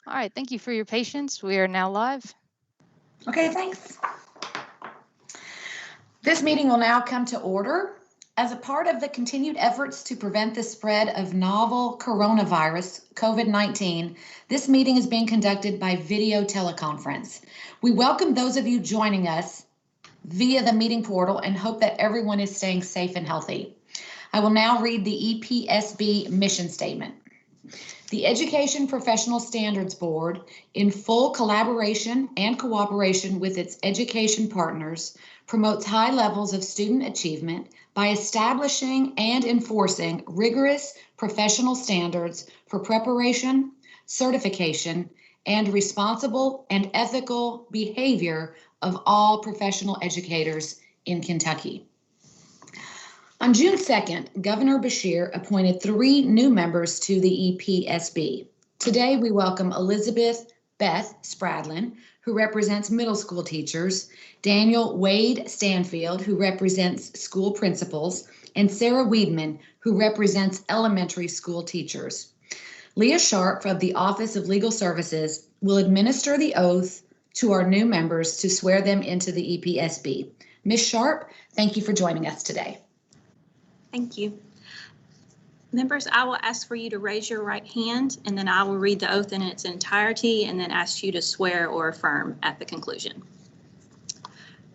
All right, thank you for your patience. We are now live. Okay, thanks. This meeting will now come to order. As a part of the continued efforts to prevent the spread of novel coronavirus, COVID-19, this meeting is being conducted by video teleconference. We welcome those of you joining us via the meeting portal and hope that everyone is staying safe and healthy. I will now read the EPSB mission statement. The Education Professional Standards Board, in full collaboration and cooperation with its education partners, promotes high levels of student achievement by establishing and enforcing rigorous professional standards for preparation, certification, and responsible and ethical behavior of all professional educators in Kentucky. On June 2nd, Governor Beshear appointed 3 new members to the EPSB. Today, we welcome Elizabeth Beth Spradlin, who represents middle school teachers, Daniel Wade Stanfield, who represents school principals, and Sarah Weedman, who represents elementary school teachers. Leah Sharp of the Office of Legal Services will administer the oath to our new members to swear them into the EPSB. Ms. Sharp, thank you for joining us today. Thank you. Members, I will ask for you to raise your right hand, and then I will read the oath in its entirety and then ask you to swear or affirm at the conclusion.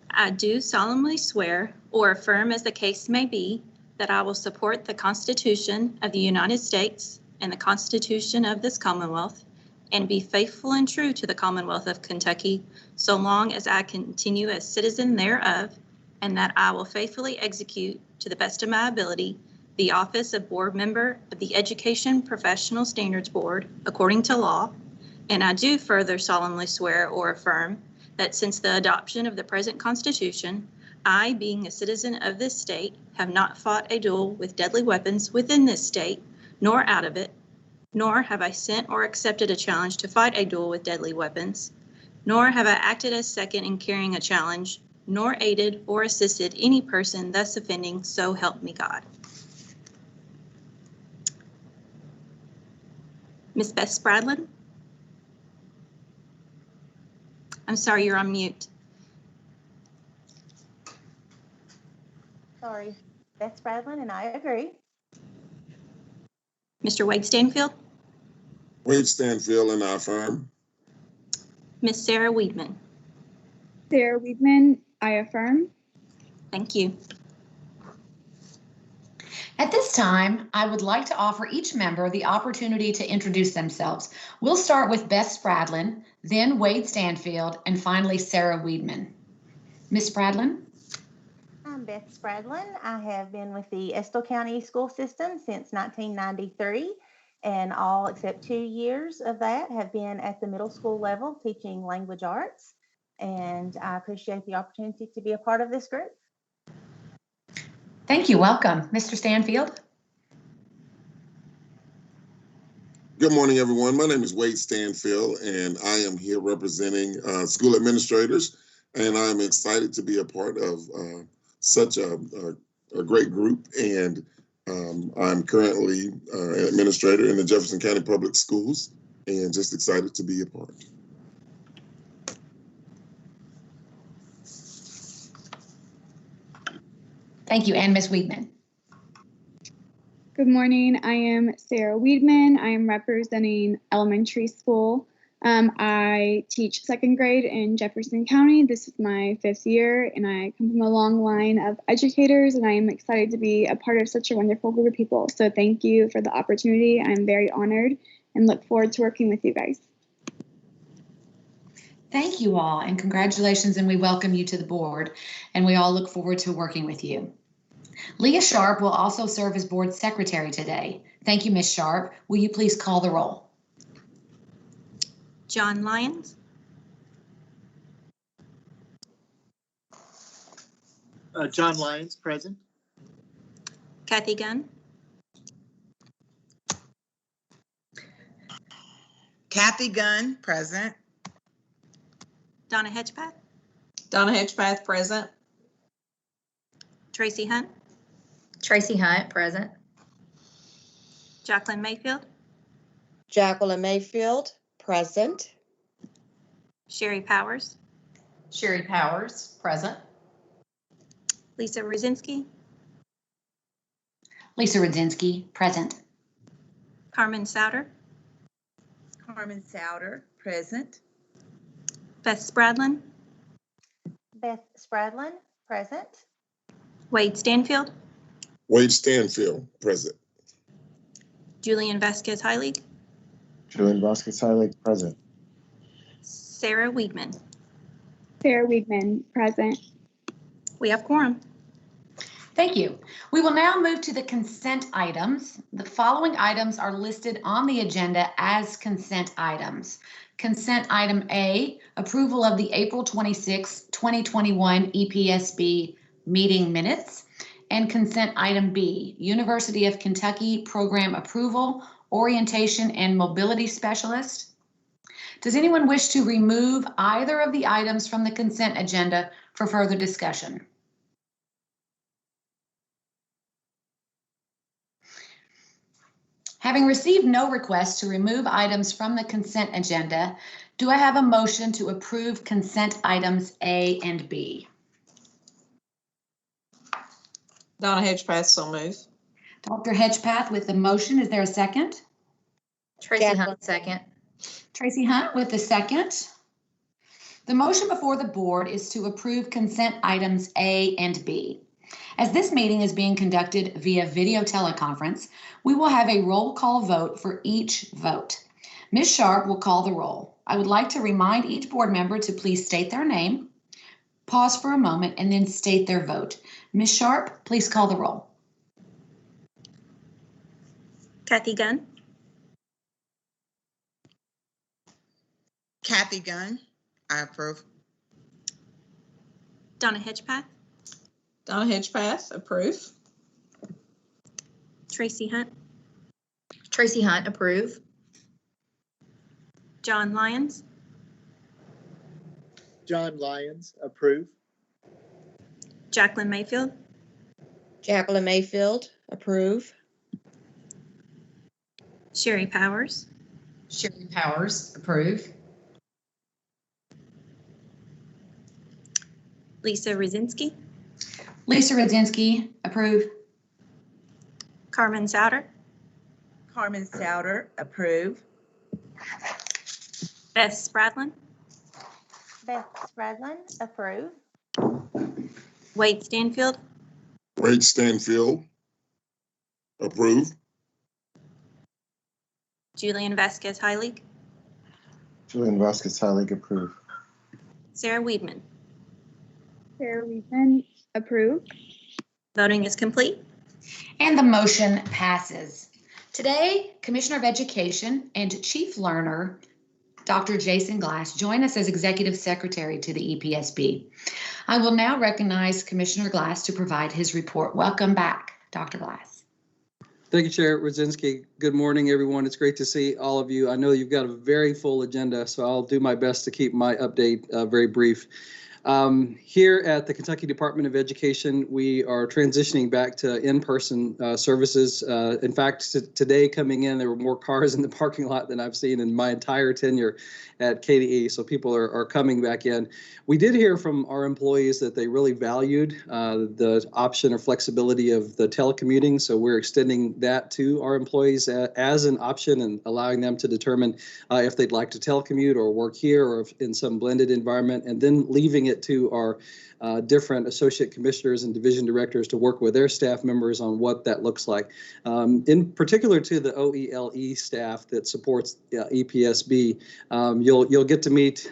I do solemnly swear or affirm, as the case may be, that I will support the Constitution of the United States and the Constitution of this Commonwealth, and be faithful and true to the Commonwealth of Kentucky so long as I continue as citizen thereof, and that I will faithfully execute, to the best of my ability, the office of board member of the Education Professional Standards Board according to law. And I do further solemnly swear or affirm that since the adoption of the present Constitution, I, being a citizen of this state, have not fought a duel with deadly weapons within this state, nor out of it, nor have I sent or accepted a challenge to fight a duel with deadly weapons, nor have I acted as second in carrying a challenge, nor aided or assisted any person thus offending, so help me God. Ms. Beth Spradlin? I'm sorry, you're on mute. Sorry, Beth Spradlin, and I agree. Mr. Wade Stanfield? Wade Stanfield, and I affirm. Ms. Sarah Weedman? Sarah Weedman, I affirm. Thank you. At this time, I would like to offer each member the opportunity to introduce themselves. We'll start with Beth Spradlin, then Wade Stanfield, and finally Sarah Weedman. Ms. Spradlin? I'm Beth Spradlin. I have been with the Estill County School System since 1993, and all except 2 years of that have been at the middle school level teaching language arts. And I appreciate the opportunity to be a part of this group. Thank you. Welcome. Mr. Stanfield? Good morning, everyone. My name is Wade Stanfield, and I am here representing school administrators, and I'm excited to be a part of such a great group. And I'm currently an administrator in the Jefferson County Public Schools, and just excited to be a part. Thank you. And Ms. Weedman? Good morning. I am Sarah Weedman. I am representing elementary school. I teach second grade in Jefferson County. This is my 5th year, and I come from a long line of educators, and I am excited to be a part of such a wonderful group of people. So thank you for the opportunity. I'm very honored and look forward to working with you guys. Thank you all, and congratulations, and we welcome you to the board, and we all look forward to working with you. Leah Sharp will also serve as board secretary today. Thank you, Ms. Sharp. Will you please call the roll? John Lyons? John Lyons, present. Kathy Gunn? Kathy Gunn, present. Donna Hedgepath? Donna Hedgepath, present. Tracy Hunt? Tracy Hunt, present. Jacqueline Mayfield? Jacqueline Mayfield, present. Sherry Powers, Sherry Powers, present. Lisa Rosinski, Lisa Rudzinski, present. Carmen Souter, Carmen Souter, present. Beth Spradlin, Beth Spradlin, present. Wade Stanfield, Wade Stanfield, present. Julian Vasquez Heilig, Julian Vasquez Heilig, present. Sarah Weedman. Sarah Weedman, present. We have quorum. Thank you. We will now move to the consent items. The following items are listed on the agenda as consent items. Consent item A, approval of the April 26, 2021 EPSB meeting minutes. And consent item B, University of Kentucky program approval, orientation and mobility specialist. Does anyone wish to remove either of the items from the consent agenda for further discussion? Having received no requests to remove items from the consent agenda, do I have a motion to approve consent items A and B? Donna Hedgepath, so move. Dr. Hedgepath with the motion. Is there a second? Tracy Jacqueline. Hunt, second. Tracy Hunt with the second. The motion before the board is to approve consent items A and B. As this meeting is being conducted via video teleconference, we will have a roll call vote for each vote. Ms. Sharp will call the roll. I would like to remind each board member to please state their name, pause for a moment, and then state their vote. Ms. Sharp, please call the roll. Kathy Gunn, Kathy Gunn, I approve. Donna Hedgepath, Donna Hedgepath, approve. Tracy Hunt, Tracy Hunt, approve. John Lyons, John Lyons, approve. Jacqueline Mayfield, Jacqueline Mayfield, approve. Sherry Powers, Sherry Powers, approve. Lisa Rosinski, Lisa Rudzinski, approve. Carmen Souter, Carmen Souter, approve. Beth Spradlin, Beth Spradlin, approve. Wade Stanfield, Wade Stanfield, approve. Julian Vasquez Heilig, Julian Vasquez Heilig, approve. Sarah Weedman. Sarah Weedman, approve. Voting is complete. And the motion passes. Today, Commissioner of Education and Chief Learner, Dr. Jason Glass, join us as Executive Secretary to the EPSB. I will now recognize Commissioner Glass to provide his report. Welcome back, Dr. Glass. Thank you, Chair Rudzinski. Good morning, everyone. It's great to see all of you. I know you've got a very full agenda, so I'll do my best to keep my update very brief. Here at the Kentucky Department of Education, we are transitioning back to in-person services. In fact, today coming in, there were more cars in the parking lot than I've seen in my entire tenure at KWEB, so people are coming back in. We did hear from our employees that they really valued the option or flexibility of the telecommuting, so we're extending that to our employees as an option and allowing them to determine if they'd like to telecommute or work here or if in some blended environment, and then leaving it to our different associate commissioners and division directors to work with their staff members on what that looks like. In particular to the OELE staff that supports EPSB, you'll get to meet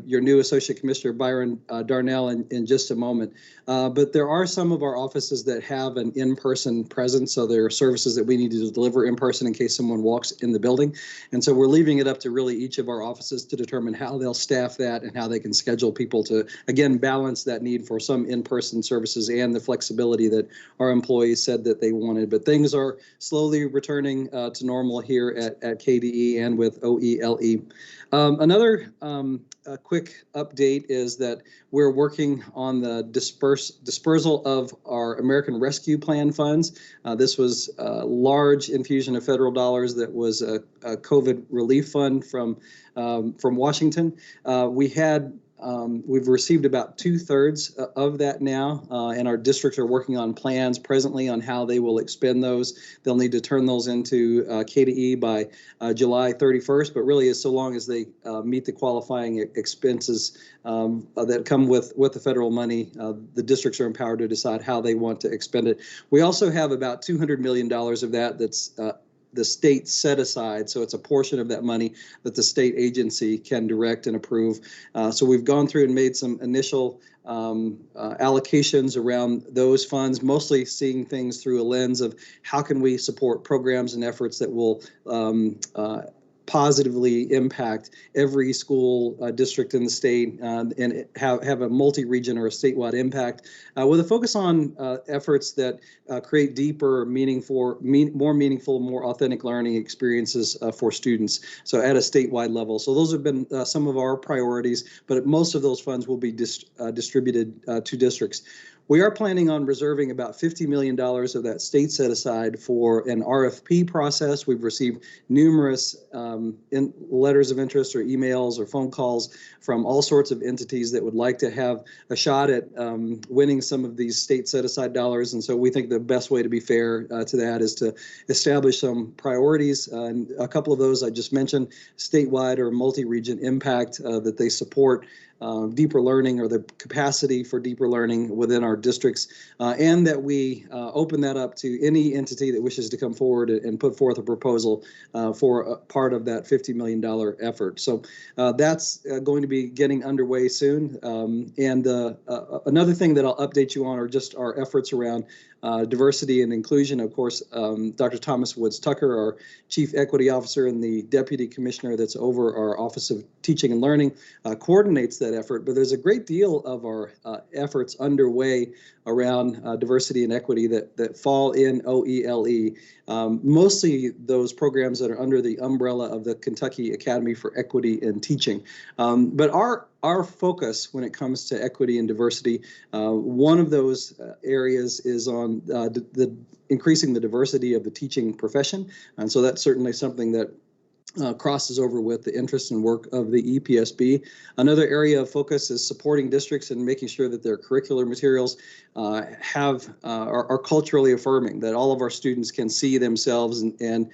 your new associate commissioner, Byron Darnell, in just a moment. But there are some of our offices that have an in-person presence, so there are services that we need to deliver in person in case someone walks in the building. And so we're leaving it up to really each of our offices to determine how they'll staff that and how they can schedule people to again, balance that need for some in-person services and the flexibility that our employees said that they wanted. But things are slowly returning to normal here at KDE and with OELE. Another quick update is that we're working on the dispersal of our American Rescue Plan funds. This was a large infusion of federal dollars that was a COVID relief fund from Washington. We've received about 2/3 of that now, and our districts are working on plans presently on how they will expend those. They'll need to turn those into KDE by July 31st, but really as so long as they meet the qualifying expenses that come with the federal money, the districts are empowered to decide how they want to expend it. We also have about $200 million of that's the state set aside, so it's a portion of that money that the state agency can direct and approve. So we've gone through and made some initial allocations around those funds, mostly seeing things through a lens of how can we support programs and efforts that will positively impact every school district in the state and have a multi-region or a statewide impact with a focus on efforts that create deeper, more meaningful, more authentic learning experiences for students. So at a statewide level. So those have been some of our priorities, but most of those funds will be distributed to districts. We are planning on reserving about $50 million of that state set aside for an RFP process. We've received numerous letters of interest or emails or phone calls from all sorts of entities that would like to have a shot at winning some of these state set aside dollars. And so we think the best way to be fair to that is to establish some priorities. And a couple of those I just mentioned, statewide or multi-region impact that they support. Deeper learning or the capacity for deeper learning within our districts, and that we open that up to any entity that wishes to come forward and put forth a proposal for a part of that $50 million effort. So that's going to be getting underway soon. And another thing that I'll update you on are just our efforts around diversity and inclusion. Of course, Dr. Thomas Woods Tucker, our Chief Equity Officer and the Deputy Commissioner that's over our Office of Teaching and Learning, coordinates that effort. But there's a great deal of our efforts underway around diversity and equity that fall in OELE. Mostly those programs that are under the umbrella of the Kentucky Academy for Equity in Teaching. But our focus when it comes to equity and diversity, one of those areas is on increasing the diversity of the teaching profession. And so that's certainly something that crosses over with the interest and work of the EPSB. Another area of focus is supporting districts and making sure that their curricular materials are culturally affirming, that all of our students can see themselves and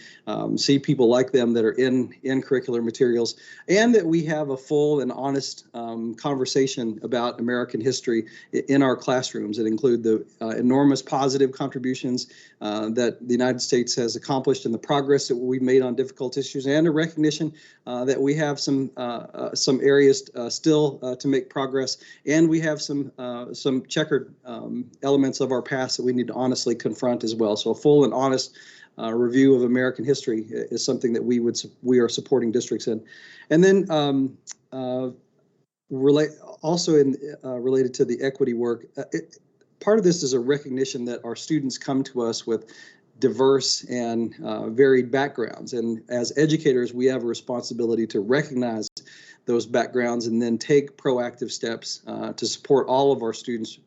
see people like them that are in curricular materials, and that we have a full and honest conversation about American history in our classrooms that include the enormous positive contributions that the United States has accomplished and the progress that we've made on difficult issues, and a recognition that we have some areas still to make progress, and we have some checkered elements of our past that we need to honestly confront as well. So a full and honest review of American history is something that we are supporting districts in. And then related to the equity work, part of this is a recognition that our students come to us with diverse and varied backgrounds. And as educators, we have a responsibility to recognize those backgrounds and then take proactive steps to support all of our students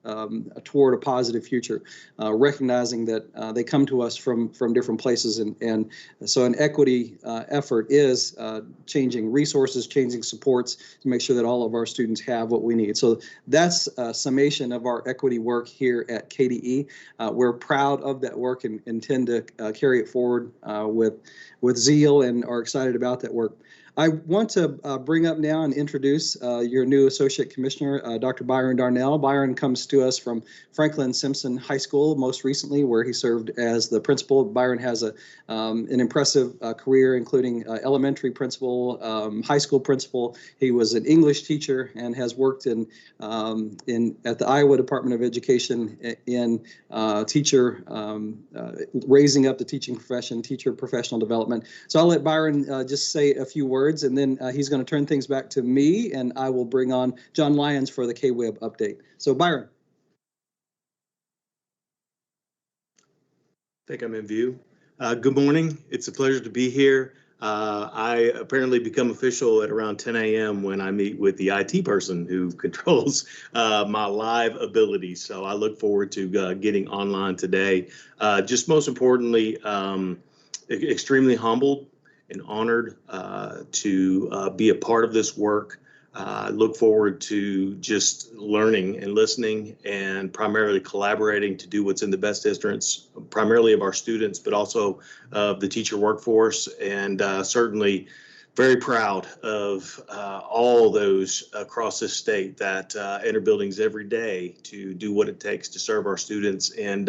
toward a positive future, recognizing that they come to us from different places. And so an equity effort is changing resources, changing supports to make sure that all of our students have what we need. So that's a summation of our equity work here at KDE. We're proud of that work and intend to carry it forward with zeal and are excited about that work. I want to bring up now and introduce your new Associate Commissioner, Dr. Byron Darnell. Byron comes to us from Franklin Simpson High School, most recently, where he served as the principal. Byron has an impressive career, including elementary principal, high school principal. He was an English teacher and has worked at the Iowa Department of Education in teacher, raising up the teaching profession, teacher professional development. So I'll let Byron just say a few words words, and then he's going to turn things back to me, and I will bring on John Lyons for the KWEB update. So Byron. I think I'm in view. Good morning. It's a pleasure to be here. I apparently become official at around 10 a.m. when I meet with the IT person who controls my live abilities. So I look forward to getting online today. Just most importantly, extremely humbled and honored to be a part of this work. I look forward to just learning and listening and primarily collaborating to do what's in the best interests, primarily of our students, but also of the teacher workforce, and certainly very proud of all those across this state that enter buildings every day to do what it takes to serve our students, and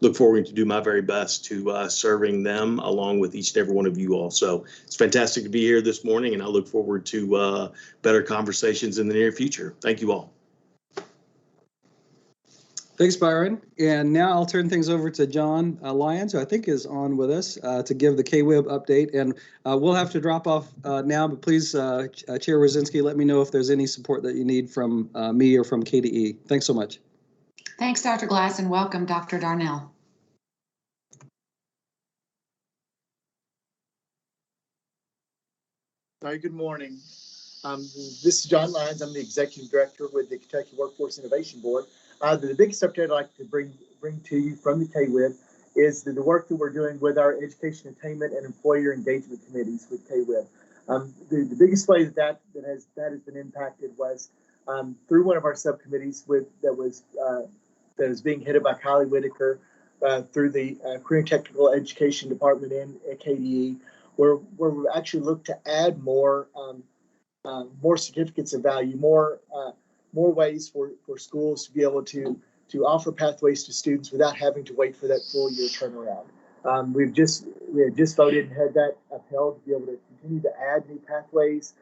look forward to do my very best to serving them along with each and every one of you all. So it's fantastic to be here this morning, and I look forward to better conversations in the near future. Thank you all. Thanks, Byron. And now I'll turn things over to John Lyons, who I think is on with us to give the KWEB update. And we'll have to drop off now, but please, Chair Rosinski, let me know if there's any support that you need from me or from KDE. Thanks so much. Thanks, Dr. Glass, and welcome, Dr. Darnell. Hi, good morning. This is John Lyons. I'm the Executive Director with the Kentucky Workforce Innovation Board. The biggest update I'd like to bring to you from the KWEB is the work that we're doing with our Education Attainment and Employer Engagement Committees with KWEB. The biggest way that has been impacted was through one of our subcommittees that was being headed by Kylie Whitaker through the Career Technical Education Department at KDE, where we actually look to add more certificates of value, more ways for schools to be able to offer pathways to students without having to wait for that full year turnaround. We had just voted and had that upheld to be able to continue to add new pathways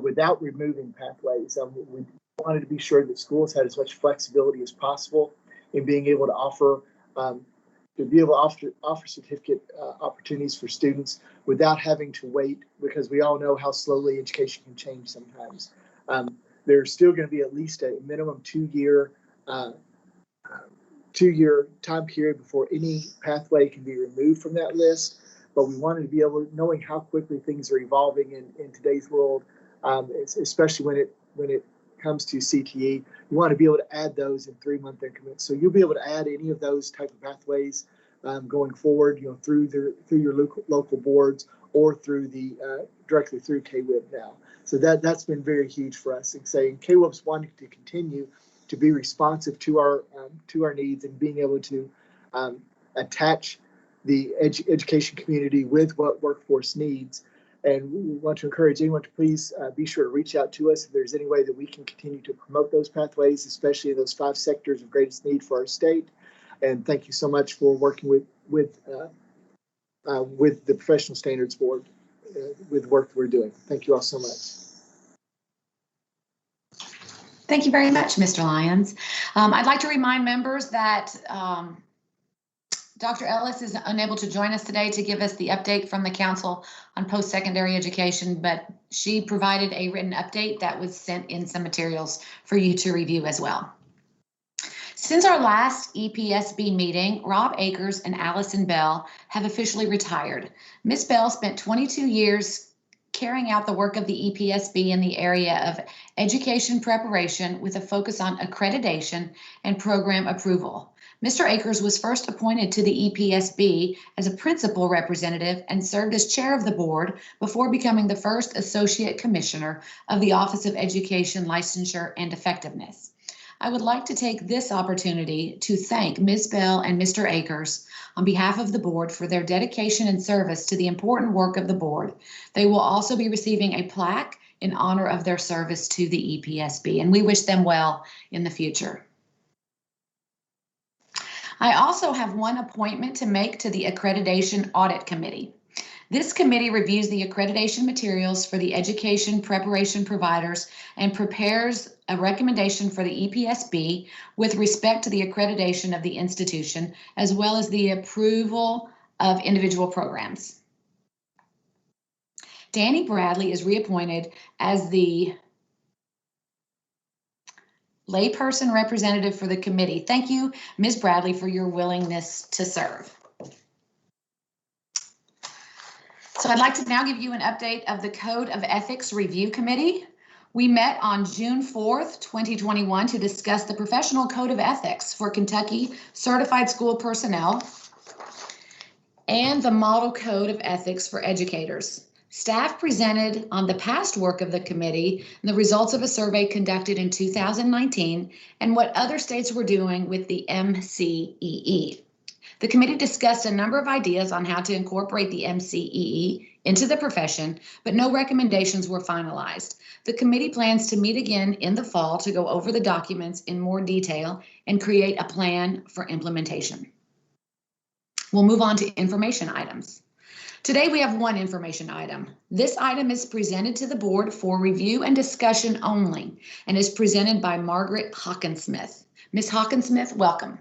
without removing pathways. We wanted to be sure that schools had as much flexibility as possible in being able to offer certificate opportunities for students without having to wait, because we all know how slowly education can change sometimes. There's still going to be at least a minimum two-year time period before any pathway can be removed from that list. But we wanted to be able, knowing how quickly things are evolving in today's world, especially when it comes to CTE, you want to be able to add those in 3-month increments. So you'll be able to add any of those type of pathways going forward, through your local boards or through directly through KWEB now. So that's been very huge for us, in saying KWEB's wanting to continue to be responsive to our needs and being able to attach the education community with what workforce needs. And we want to encourage anyone to please be sure to reach out to us if there's any way that we can continue to promote those pathways, especially in those 5 sectors of greatest need for our state. And thank you so much for working with the Professional Standards Board with the work that we're doing. Thank you all so much. Thank you very much, Mr. Lyons. I'd like to remind members that Dr. Ellis is unable to join us today to give us the update from the Council on Post-Secondary Education, but she provided a written update that was sent in some materials for you to review as well. Since our last EPSB meeting, Rob Akers and Allison Bell have officially retired. Ms. Bell spent 22 years carrying out the work of the EPSB in the area of education preparation with a focus on accreditation and program approval. Mr. Akers was first appointed to the EPSB as a principal representative and served as chair of the board before becoming the first associate commissioner of the Office of Education, Licensure, and Effectiveness. I would like to take this opportunity to thank Ms. Bell and Mr. Akers on behalf of the board for their dedication and service to the important work of the board. They will also be receiving a plaque in honor of their service to the EPSB, and we wish them well in the future. I also have one appointment to make to the Accreditation Audit Committee. This committee reviews the accreditation materials for the education preparation providers and prepares a recommendation for the EPSB with respect to the accreditation of the institution, as well as the approval of individual programs. Danny Bradley is reappointed as the layperson representative for the committee. Thank you, Ms. Bradley, for your willingness to serve. So I'd like to now give you an update of the Code of Ethics Review Committee. We met on June 4th, 2021 to discuss the Professional Code of Ethics for Kentucky Certified School Personnel and the Model Code of Ethics for Educators. Staff presented on the past work of the committee and the results of a survey conducted in 2019 and what other states were doing with the MCEE. The committee discussed a number of ideas on how to incorporate the MCEE into the profession, but no recommendations were finalized. The committee plans to meet again in the fall to go over the documents in more detail and create a plan for implementation. We'll move on to information items. Today we have one information item. This item is presented to the board for review and discussion only and is presented by Margaret Hawkinsmith. Ms. Hawkinsmith, welcome.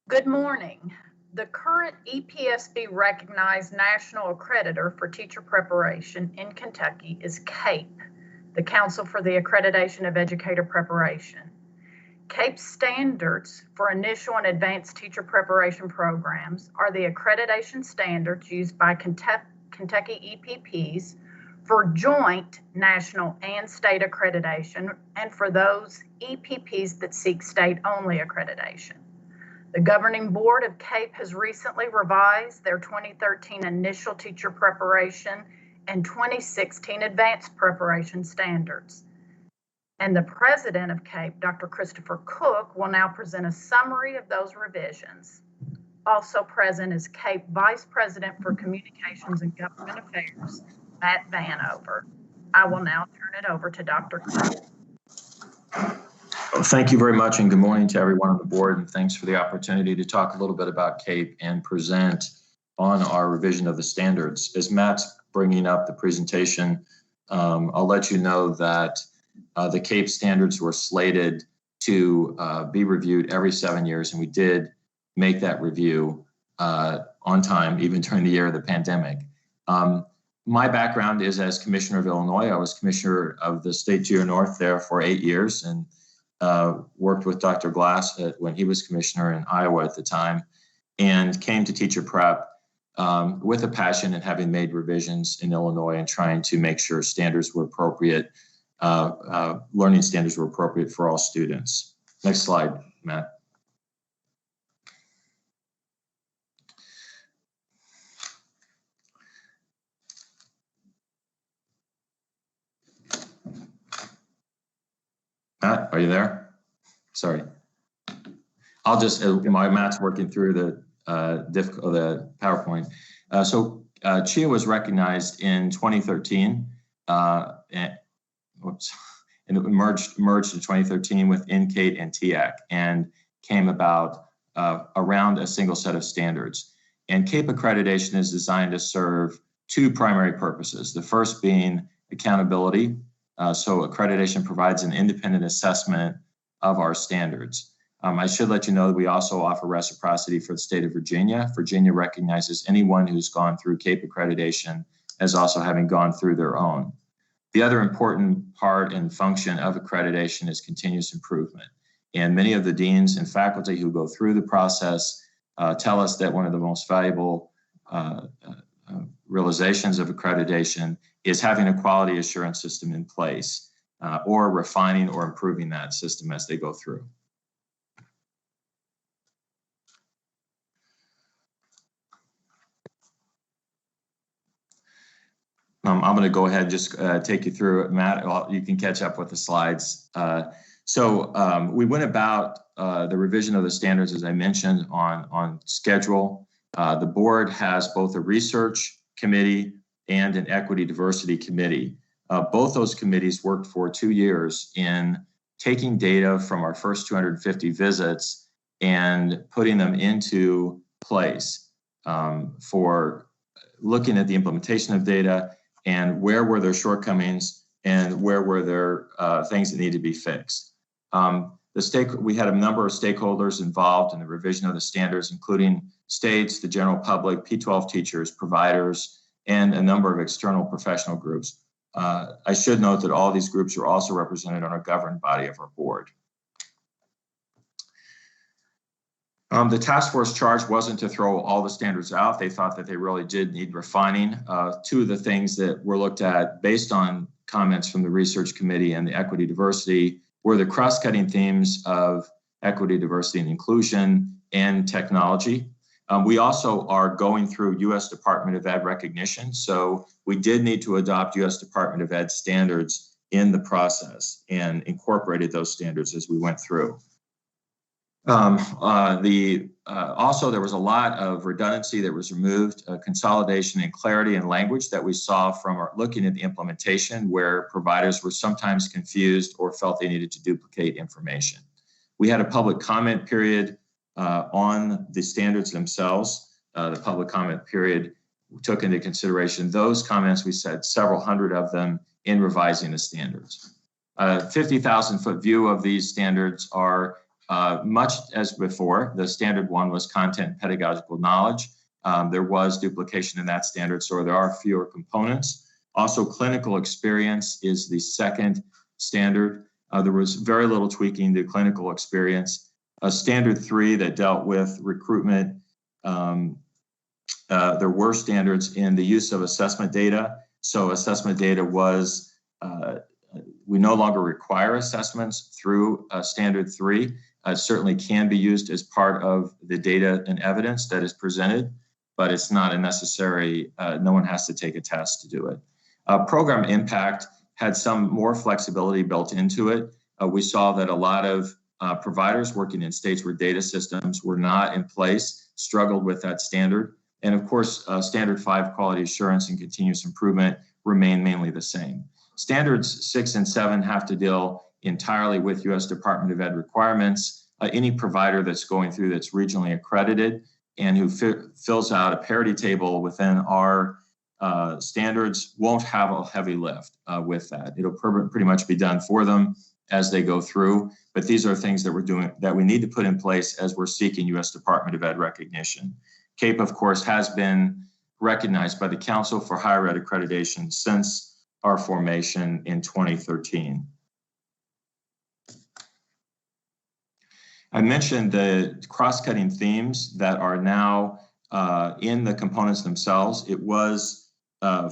Good morning. The current EPSB recognized national accreditor for teacher preparation in Kentucky is KWEB, the Council for the Accreditation of Educator Preparation. KWEB standards for initial and advanced teacher preparation programs are the accreditation standards used by Kentucky EPPs for joint national and state accreditation and for those EPPs that seek state-only accreditation. The governing board of KWEB has recently revised their 2013 initial teacher preparation and 2016 advanced preparation standards. And the president of KWEB, Dr. Christopher Cook, will now present a summary of those revisions. Also present is KWEB Vice President for Communications and Government Affairs, Matt Vanover. I will now turn it over to Dr. Cook. Thank you very much, and good morning to everyone on the board, and thanks for the opportunity to talk a little bit about KWEB and present on our revision of the standards. As Matt's bringing up the presentation, I'll let you know that the KWEB standards were slated to be reviewed every 7 years, and we did make that review on time, even during the year of the pandemic. My background is as Commissioner of Illinois. I was Commissioner of the State Geo North there for 8 years, and worked with Dr. Glass when he was Commissioner in Iowa at the time, and came to teacher prep with a passion and having made revisions in Illinois and trying to make sure standards were appropriate, learning standards were appropriate for all students. Next slide, Matt. Matt, are you there? Sorry. I'll just, Matt's working through the PowerPoint. So CHIA was recognized in 2013, and it merged in 2013 with NCATE and TEAC and came about around a single set of standards. And CAPE accreditation is designed to serve two primary purposes. The first being accountability. So accreditation provides an independent assessment of our standards. I should let you know that we also offer reciprocity for the state of Virginia. Virginia recognizes anyone who's gone through CAPE accreditation as also having gone through their own. The other important part and function of accreditation is continuous improvement. And many of the deans and faculty who go through the process tell us that one of the most valuable realizations of accreditation is having a quality assurance system in place or refining or improving that system as they go through. I'm going to go ahead and just take you through it. Matt, you can catch up with the slides. So we went about the revision of the standards, as I mentioned, on schedule. The board has both a research committee and an equity diversity committee. Both those committees worked for 2 years in taking data from our first 250 visits and putting them into place for looking at the implementation of data and where were there shortcomings and where were there things that need to be fixed. We had a number of stakeholders involved in the revision of the standards, including states, the general public, P-12 teachers, providers, and a number of external professional groups. I should note that all these groups are also represented on our governing body of our board. The task force charge wasn't to throw all the standards out. They thought that they really did need refining. Two of the things that were looked at based on comments from the research committee and the equity diversity were the cross-cutting themes of equity, diversity, and inclusion and technology. We also are going through U.S. Department of Ed recognition. So we did need to adopt U.S. Department of Ed standards in the process and incorporated those standards as we went through. Also, there was a lot of redundancy that was removed, consolidation and clarity in language that we saw from looking at the implementation, where providers were sometimes confused or felt they needed to duplicate information. We had a public comment period on the standards themselves. The public comment period took into consideration those comments. We said several hundred of them in revising the standards. 50,000-foot view of these standards are much as before. The standard one was content and pedagogical knowledge. There was duplication in that standard, so there are fewer components. Also, clinical experience is the second standard. There was very little tweaking to clinical experience. Standard 3 that dealt with recruitment. There were standards in the use of assessment data. So assessment data was, we no longer require assessments through standard 3. Certainly can be used as part of the data and evidence that is presented, but it's not a necessary, no one has to take a test to do it. Program impact had some more flexibility built into it. We saw that a lot of providers working in states where data systems were not in place struggled with that standard. And of course, standard 5, quality assurance and continuous improvement, remain mainly the same. Standards 6 and 7 have to deal entirely with U.S. Department of Ed requirements. Any provider that's going through that's regionally accredited and who fills out a parity table within our standards won't have a heavy lift with that. It'll pretty much be done for them as they go through. But these are things that we're doing that we need to put in place as we're seeking U.S. Department of Ed recognition. CAPE, of course, has been recognized by the Council for Higher Ed Accreditation since our formation in 2013. I mentioned the cross-cutting themes that are now in the components themselves. It was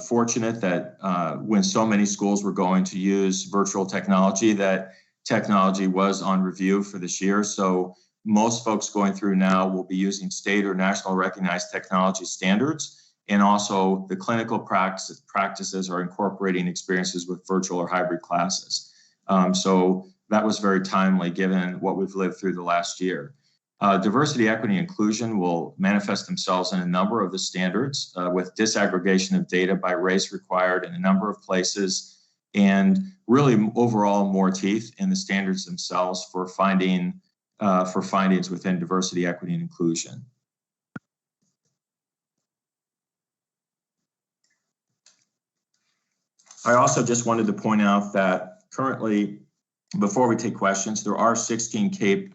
fortunate that when so many schools were going to use virtual technology, that technology was on review for this year. So most folks going through now will be using state or national recognized technology standards. And also the clinical practices are incorporating experiences with virtual or hybrid classes. So that was very timely given what we've lived through the last year. Diversity, equity, inclusion will manifest themselves in a number of the standards with disaggregation of data by race required in a number of places, and really overall more teeth in the standards themselves for findings within diversity, equity, and inclusion. I also just wanted to point out that currently, before we take questions, there are 16 CAPE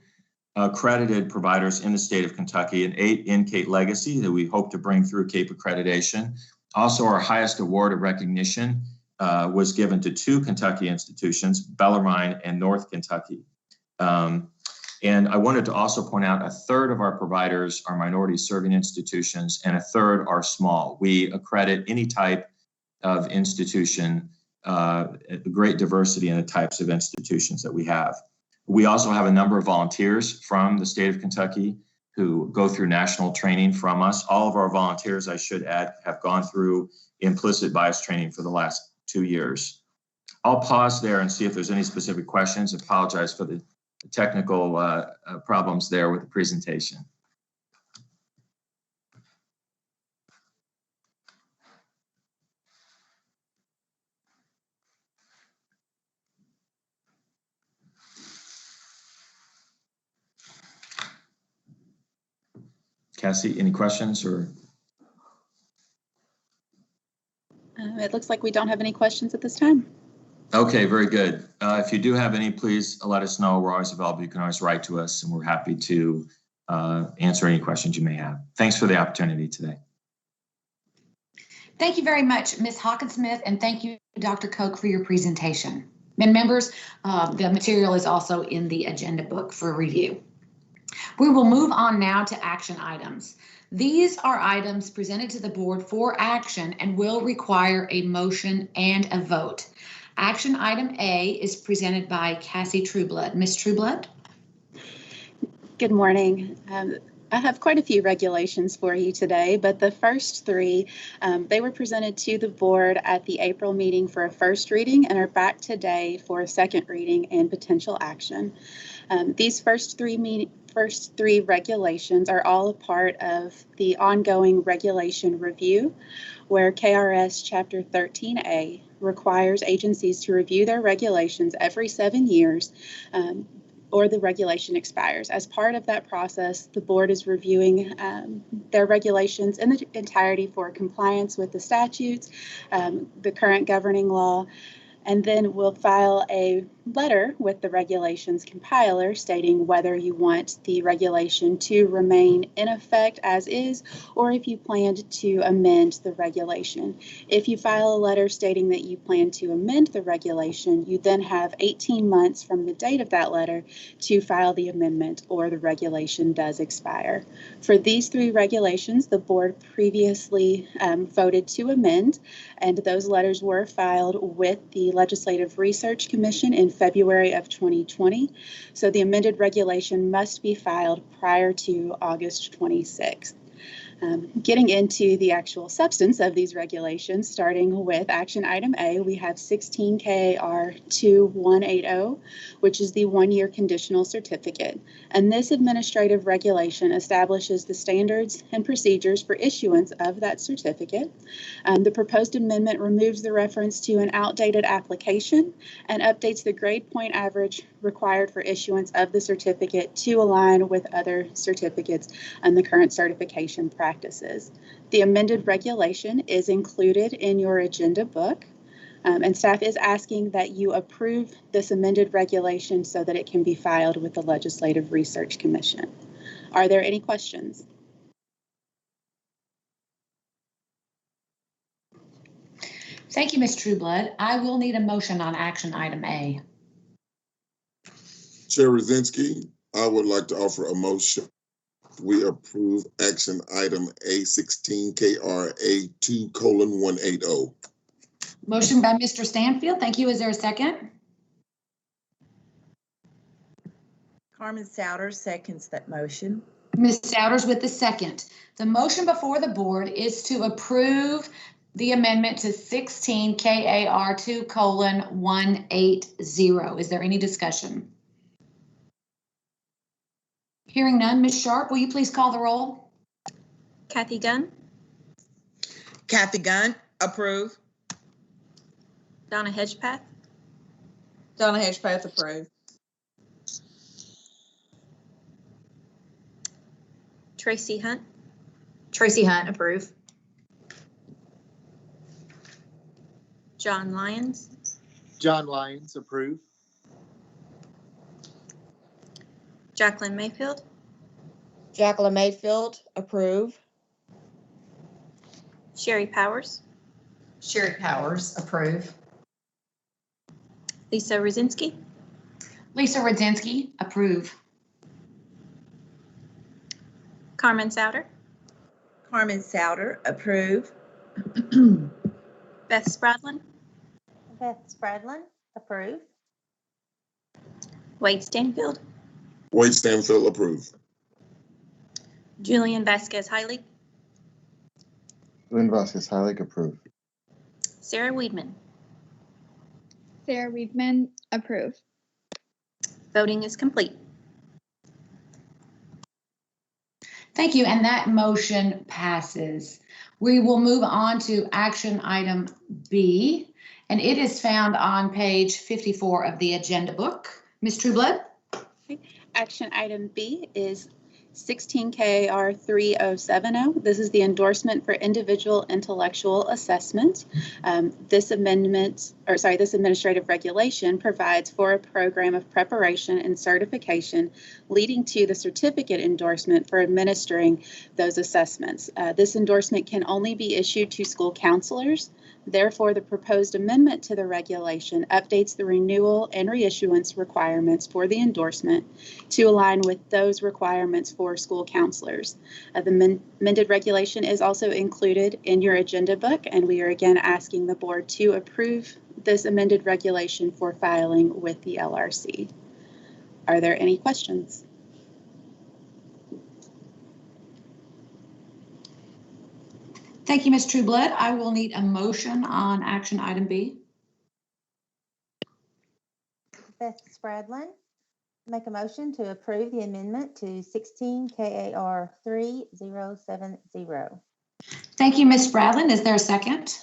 accredited providers in the state of Kentucky and 8 in CAPE Legacy that we hope to bring through CAPE accreditation. Also, our highest award of recognition was given to 2 Kentucky institutions, Bellarmine and North Kentucky. And I wanted to also point out 1/3 of our providers are minority serving institutions and 1/3 are small. We accredit any type of institution, great diversity in the types of institutions that we have. We also have a number of volunteers from the state of Kentucky who go through national training from us. All of our volunteers, I should add, have gone through implicit bias training for the last 2 years. I'll pause there and see if there's any specific questions. Apologize for the technical problems there with the presentation. Cassie, any questions or? It looks like we don't have any questions at this time. Okay, very good. If you do have any, please let us know. We're always available. You can always write to us and we're happy to answer any questions you may have. Thanks for the opportunity today. Thank you very much, Ms. Hawkinsmith, and thank you, Dr. Koch, for your presentation. And members, the material is also in the agenda book for review. We will move on now to action items. These are items presented to the board for action and will require a motion and a vote. Action item A is presented by Cassie Trueblood. Ms. Trueblood? Good morning. I have quite a few regulations for you today, but the first three, they were presented to the board at the April meeting for a first reading and are back today for a second reading and potential action. These first three regulations are all a part of the ongoing regulation review, where KRS Chapter 13A requires agencies to review their regulations every 7 years, or the regulation expires. As part of that process, the board is reviewing their regulations in the entirety for compliance with the statutes, the current governing law, and then we'll file a letter with the regulations compiler stating whether you want the regulation to remain in effect as is, or if you planned to amend the regulation. If you file a letter stating that you plan to amend the regulation, you then have 18 months from the date of that letter to file the amendment, or the regulation does expire. For these three regulations, the board previously voted to amend, and those letters were filed with the Legislative Research Commission in February of 2020. So the amended regulation must be filed prior to August 26th. Getting into the actual substance of these regulations, starting with action item A, we have 16 KAR 2180, which is the 1-year conditional certificate. And this administrative regulation establishes the standards and procedures for issuance of that certificate. The proposed amendment removes the reference to an outdated application and updates the grade point average required for issuance of the certificate to align with other certificates and the current certification practices. The amended regulation is included in your agenda book, and staff is asking that you approve this amended regulation so that it can be filed with the Legislative Research Commission. Are there any questions? Thank you, Ms. Trueblood. I will need a motion on action item A. Chair Rosinski, I would like to offer a motion. We approve action item A16 KRA 2:180. Motion by Mr. Stanfield. Thank you. Is there a second? Carmen Souter seconds that motion. Ms. Souders with the second. The motion before the board is to approve the amendment to 16 KAR 2:180. Is there any discussion? Hearing none, Ms. Sharp, will you please call the roll? Kathy Gunn, Kathy Gunn, approve. Donna Hedgepath, Donna Hedgepath, approve. Tracy Hunt, Tracy Hunt, approve. John Lyons, John Lyons, approve. Jacqueline Mayfield, Jacqueline Mayfield, approve. Sherry Powers, Sherry Powers, approve. Lisa Rosinski, Lisa Rodzinski, approve. Carmen Souter, Carmen Souter, approve. Beth Spradlin, Beth Spradlin, approve. Wade Stanfield, Wade Stanfield, approve. Julian Vasquez Heilig, Julian Vasquez Heilig, approve. Sarah Weedman. Sarah Weedman, approve. Voting is complete. Thank you, and that motion passes. We will move on to action item B, and it is found on page 54 of the agenda book. Ms. Trueblood? Action item B is 16 KAR 3070. This is the endorsement for individual intellectual assessment. This administrative regulation provides for a program of preparation and certification leading to the certificate endorsement for administering those assessments. This endorsement can only be issued to school counselors. Therefore, the proposed amendment to the regulation updates the renewal and reissuance requirements for the endorsement to align with those requirements for school counselors. The amended regulation is also included in your agenda book, and we are again asking the board to approve this amended regulation for filing with the LRC. Are there any questions? Thank you, Ms. Trueblood. I will need a motion on action item B. Beth Spradlin, make a motion to approve the amendment to 16 KAR 3070. Thank you, Ms. Spradlin. Is there a second?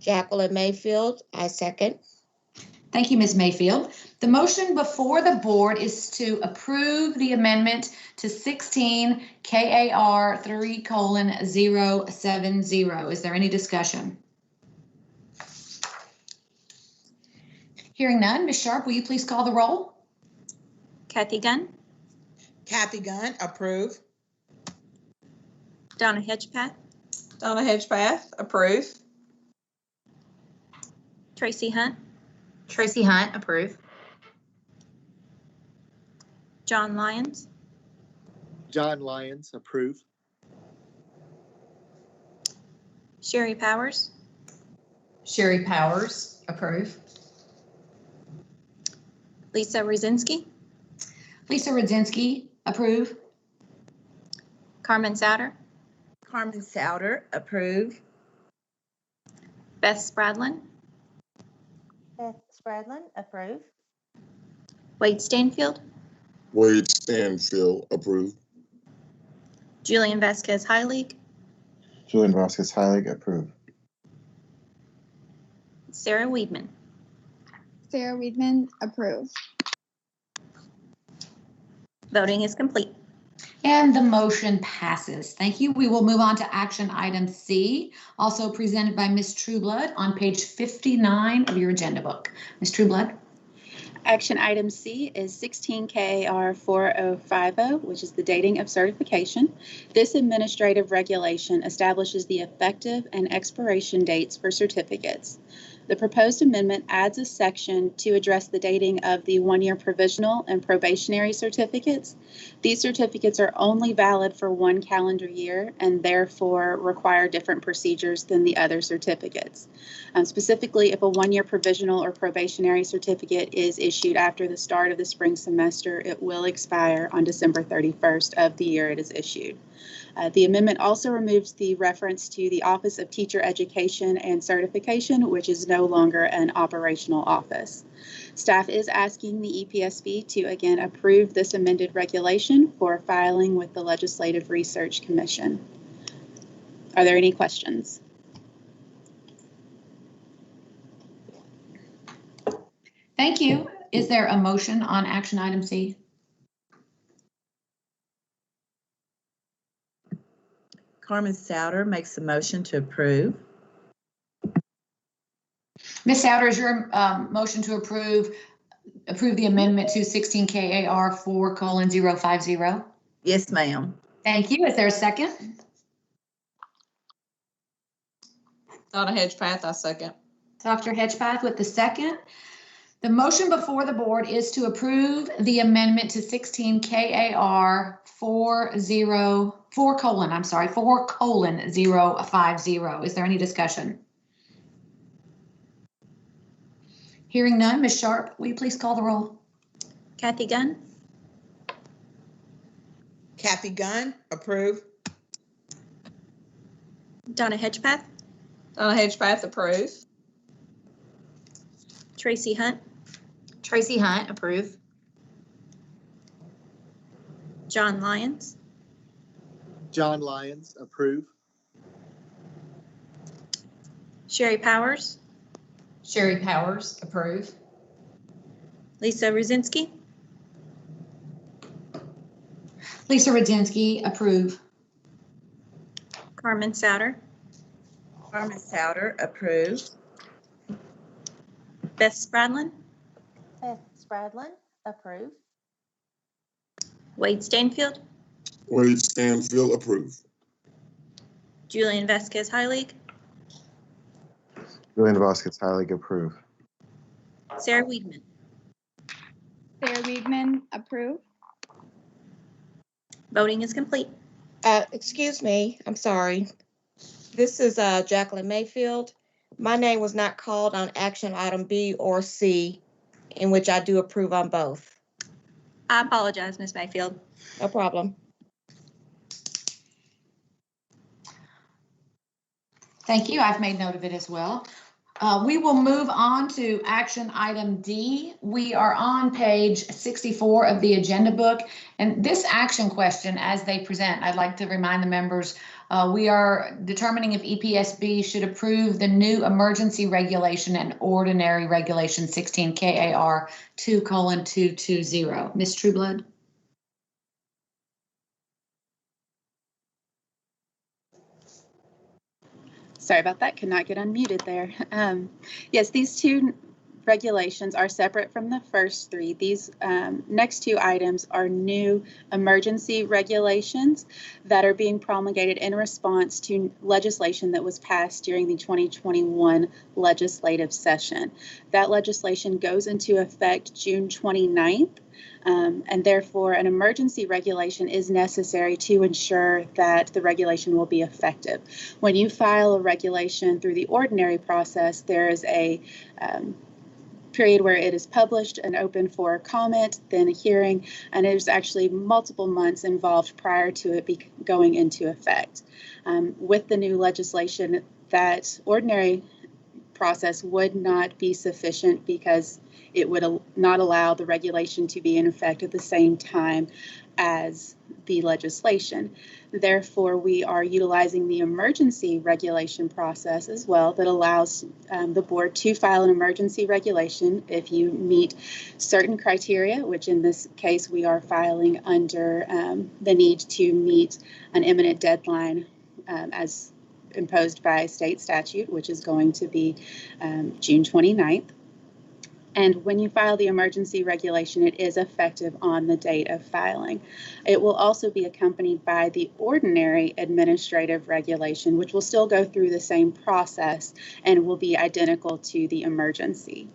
Jacqueline Mayfield, I second. Thank you, Ms. Mayfield. The motion before the board is to approve the amendment to 16 KAR 3:070. Is there any discussion? Hearing none, Ms. Sharp, will you please call the roll? Kathy Gunn, Kathy Gunn, approve. Donna Hedgepath, Donna Hedgepath, approve. Tracy Hunt, Tracy Hunt, approve. John Lyons, John Lyons, approve. Sherry Powers, Sherry Powers, approve. Lisa Rosinski, Lisa Rudzinski, approve. Carmen Souter, Carmen Souter, approve. Beth Spradlin, Beth Spradlin, approve. Wade Stanfield, Wade Stanfield, approve. Julian Vasquez Heilig, Julian Vasquez Heilig, approve. Sarah Weedman. Sarah Weedman, approve. Voting is complete. And the motion passes. Thank you. We will move on to action item C, also presented by Ms. Trueblood on page 59 of your agenda book. Ms. Trueblood. Action item C is 16 KAR 4050, which is the dating of certification. This administrative regulation establishes the effective and expiration dates for certificates. The proposed amendment adds a section to address the dating of the one-year provisional and probationary certificates. These certificates are only valid for 1 calendar year and therefore require different procedures than the other certificates. Specifically, if a one-year provisional or probationary certificate is issued after the start of the spring semester, it will expire on December 31st of the year it is issued. The amendment also removes the reference to the Office of Teacher Education and Certification, which is no longer an operational office. Staff is asking the EPSB to again approve this amended regulation for filing with the Legislative Research Commission. Are there any questions? Thank you. Is there a motion on action item C? Carmen Souter makes the motion to approve. Ms. Souter, is your motion to approve the amendment to 16 KAR 4:050? Yes, ma'am. Thank you. Is there a second? Donna Hedgepath, I second. Dr. Hedgepath with the second. The motion before the board is to approve the amendment to 16 KAR 4:050. Is there any discussion? Hearing none, Ms. Sharp, will you please call the roll? Kathy Gunn, Kathy Gunn, approve. Donna Hedgepath, Donna Hedgepath, approve. Tracy Hunt, Tracy Hunt, approve. John Lyons, John Lyons, approve. Sherry Powers, Sherry Powers, approve. Lisa Rosinski, Lisa Rudzinski, approve. Carmen Souter, Carmen Souter, approve. Beth Spradlin, Beth Spradlin, approve. Wade Stanfield, Wade Stanfield, approve. Julian Vasquez Heilig, Julian Vasquez Heilig, approve. Sarah Weedman. Sarah Weedman, approve. Voting is complete. Excuse me, I'm sorry. This is Jacqueline Mayfield. My name was not called on action item B or C, in which I do approve on both. I apologize, Ms. Mayfield. No problem. Thank you. I've made note of it as well. We will move on to action item D. We are on page 64 of the agenda book. And this action question, as they present, I'd like to remind the members, we are determining if EPSB should approve the new emergency regulation and ordinary regulation 16 KAR 2:220. Ms. Trueblood. Sorry about that, could not get unmuted there. Yes, these two regulations are separate from the first three. These next two items are new emergency regulations that are being promulgated in response to legislation that was passed during the 2021 legislative session. That legislation goes into effect June 29th. And therefore, an emergency regulation is necessary to ensure that the regulation will be effective. When you file a regulation through the ordinary process, there is a period where it is published and open for comment, then a hearing, and there's actually multiple months involved prior to it going into effect. With the new legislation, that ordinary process would not be sufficient because it would not allow the regulation to be in effect at the same time as the legislation. Therefore, we are utilizing the emergency regulation process as well that allows the board to file an emergency regulation if you meet certain criteria, which in this case we are filing under the need to meet an imminent deadline as imposed by state statute, which is going to be June 29th. And when you file the emergency regulation, it is effective on the date of filing. It will also be accompanied by the ordinary administrative regulation, which will still go through the same process and will be identical to the emergency.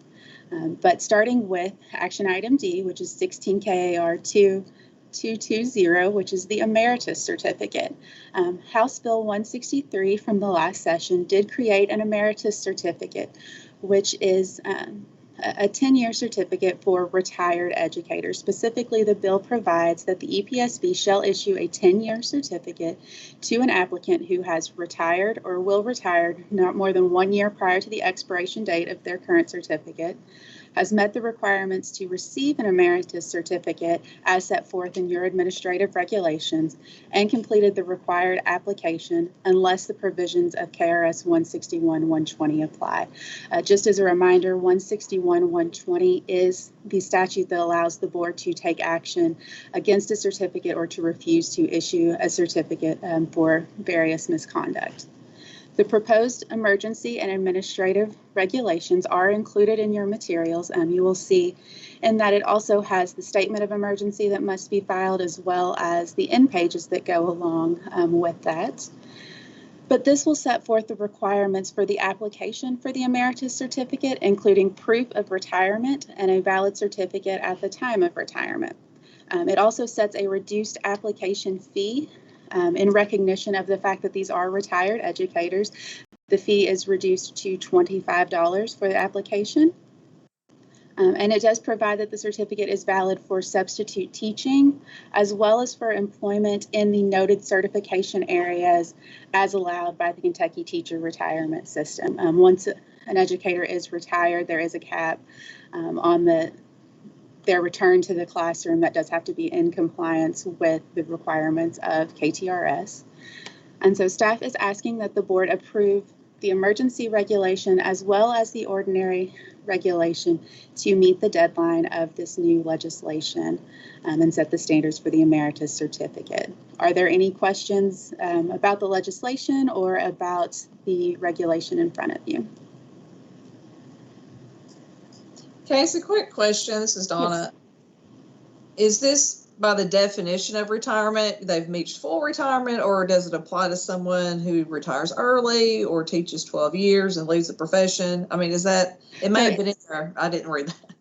But starting with action item D, which is 16 KAR 2:220, which is the emeritus certificate. House Bill 163 from the last session did create an emeritus certificate, which is a 10-year certificate for retired educators. Specifically, the bill provides that the EPSB shall issue a 10-year certificate to an applicant who has retired or will retire not more than 1 year prior to the expiration date of their current certificate, has met the requirements to receive an emeritus certificate as set forth in your administrative regulations, and completed the required application unless the provisions of KRS 161-120 apply. Just as a reminder, 161-120 is the statute that allows the board to take action against a certificate or to refuse to issue a certificate for various misconduct. The proposed emergency and administrative regulations are included in your materials. You will see in that it also has the statement of emergency that must be filed, as well as the end pages that go along with that. But this will set forth the requirements for the application for the emeritus certificate, including proof of retirement and a valid certificate at the time of retirement. It also sets a reduced application fee in recognition of the fact that these are retired educators. The fee is reduced to $25 for the application. And it does provide that the certificate is valid for substitute teaching, as well as for employment in the noted certification areas as allowed by the Kentucky Teacher Retirement System. Once an educator is retired, there is a cap on their return to the classroom that does have to be in compliance with the requirements of KTRS. And so staff is asking that the board approve the emergency regulation as well as the ordinary regulation to meet the deadline of this new legislation and set the standards for the emeritus certificate. Are there any questions about the legislation or about the regulation in front of you? Casey, quick question. This is Donna. Yes. Is this by the definition of retirement, they've reached full retirement, or does it apply to someone who retires early or teaches 12 years and leaves the profession? I mean, is that, it may have been in there. I didn't read that.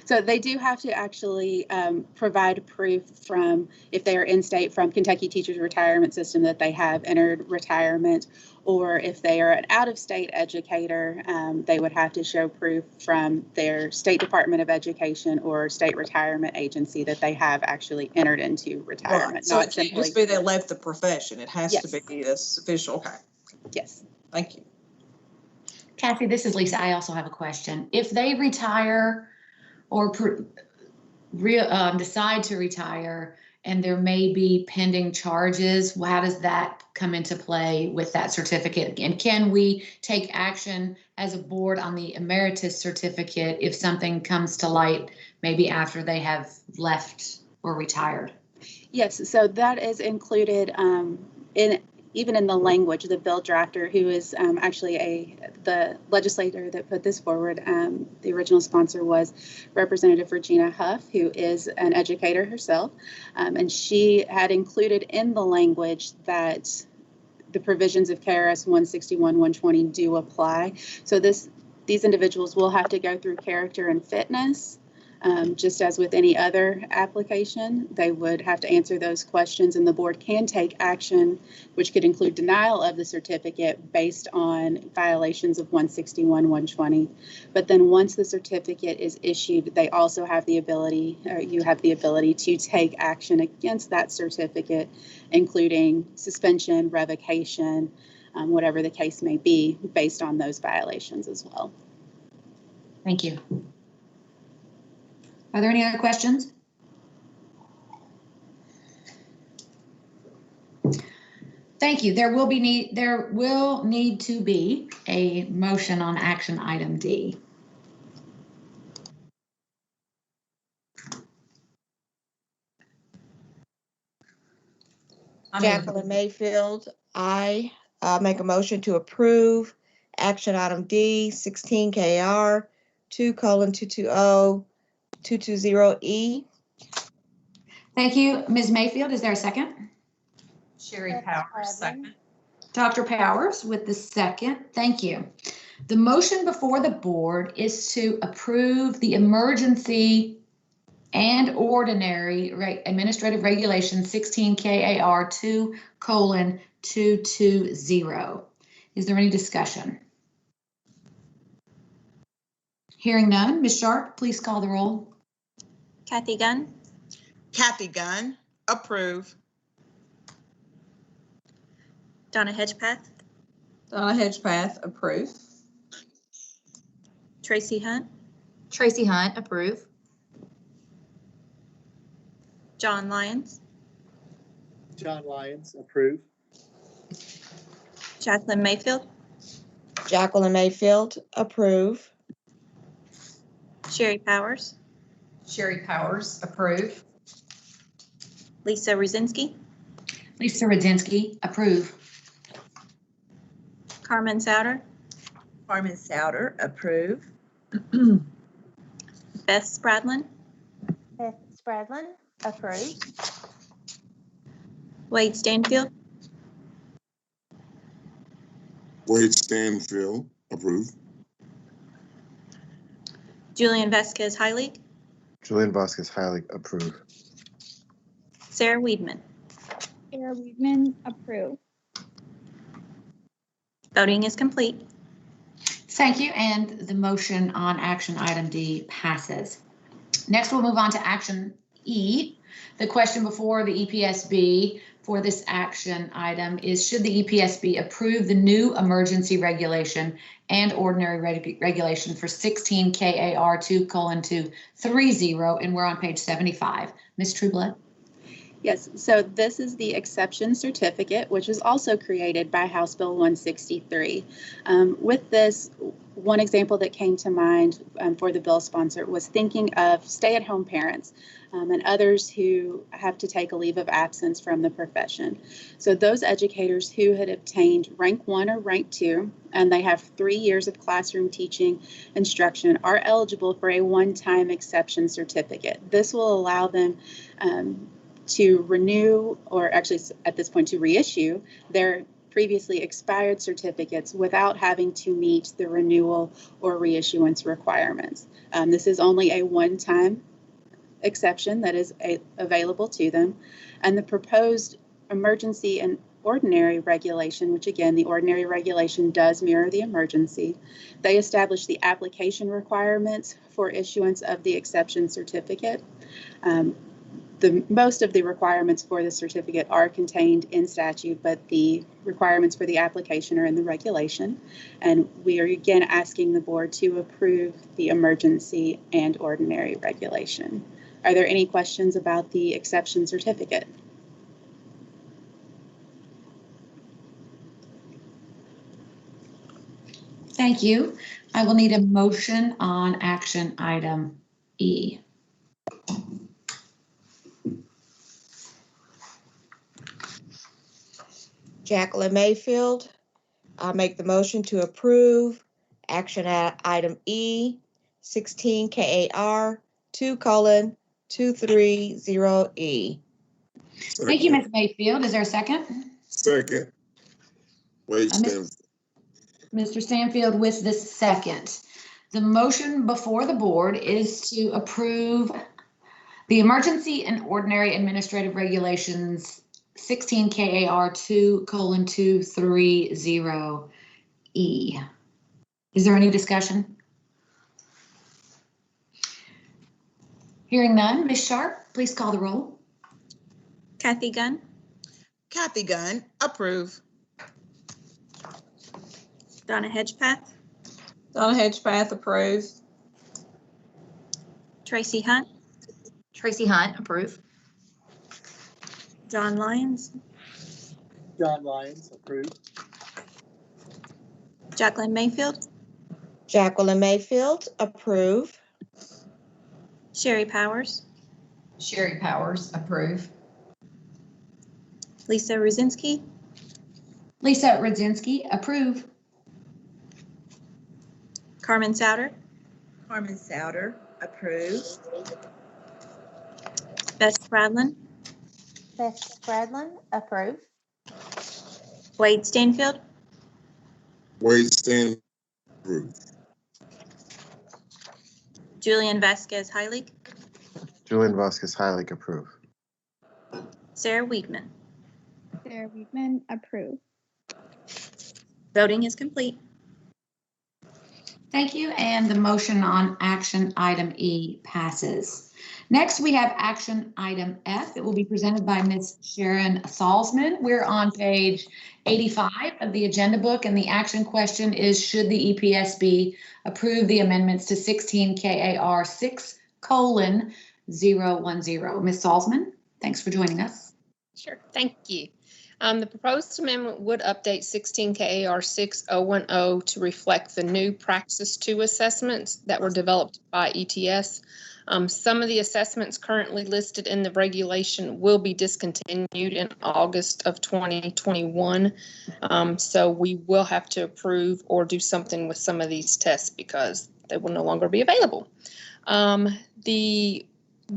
So they do have to actually provide proof from, if they are in state, from Kentucky Teachers Retirement System that they have entered retirement, or if they are an out-of-state educator, they would have to show proof from their state Department of Education or state retirement agency that they have actually entered into retirement. Right. So it can't just be they left the profession. It has to be this official. Okay. Yes. Thank you. Kathy, this is Lisa. I also have a question. If they retire or decide to retire and there may be pending charges, how does that come into play with that certificate? And can we take action as a board on the emeritus certificate if something comes to light maybe after they have left or retired? Yes, so that is included even in the language. The bill drafter, who is actually the legislator that put this forward, the original sponsor was Representative Regina Huff, who is an educator herself, and she had included in the language that the provisions of KRS 161-120 do apply. So these individuals will have to go through character and fitness. Just as with any other application, they would have to answer those questions, and the board can take action, which could include denial of the certificate based on violations of 161-120. But then once the certificate is issued, they also have the ability, or you have the ability to take action against that certificate, including suspension, revocation, whatever the case may be, based on those violations as well. Thank you. Are there any other questions? Thank you. There will need to be a motion on action item D. Jacqueline Mayfield, I make a motion to approve action item D, 16 KR 2:220-220E. Thank you, Ms. Mayfield. Is there a second? Sherry Powers, second. Dr. Powers with the second. Thank you. The motion before the board is to approve the emergency and ordinary administrative regulation 16 KAR 2:220. Is there any discussion? Hearing none, Ms. Sharp, please call the roll. Kathy Gunn, Kathy Gunn, approve. Donna Hedgepath, Donna Hedgepath, approve. Tracy Hunt, Tracy Hunt, approve. John Lyons, John Lyons, approve. Jacqueline Mayfield, Jacqueline Mayfield, approve. Sherry Powers, Sherry Powers, approve. Lisa Rosinski, Lisa Rosinski, approve. Carmen Souter, Carmen Souter, approve. Beth Spradlin, Beth Spradlin, approve. Wade Stanfield, Wade Stanfield, approve. Julian Vasquez Heilig, Julian Vasquez Heilig, approve. Sarah Weedman. Sarah Weedman, approve. Voting is complete. Thank you, and the motion on action item D passes. Next, we'll move on to action E. The question before the EPSB for this action item is, should the EPSB approve the new emergency regulation and ordinary regulation for 16 KAR 2:230, and we're on page 75. Ms. Trueblood. Yes, so this is the exception certificate, which was also created by House Bill 163. With this, one example that came to mind for the bill sponsor was thinking of stay-at-home parents and others who have to take a leave of absence from the profession. So those educators who had obtained rank 1 or rank 2, and they have 3 years of classroom teaching instruction, are eligible for a one-time exception certificate. This will allow them to renew, or actually at this point to reissue, their previously expired certificates without having to meet the renewal or reissuance requirements. This is only a one-time exception that is available to them. And the proposed emergency and ordinary regulation, which again, the ordinary regulation does mirror the emergency, they establish the application requirements for issuance of the exception certificate. Most of the requirements for the certificate are contained in statute, but the requirements for the application are in the regulation. And we are again asking the board to approve the emergency and ordinary regulation. Are there any questions about the exception certificate? Thank you. I will need a motion on action item E. Jacqueline Mayfield. I'll make the motion to approve action item E, 16 KAR 2:230E. Thank you, Ms. Mayfield. Is there a second? Second. Wade Stanfield. Mr. Stanfield with the second. The motion before the board is to approve the emergency and ordinary administrative regulations 16 KAR 2:230E. Is there any discussion? Hearing none, Ms. Sharp, please call the roll. Kathy Gunn, Kathy Gunn, approve. Donna Hedgepath, Donna Hedgepath, approve. Tracy Hunt, Tracy Hunt, approve. John Lyons, John Lyons, approve. Jacqueline Mayfield, Jacqueline Mayfield, approve. Sherry Powers, Sherry Powers, approve. Lisa Ruzinski, Lisa Rudzinski, approve. Carmen Souter, Carmen Souter, approve. Beth Spradlin, Beth Spradlin, approve. Wade Stanfield, Wade Stanfield, approve. Julian Vasquez Heilig, Julian Vasquez Heilig, approve. Sarah Weedman. Sarah Weedman, approve. Voting is complete. Thank you, and the motion on action item E passes. Next, we have action item F. It will be presented by Ms. Sharon Salzman. We're on page 85 of the agenda book, and the action question is, should the EPSB approve the amendments to 16 KAR 6:010? Ms. Salzman, thanks for joining us. Sure, thank you. The proposed amendment would update 16 KAR 6:010 to reflect the new Praxis 2 assessments that were developed by ETS. Some of the assessments currently listed in the regulation will be discontinued in August of 2021. So we will have to approve or do something with some of these tests because they will no longer be available. The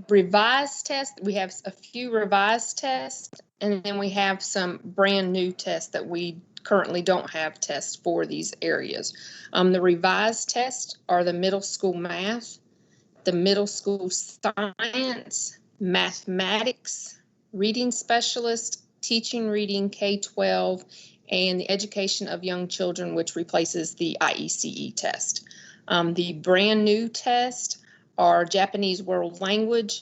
revised tests, we have a few revised tests, and then we have some brand new tests that we currently don't have tests for these areas. The revised tests are the middle school math, the middle school science, mathematics, reading specialist, teaching reading K-12, and the education of young children, which replaces the IECE test. The brand new tests are Japanese world language,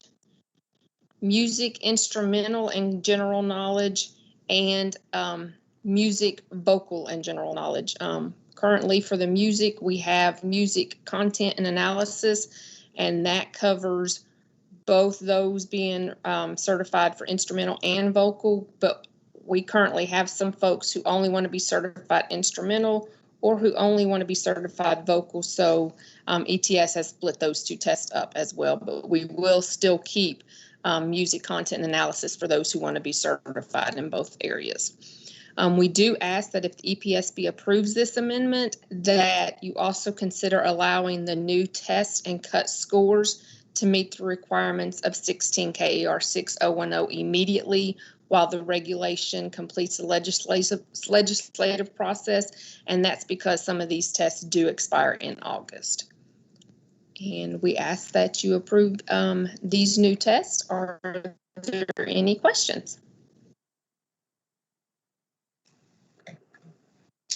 music, instrumental and general knowledge, and music, vocal and general knowledge. Currently for the music, we have music content and analysis, and that covers both those being certified for instrumental and vocal, but we currently have some folks who only want to be certified instrumental or who only want to be certified vocal. So ETS has split those two tests up as well, but we will still keep music content analysis for those who want to be certified in both areas. We do ask that if the EPSB approves this amendment, that you also consider allowing the new test and cut scores to meet the requirements of 16 KAR 6010 immediately while the regulation completes the legislative process, and that's because some of these tests do expire in August. And we ask that you approve these new tests. Are there any questions?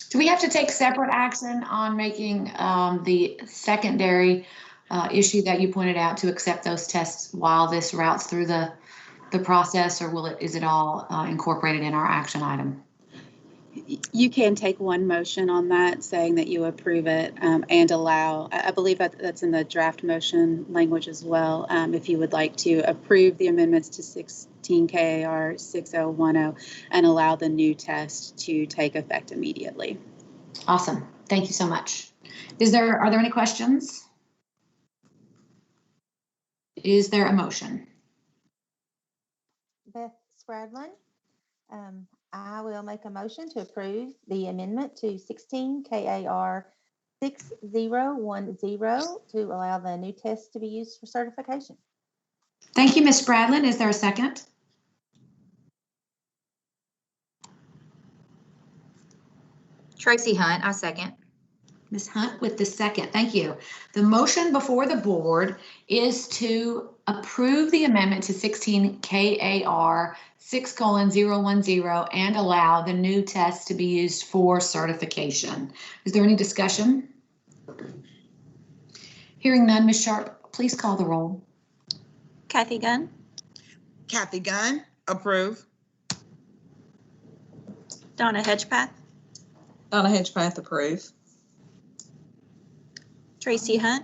Do we have to take separate action on making the secondary issue that you pointed out to accept those tests while this routes through the process, or is it all incorporated in our action item? You can take one motion on that saying that you approve it and allow, I believe that's in the draft motion language as well, if you would like to approve the amendments to 16 KAR 6010 and allow the new test to take effect immediately. Awesome. Thank you so much. Are there any questions? Is there a motion? Beth Spradlin. I will make a motion to approve the amendment to 16 KAR 6010 to allow the new test to be used for certification. Thank you, Ms. Spradlin. Is there a second? Tracy Hunt, I second. Ms. Hunt with the second. Thank you. The motion before the board is to approve the amendment to 16 KAR 6:010 and allow the new test to be used for certification. Is there any discussion? Hearing none, Ms. Sharp, please call the roll. Kathy Gunn, Kathy Gunn, approve. Donna Hedgepath, Donna Hedgepath, approve. Tracy Hunt,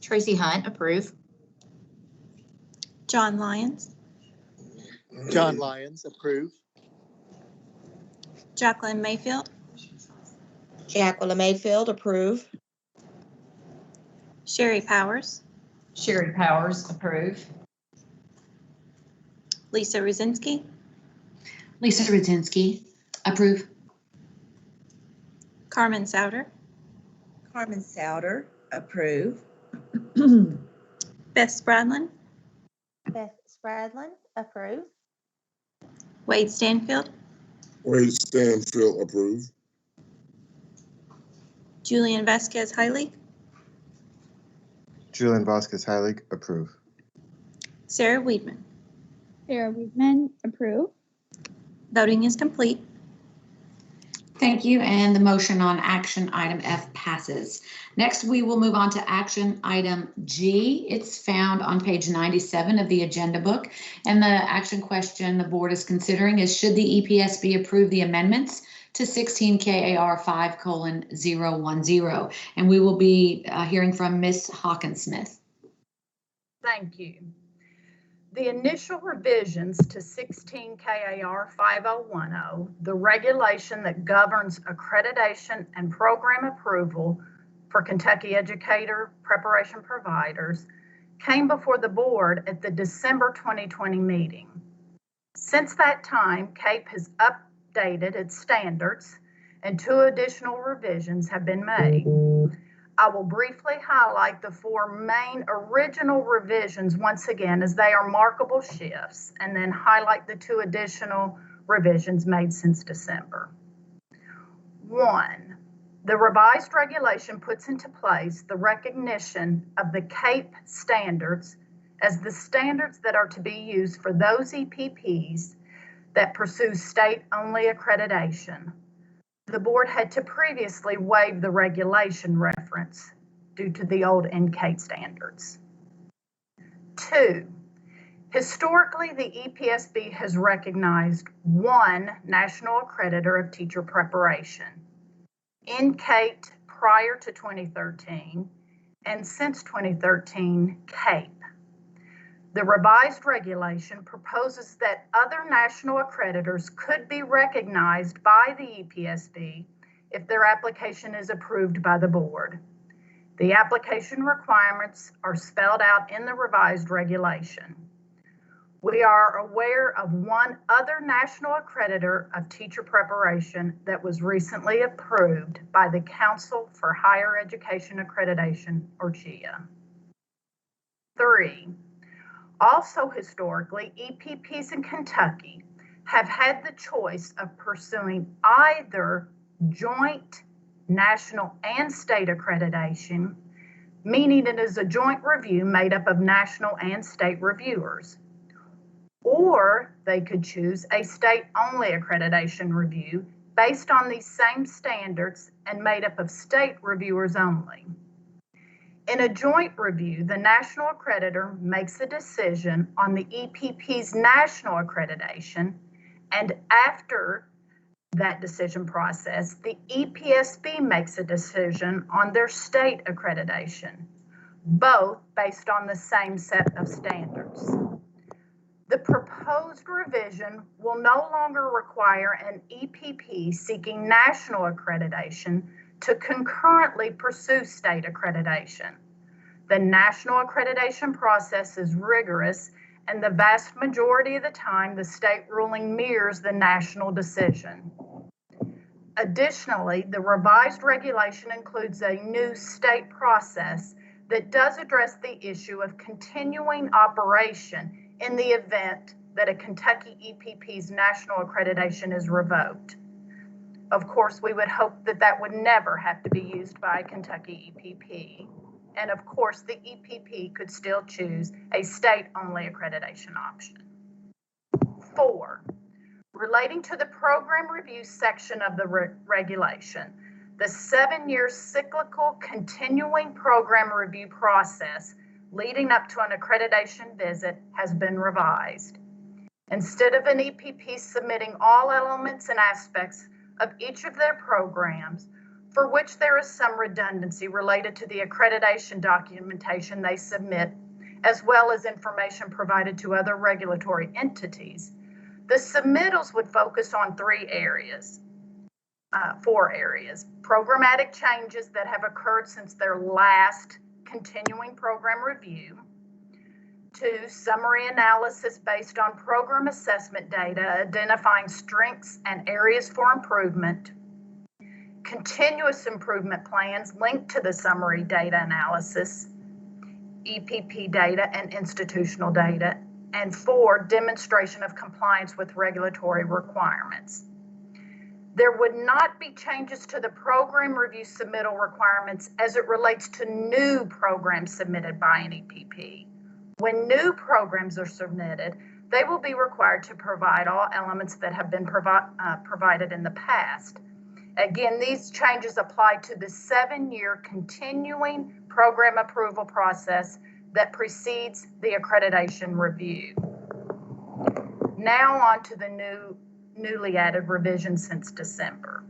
Tracy Hunt, approve. John Lyons, John Lyons, approve. Jacqueline Mayfield, Jacqueline Mayfield, approve. Sherry Powers, Sherry Powers, approve. Lisa Rosinski, Lisa Rudzinski, approve. Carmen Souter, Carmen Souter, approve. Beth Spradlin, Beth Spradlin, approve. Wade Stanfield, Wade Stanfield, approve. Julian Vasquez Heilig, Julian Vasquez Heilig, approve. Sarah Weedman. Sarah Weedman, approve. Voting is complete. Thank you, and the motion on action item F passes. Next, we will move on to action item G. It's found on page 97 of the agenda book, and the action question the board is considering is, should the EPSB approve the amendments to 16 KAR 5:010? And we will be hearing from Ms. Hawkinsmith. Thank you. The initial revisions to 16 KAR 5010, the regulation that governs accreditation and program approval for Kentucky educator preparation providers, came before the board at the December 2020 meeting. Since that time, CAPE has updated its standards and 2 additional revisions have been made. I will briefly highlight the 4 main original revisions once again, as they are markable shifts, and then highlight the 2 additional revisions made since December. 1, the revised regulation puts into place the recognition of the CAPE standards as the standards that are to be used for those EPPs that pursue state-only accreditation. The board had to previously waive the regulation reference due to the old NCATE standards. 2, historically, the EPSB has recognized 1 national accreditor of teacher preparation, NCATE prior to 2013, and since 2013, KWEB. The revised regulation proposes that other national accreditors could be recognized by the EPSB if their application is approved by the board. The application requirements are spelled out in the revised regulation. We are aware of one other national accreditor of teacher preparation that was recently approved by the Council for Higher Education Accreditation, or CHIA. 3. Also historically, EPPs in Kentucky have had the choice of pursuing either joint national and state accreditation, meaning it is a joint review made up of national and state reviewers, or they could choose a state-only accreditation review based on these same standards and made up of state reviewers only. In a joint review, the national accreditor makes a decision on the EPP's national accreditation, and after that decision process, the EPSB makes a decision on their state accreditation, both based on the same set of standards. The proposed revision will no longer require an EPP seeking national accreditation to concurrently pursue state accreditation. The national accreditation process is rigorous, and the vast majority of the time, the state ruling mirrors the national decision. Additionally, the revised regulation includes a new state process that does address the issue of continuing operation in the event that a Kentucky EPP's national accreditation is revoked. Of course, we would hope that that would never have to be used by a Kentucky EPP. And of course, the EPP could still choose a state-only accreditation option. 4, relating to the program review section of the regulation, the 7-year cyclical continuing program review process leading up to an accreditation visit has been revised. Instead of an EPP submitting all elements and aspects of each of their programs, for which there is some redundancy related to the accreditation documentation they submit, as well as information provided to other regulatory entities, the submittals would focus on 4 areas. Programmatic changes that have occurred since their last continuing program review. 2, summary analysis based on program assessment data, identifying strengths and areas for improvement. Continuous improvement plans linked to the summary data analysis, EPP data and institutional data. And 4, demonstration of compliance with regulatory requirements. There would not be changes to the program review submittal requirements as it relates to new programs submitted by an EPP. When new programs are submitted, they will be required to provide all elements that have been provided in the past. Again, these changes apply to the 7-year continuing program approval process that precedes the accreditation review. Now on to the newly added revision since December.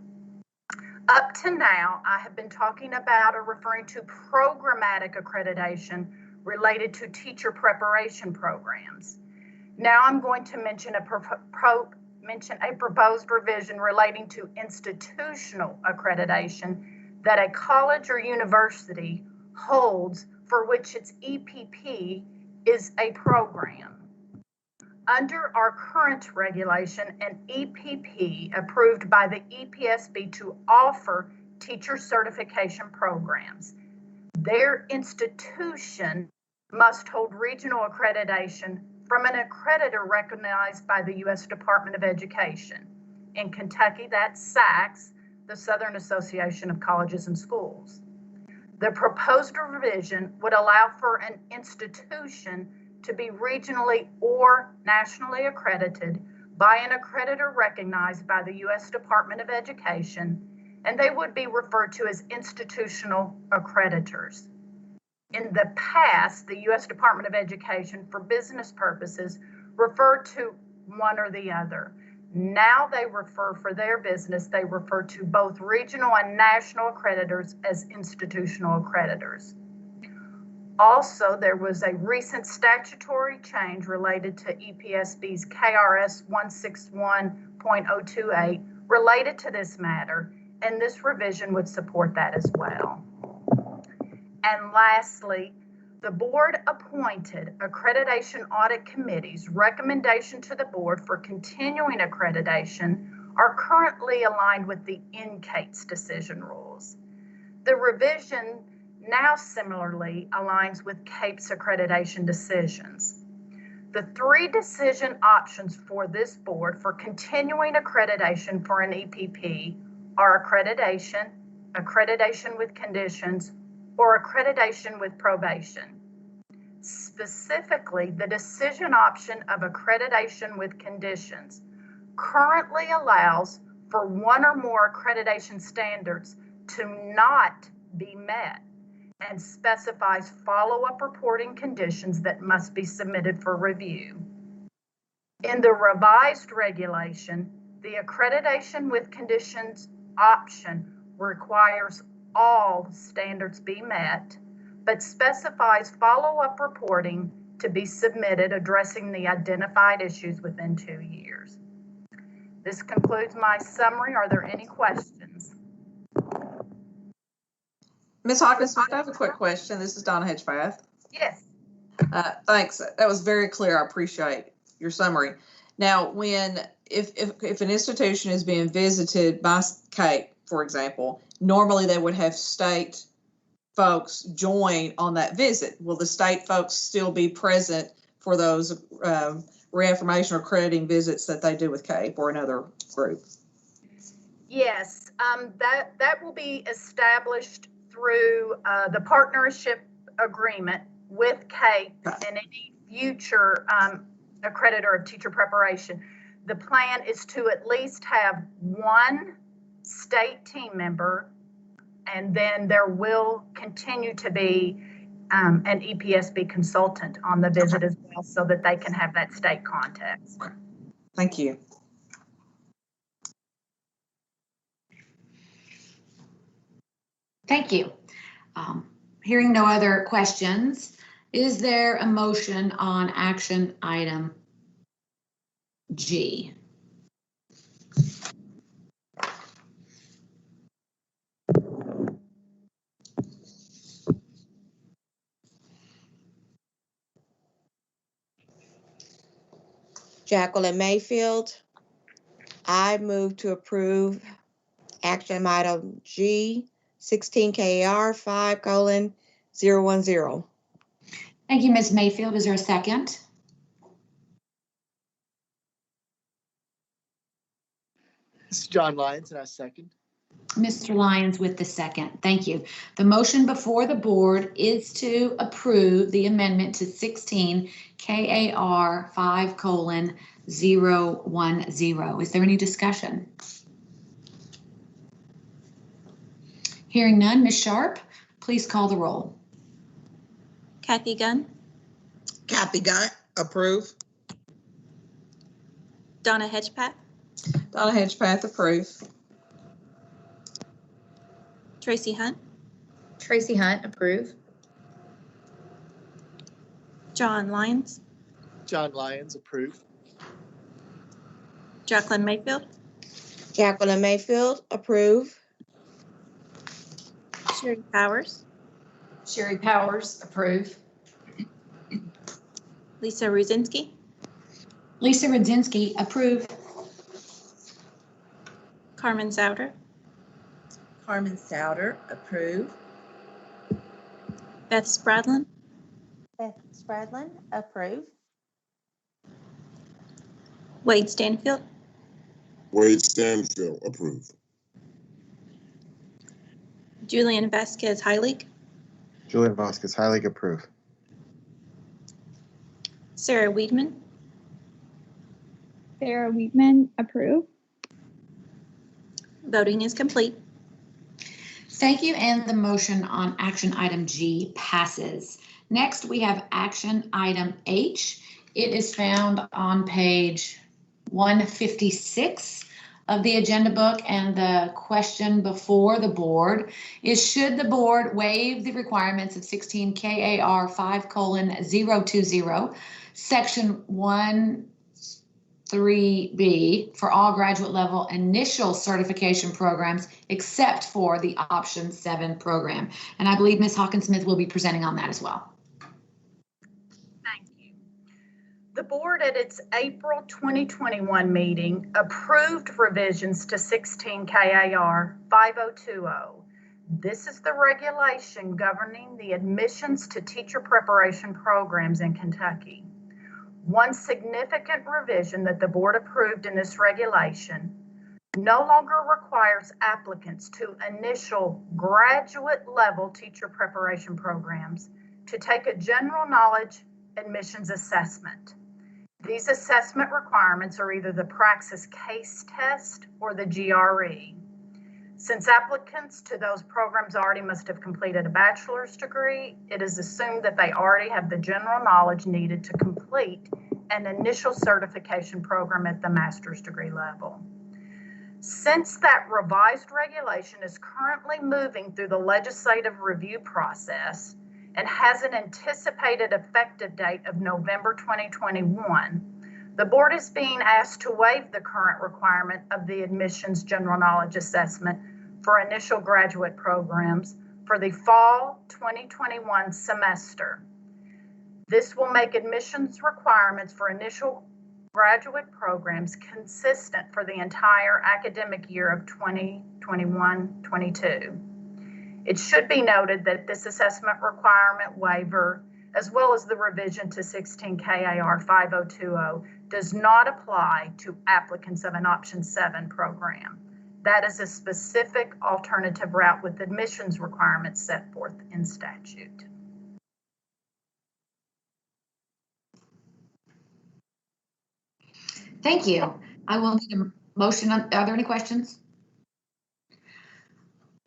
Up to now, I have been talking about or referring to programmatic accreditation related to teacher preparation programs. Now I'm going to mention a proposed revision relating to institutional accreditation that a college or university holds for which its EPP is a program. Under our current regulation, an EPP approved by the EPSB to offer teacher certification programs, their institution must hold regional accreditation from an accreditor recognized by the U.S. Department of Education. In Kentucky, that's SACS, the Southern Association of Colleges and Schools. The proposed revision would allow for an institution to be regionally or nationally accredited by an accreditor recognized by the U.S. Department of Education, and they would be referred to as institutional accreditors. In the past, the U.S. Department of Education, for business purposes, referred to one or the other. Now they refer, for their business, they refer to both regional and national accreditors as institutional accreditors. Also, there was a recent statutory change related to EPSB's KRS 161.028 related to this matter, and this revision would support that as well. And lastly, the board appointed accreditation audit committee's recommendation to the board for continuing accreditation are currently aligned with the NCATE's decision rules. The revision now similarly aligns with CAPE's accreditation decisions. The 3 decision options for this board for continuing accreditation for an EPP are accreditation, accreditation with conditions, or accreditation with probation. Specifically, the decision option of accreditation with conditions currently allows for 1 or more accreditation standards to not be met and specifies follow-up reporting conditions that must be submitted for review. In the revised regulation, the accreditation with conditions option requires all standards be met, but specifies follow-up reporting to be submitted addressing the identified issues within 2 years. This concludes my summary. Are there any questions? Ms. Hawkins, I have a quick question. This is Donna Hedgepath. Yes. Thanks. That was very clear. I appreciate your summary. Now, if an institution is being visited by CAPE, for example, normally they would have state folks join on that visit. Will the state folks still be present for those reaffirmation or crediting visits that they do with CAPE or another group? Yes, that will be established through the partnership agreement with CAPE and any future accreditor of teacher preparation. The plan is to at least have 1 state team member, and then there will continue to be an EPSB consultant on the visit as well, so that they can have that state context. Thank you. Thank you. Hearing no other questions, is there a motion on action item G? Jacqueline Mayfield. I move to approve action item G, 16 KAR 5:010. Thank you, Ms. Mayfield. Is there a second? This is John Lyons, and I second. Mr. Lyons with the second. Thank you. The motion before the board is to approve the amendment to 16 KAR 5:010. Is there any discussion? Hearing none, Ms. Sharp, please call the roll. Kathy Gunn, Kathy Gunn, approve. Donna Hedgepath, Donna Hedgepath, approve. Tracy Hunt, Tracy Hunt, approve. John Lyons, John Lyons, approve. Jacqueline Mayfield, Jacqueline Mayfield, approve. Sherry Powers, Sherry Powers, approve. Lisa Ruzinski, Lisa Rudzinski, approve. Carmen Souter, Carmen Souter, approve. Beth Spradlin, Beth Spradlin, approve. Wade Stanfield, Wade Stanfield, approve. Julian Vasquez Heilig, Julian Vasquez Heilig, approve. Sarah Weedman, Sarah Weedman, approve. voting is complete. Thank you, and the motion on action item G passes. Next, we have action item H. It is found on page 156 of the agenda book, and the question before the board is, should the board waive the requirements of 16 KAR 5:020, section 1(3)B for all graduate level initial certification programs except for the option 7 program? And I believe Ms. Hawkins-Smith will be presenting on that as well. The board at its April 2021 meeting approved revisions to 16 KAR 5020. This is the regulation governing the admissions to teacher preparation programs in Kentucky. One significant revision that the board approved in this regulation no longer requires applicants to initial graduate level teacher preparation programs to take a general knowledge admissions assessment. These assessment requirements are either the Praxis Case Test or the GRE. Since applicants to those programs already must have completed a bachelor's degree, it is assumed that they already have the general knowledge needed to complete an initial certification program at the master's degree level. Since that revised regulation is currently moving through the legislative review process and has an anticipated effective date of November 2021, the board is being asked to waive the current requirement of the admissions general knowledge assessment for initial graduate programs for the fall 2021 semester. This will make admissions requirements for initial graduate programs consistent for the entire academic year of 2021-22. It should be noted that this assessment requirement waiver, as well as the revision to 16 KAR 5020, does not apply to applicants of an option 7 program. That is a specific alternative route with admissions requirements set forth in statute. Thank you. I will need a motion. Are there any questions?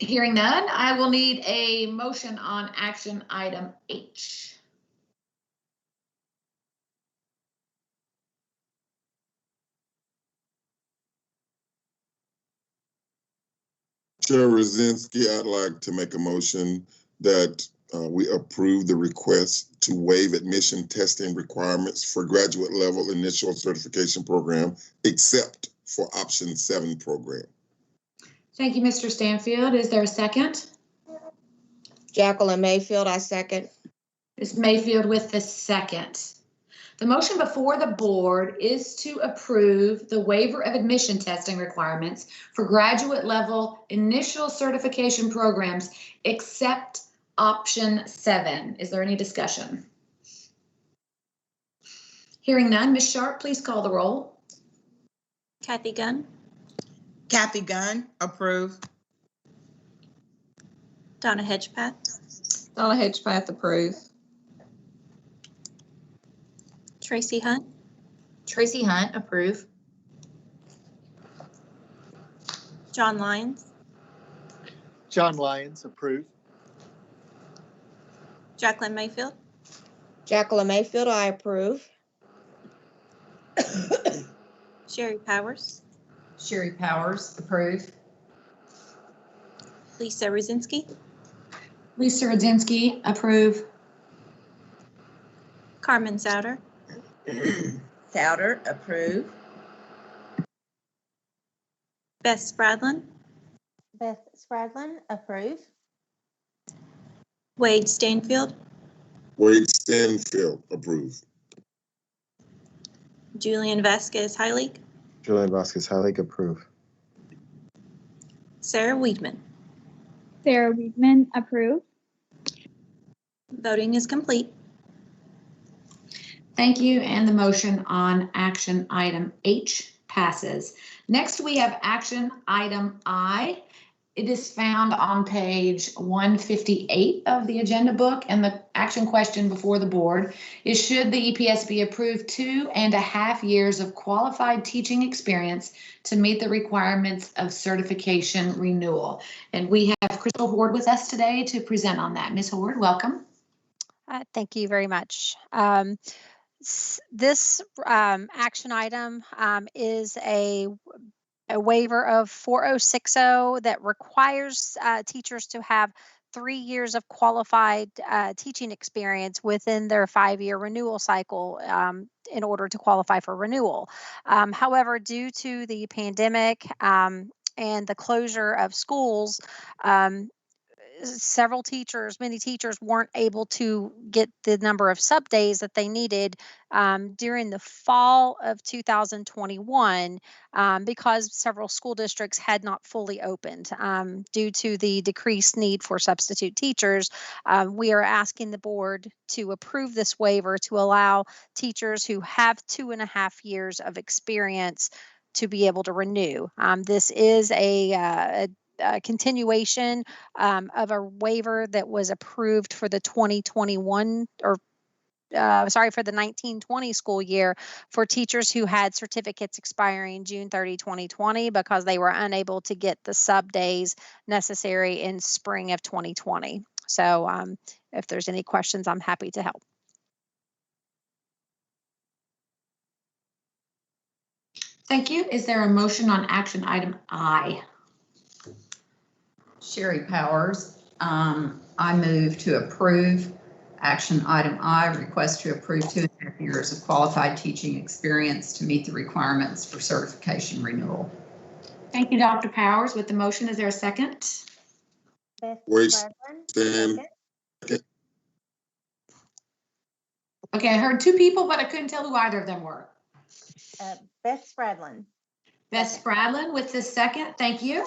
Hearing none, I will need a motion on action item H. Chair Rosinski, I'd like to make a motion that we approve the request to waive admission testing requirements for graduate level initial certification program, except for option 7 program. Thank you, Mr. Stanfield. Is there a second? Jacqueline Mayfield, I second. Ms. Mayfield with the second. The motion before the board is to approve the waiver of admission testing requirements for graduate level initial certification programs, except option 7. Is there any discussion? Hearing none, Ms. Sharp, please call the roll. Kathy Gunn, Kathy Gunn, approve. Donna Hedgepath, Donna Hedgepath, approve. Tracy Hunt, Tracy Hunt, approve. John Lyons, John Lyons, approve. Jacqueline Mayfield, Jacqueline Mayfield, I approve. Sherry Powers, Sherry Powers, approve. Lisa Rosinski, Lisa Rodzinski, approve. Carmen Souter, Souter, approve. Beth Spradlin, Beth Spradlin, approve. Wade Stanfield, Wade Stanfield, approve. Julian Vasquez Heilig, Julian Vasquez Heilig, approve. Sarah Weedman. Sarah Weedman, approve. Voting is complete. Thank you, and the motion on action item H passes. Next, we have action item I. It is found on page 158 of the agenda book, and the action question before the board is, should the EPSB approve 2.5 years of qualified teaching experience to meet the requirements of certification renewal? And we have Crystal Horde with us today to present on that. Ms. Horde, welcome. Thank you very much. This action item is a a waiver of 4060 that requires teachers to have 3 years of qualified teaching experience within their 5-year renewal cycle in order to qualify for renewal. However, due to the pandemic and the closure of schools, many teachers weren't able to get the number of sub days that they needed during the fall of 2021 because several school districts had not fully opened due to the decreased need for substitute teachers. We are asking the board to approve this waiver to allow teachers who have 2.5 years of experience to be able to renew. This is a continuation of a waiver that was approved for the 2021 or for the 1920 school year for teachers who had certificates expiring June 30, 2020 because they were unable to get the sub days necessary in spring of 2020. So if there's any questions, I'm happy to help. Thank you. Is there a motion on action item I? Sherry Powers, I move to approve action item I, request to approve 2.5 years of qualified teaching experience to meet the requirements for certification renewal. Thank you, Dr. Powers. With the motion, is there a second? Wait, Stan. Okay, I heard 2 people, but I couldn't tell who either of them were. Beth Spradlin. Beth Spradlin with the second. Thank you.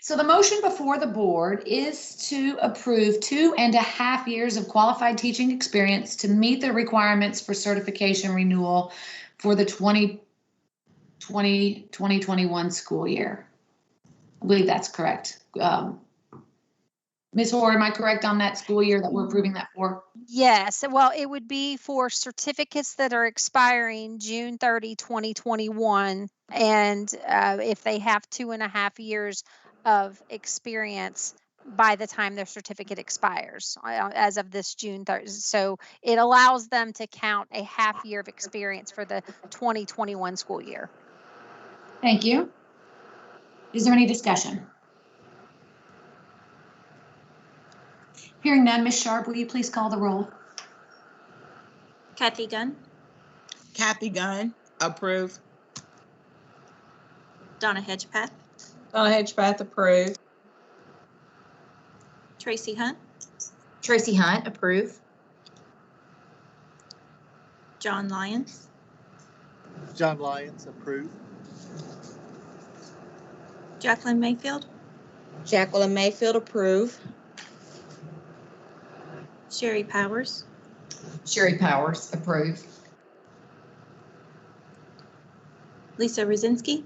So the motion before the board is to approve 2.5 years of qualified teaching experience to meet the requirements for certification renewal for the 2020-2021 school year. I believe that's correct. Ms. Hoare, am I correct on that school year that we're approving that for? Yes, well, it would be for certificates that are expiring June 30, 2021, and if they have 2.5 years of experience by the time their certificate expires as of this June 30. So it allows them to count a half year of experience for the 2021 school year. Thank you. Is there any discussion? Hearing none, Ms. Sharp, will you please call the roll? Kathy Gunn, Kathy Gunn, approve. Donna Hedgepath, Donna Hedgepath, approve. Tracy Hunt, Tracy Hunt, approve. John Lyons, John Lyons, approve. Jacqueline Mayfield, Jacqueline Mayfield, approve. Sherry Powers, Sherry Powers, approve. Lisa Rosinski,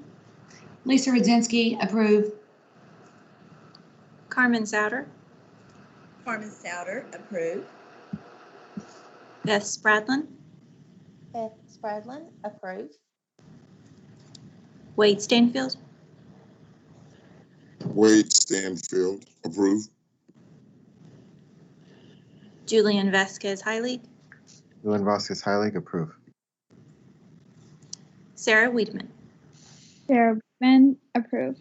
Lisa Rudzinski, approve. Carmen Souter, Carmen Souter, approve. Beth Spradlin, Beth Spradlin, approve. Wade Stanfield, Wade Stanfield, approve. Julian Vasquez Heilig, Julian Vasquez Heilig, approve. Sarah Wiedemann. Sarah Wiedemann, approve.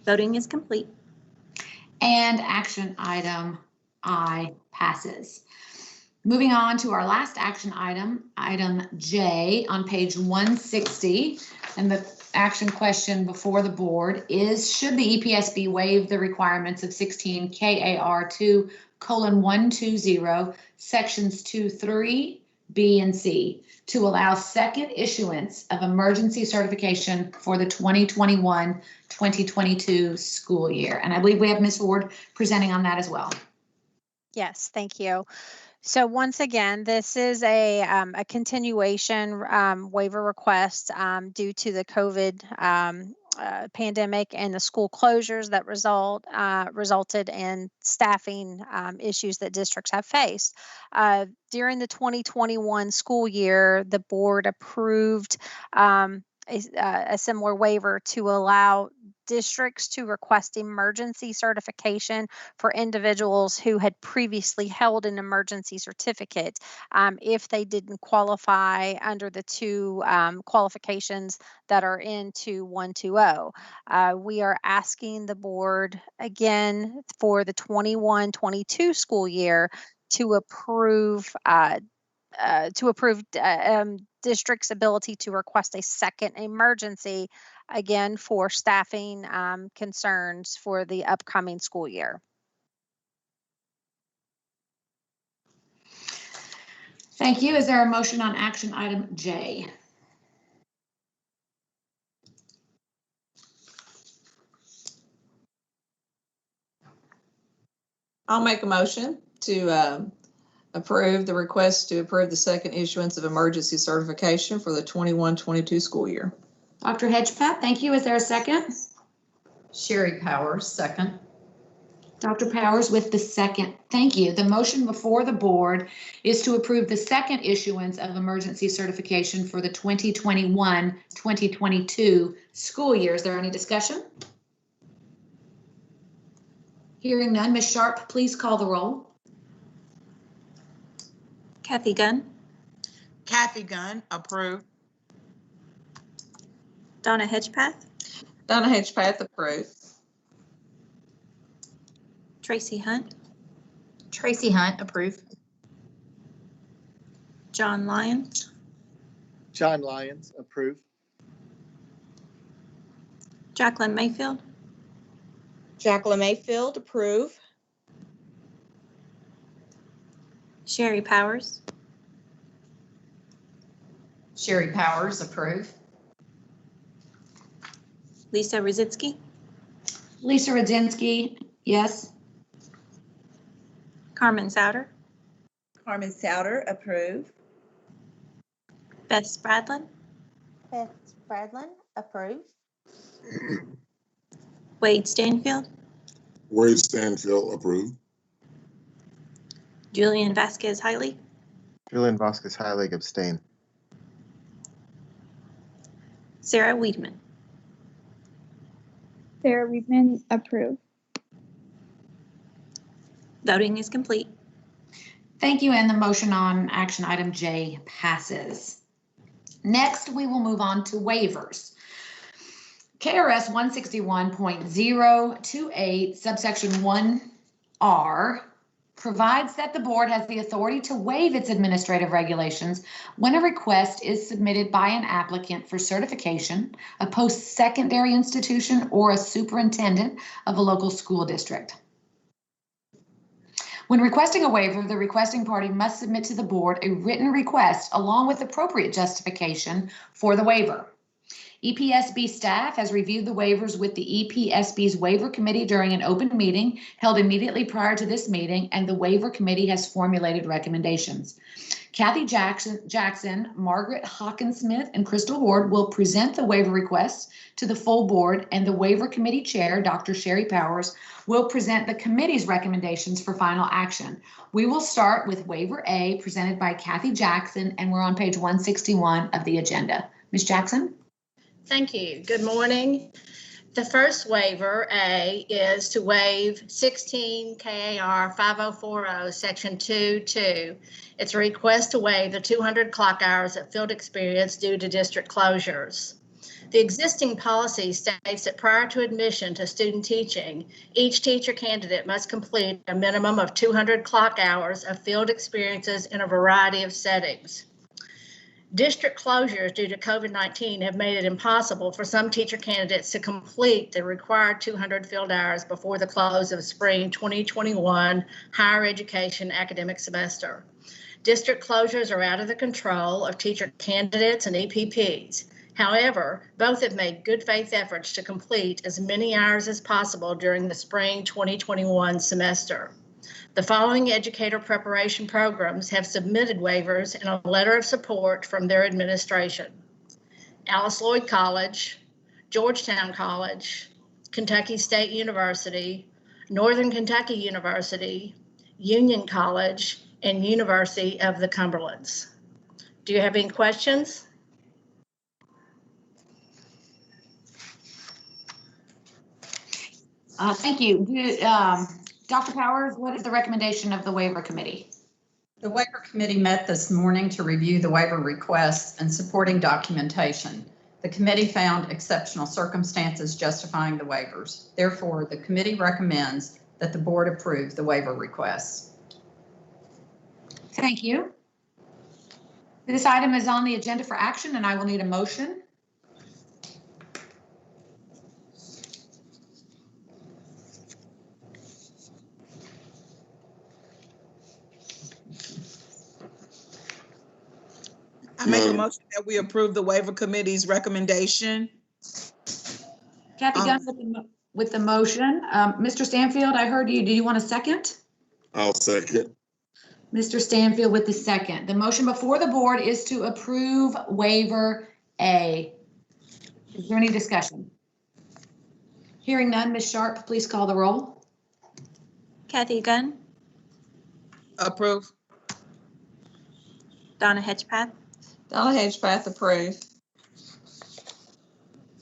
Voting is complete. And action item I passes. Moving on to our last action item, item J on page 160. And the action question before the board is, should the EPSB waive the requirements of 16 KAR 2:120 sections 2(3), B, and C to allow second issuance of emergency certification for the 2021-2022 school year? And I believe we have Ms. Ward presenting on that as well. Yes, thank you. So once again, this is a continuation waiver request due to the COVID pandemic and the school closures that resulted in staffing issues that districts have faced. During the 2021 school year, the board approved a similar waiver to allow districts to request emergency certification for individuals who had previously held an emergency certificate if they didn't qualify under the two qualifications that are in 2120. We are asking the board again for the 21-22 school year to approve district's ability to request a second emergency, again, for staffing concerns for the upcoming school year. Thank you. Is there a motion on action item J? I'll make a motion to approve the request to approve the second issuance of emergency certification for the 21-22 school year. Dr. Hedgepath, thank you. Is there a second? Sherry Powers, second. Dr. Powers with the second. Thank you. The motion before the board is to approve the second issuance of emergency certification for the 2021-2022 school year. Is there any discussion? Hearing none, Ms. Sharp, please call the roll. Kathy Gunn, Kathy Gunn, approve. Donna Hedgepath, Donna Hedgepath, approve. Tracy Hunt, Tracy Hunt, approve. John Lyons, John Lyons, approve. Jacqueline Mayfield, Jacqueline Mayfield, approve. Sherry Powers, Sherry Powers, approve. Lisa Rositsky, Lisa Rudzinski, yes. Carmen Souter, Carmen Souter, approve. Beth Spradlin, Beth Spradlin, approve. Wade Stanfield, Wade Stanfield, approve. Julian Vasquez Hiley, Julian Vasquez Heilig, abstain. Sarah Weedman. Sarah Weedman, approve. Voting is complete. Thank you, and the motion on action item J passes. Next, we will move on to waivers. KRS 161.028 subsection 1R provides that the board has the authority to waive its administrative regulations when a request is submitted by an applicant for certification, a post-secondary institution, or a superintendent of a local school district. When requesting a waiver, the requesting party must submit to the board a written request along with appropriate justification for the waiver. EPSB staff has reviewed the waivers with the EPSB's waiver committee during an open meeting held immediately prior to this meeting, and the waiver committee has formulated recommendations. Kathy Jackson, Margaret Hawkinsmith, and Crystal Ward will present the waiver requests to the full board, and the waiver committee chair, Dr. Sherry Powers, will present the committee's recommendations for final action. We will start with waiver A presented by Kathy Jackson, and we're on page 161 of the agenda. Ms. Jackson? Thank you. Good morning. The first waiver, A, is to waive 16 KAR 5040, section 2.2. It's a request to waive the 200 clock hours of field experience due to district closures. The existing policy states that prior to admission to student teaching, each teacher candidate must complete a minimum of 200 clock hours of field experiences in a variety of settings. District closures due to COVID-19 have made it impossible for some teacher candidates to complete the required 200 field hours before the close of spring 2021 higher education academic semester. District closures are out of the control of teacher candidates and EPPs. However, both have made good faith efforts to complete as many hours as possible during the spring 2021 semester. The following educator preparation programs have submitted waivers and a letter of support from their administration: Alice Lloyd College, Georgetown College, Kentucky State University, Northern Kentucky University, Union College, and University of the Cumberlands. Do you have any questions? Thank you. Dr. Powers, what is the recommendation of the waiver committee? The waiver committee met this morning to review the waiver requests and supporting documentation. The committee found exceptional circumstances justifying the waivers. Therefore, the committee recommends that the board approve the waiver requests. Thank you. This item is on the agenda for action, and I will need a motion. I make a motion that we approve the waiver committee's recommendation. Kathy Gunn with the motion. Mr. Stanfield, I heard you. Do you want a second? I'll second. Mr. Stanfield with the second. The motion before the board is to approve waiver A. Is there any discussion? Hearing none, Ms. Sharp, please call the roll. Kathy Gunn, Approve. Donna Hedgepath, Donna Hedgepath, approve.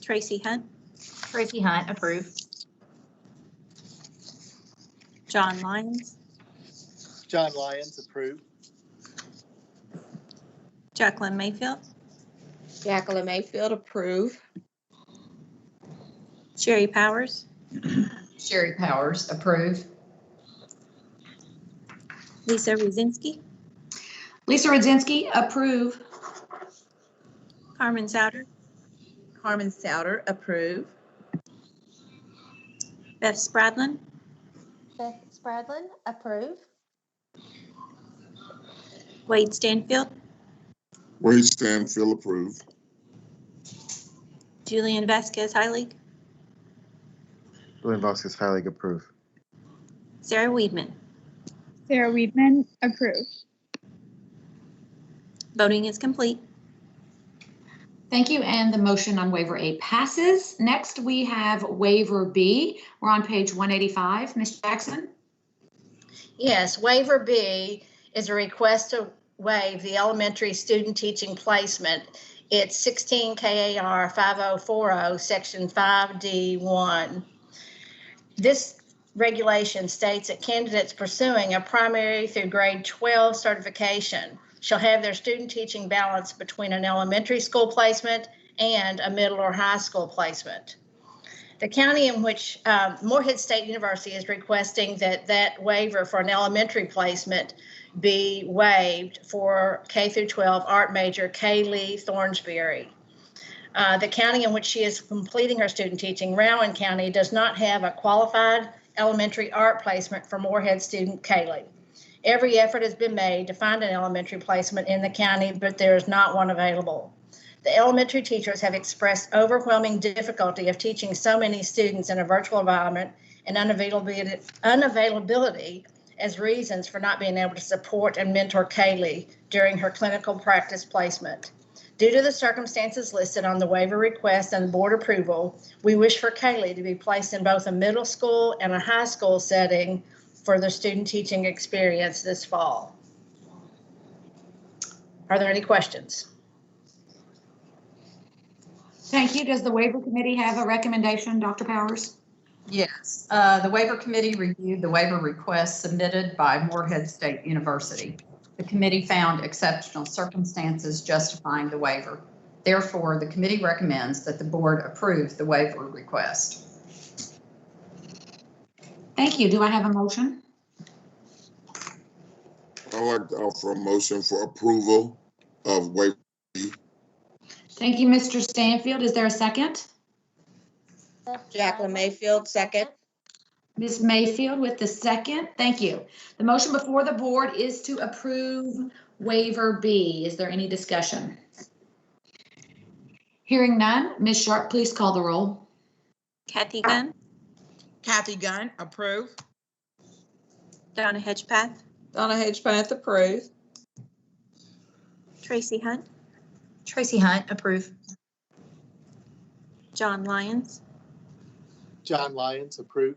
Tracy Hunt, Tracy Hunt, approve. John Lyons, John Lyons, approve. Jacqueline Mayfield, Jacqueline Mayfield, approve. Sherry Powers, Sherry Powers, approve. Lisa Rudzinski, Lisa Rudzinski, approve. Carmen Souter, Carmen Souter, approve. Beth Spradlin, Beth Spradlin, approve. Wade Stanfield, Wade Stanfield, approve. Julian Vasquez Heilig, Julian Vasquez Heilig, approve. Sarah Weedman. Sarah Weedman, approve. Voting is complete. Thank you, and the motion on waiver A passes. Next, we have waiver B. We're on page 185. Ms. Jackson? Yes, waiver B is a request to waive the elementary student teaching placement. It's 16 KAR 5040, section 5D1. This regulation states that candidates pursuing a primary through grade 12 certification shall have their student teaching balance between an elementary school placement and a middle or high school placement. The county in which Morehead State University is requesting that waiver for an elementary placement be waived for K through 12 art major Kaylee Thornsberry. The county in which she is completing her student teaching, Rowan County, does not have a qualified elementary art placement for Morehead student Kaylee. Every effort has been made to find an elementary placement in the county, but there is not one available. The elementary teachers have expressed overwhelming difficulty of teaching so many students in a virtual environment and unavailability as reasons for not being able to support and mentor Kaylee during her clinical practice placement. Due to the circumstances listed on the waiver request and board approval, we wish for Kaylee to be placed in both a middle school and a high school setting for the student teaching experience this fall. Are there any questions? Thank you. Does the waiver committee have a recommendation, Dr. Powers? Yes, the waiver committee reviewed the waiver request submitted by Morehead State University. The committee found exceptional circumstances justifying the waiver. Therefore, the committee recommends that the board approve the waiver request. Thank you. Do I have a motion? I'd like to offer a motion for approval of waiver B. Thank you, Mr. Stanfield. Is there a second? Jacqueline Mayfield, second. Ms. Mayfield with the second. Thank you. The motion before the board is to approve waiver B. Is there any discussion? Hearing none, Ms. Sharp, please call the roll. Kathy Gunn, Kathy Gunn, approve. Donna Hedgepath, Donna Hedgepath, approve. Tracy Hunt, Tracy Hunt, approve. John Lyons, John Lyons, approve.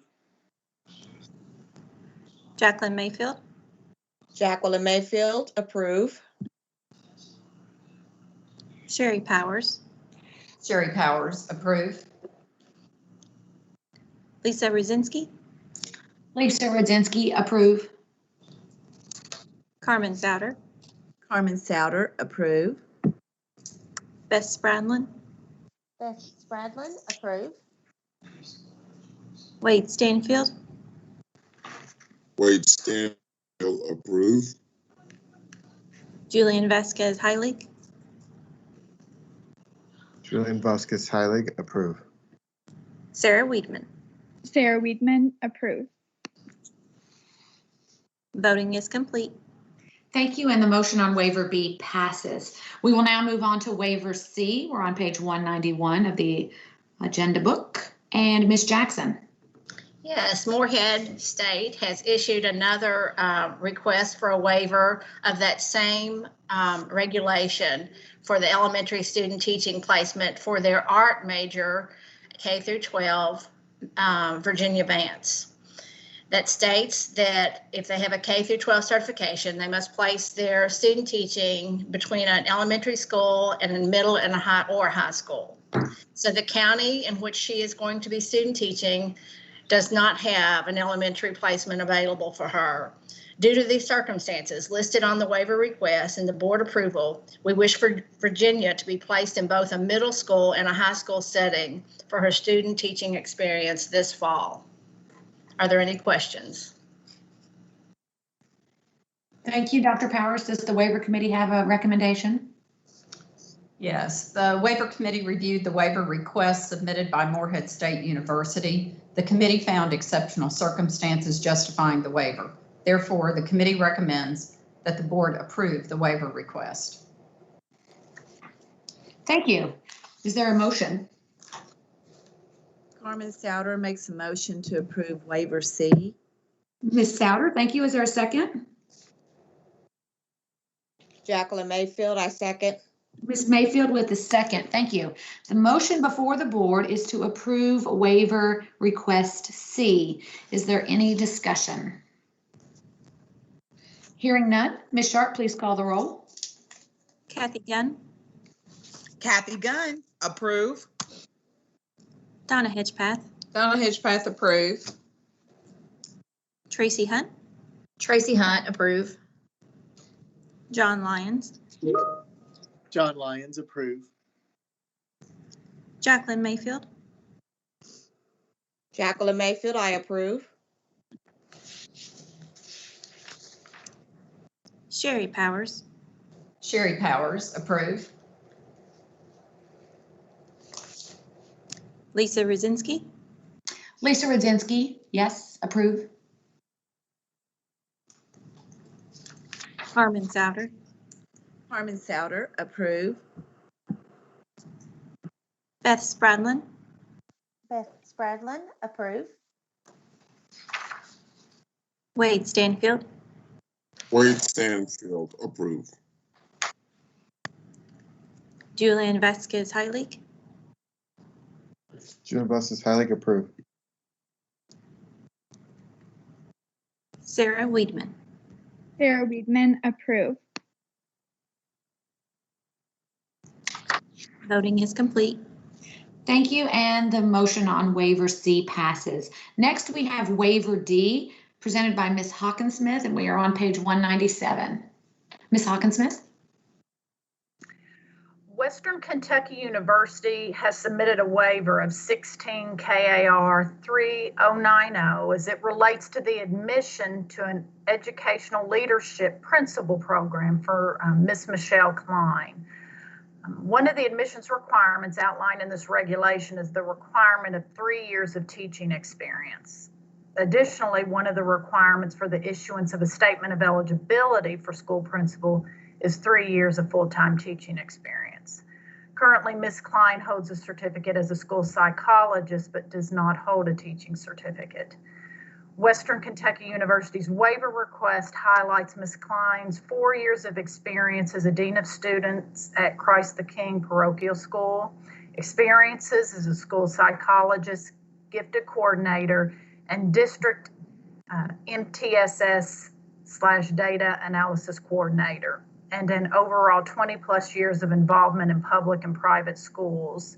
Jacqueline Mayfield, Jacqueline Mayfield, approve. Sherry Powers, Sherry Powers, approve. Lisa Rosinski, Lisa Rosinski, approve. Carmen Souter, Carmen Souter, approve. Beth Spradlin, Beth Spradlin, approve. Wade Stanfield, Wade Stanfield, approve. Julian Vasquez Heilig, Julian Vasquez Heilig, approve. Sarah Weedman. Sarah Weedman, approve. Voting is complete. Thank you, and the motion on waiver B passes. We will now move on to waiver C. We're on page 191 of the agenda book. And Ms. Jackson. Yes, Morehead State has issued another request for a waiver of that same regulation for the elementary student teaching placement for their art major, K through 12, Virginia Vance. That states that if they have a K through 12 certification, they must place their student teaching between an elementary school and a middle and a high school. So the county in which she is going to be student teaching does not have an elementary placement available for her. Due to these circumstances listed on the waiver request and the board approval, we wish for Virginia to be placed in both a middle school and a high school setting for her student teaching experience this fall. Are there any questions? Thank you, Dr. Powers. Does the waiver committee have a recommendation? Yes, the waiver committee reviewed the waiver request submitted by Morehead State University. The committee found exceptional circumstances justifying the waiver. Therefore, the committee recommends that the board approve the waiver request. Thank you. Is there a motion? Carmen Souter makes a motion to approve waiver C. Ms. Souter, thank you. Is there a second? Jacqueline Mayfield, I second. Ms. Mayfield with the second. Thank you. The motion before the board is to approve waiver request C. Is there any discussion? Hearing none, Ms. Sharp, please call the roll. Kathy Gunn, Kathy Gunn, approve. Donna Hedgepath, Donna Hedgepath, approve. Tracy Hunt, Tracy Hunt, approve. John Lyons, John Lyons, approve. Jacqueline Mayfield, Jacqueline Mayfield, I approve. Sherry Powers, Sherry Powers, approve. Lisa Rosinski, Lisa Rosinski, yes, approve. Carmen Souter, Carmen Souter, approve. Beth Spradlin, Beth Spradlin, approve. Wade Stanfield, Wade Stanfield, approve. Julian Vasquez Heilig, Julian Vasquez Heilig, approve. Sarah Weedman. Sarah Weedman, approve. Voting is complete. Thank you, and the motion on waiver C passes. Next, we have waiver D presented by Ms. Hawkinsmith, and we are on page 197. Ms. Hawkinsmith? Western Kentucky University has submitted a waiver of 16 KAR 3090 as it relates to the admission to an educational leadership principal program for Ms. Michelle Klein. One of the admissions requirements outlined in this regulation is the requirement of 3 years of teaching experience. Additionally, one of the requirements for the issuance of a statement of eligibility for school principal is 3 years of full-time teaching experience. Currently, Ms. Klein holds a certificate as a school psychologist, but does not hold a teaching certificate. Western Kentucky University's waiver request highlights Ms. Klein's 4 years of experience as a dean of students at Christ the King Parochial School, experiences as a school psychologist, gifted coordinator, and district MTSS/data analysis coordinator, and an overall 20+ years of involvement in public and private schools.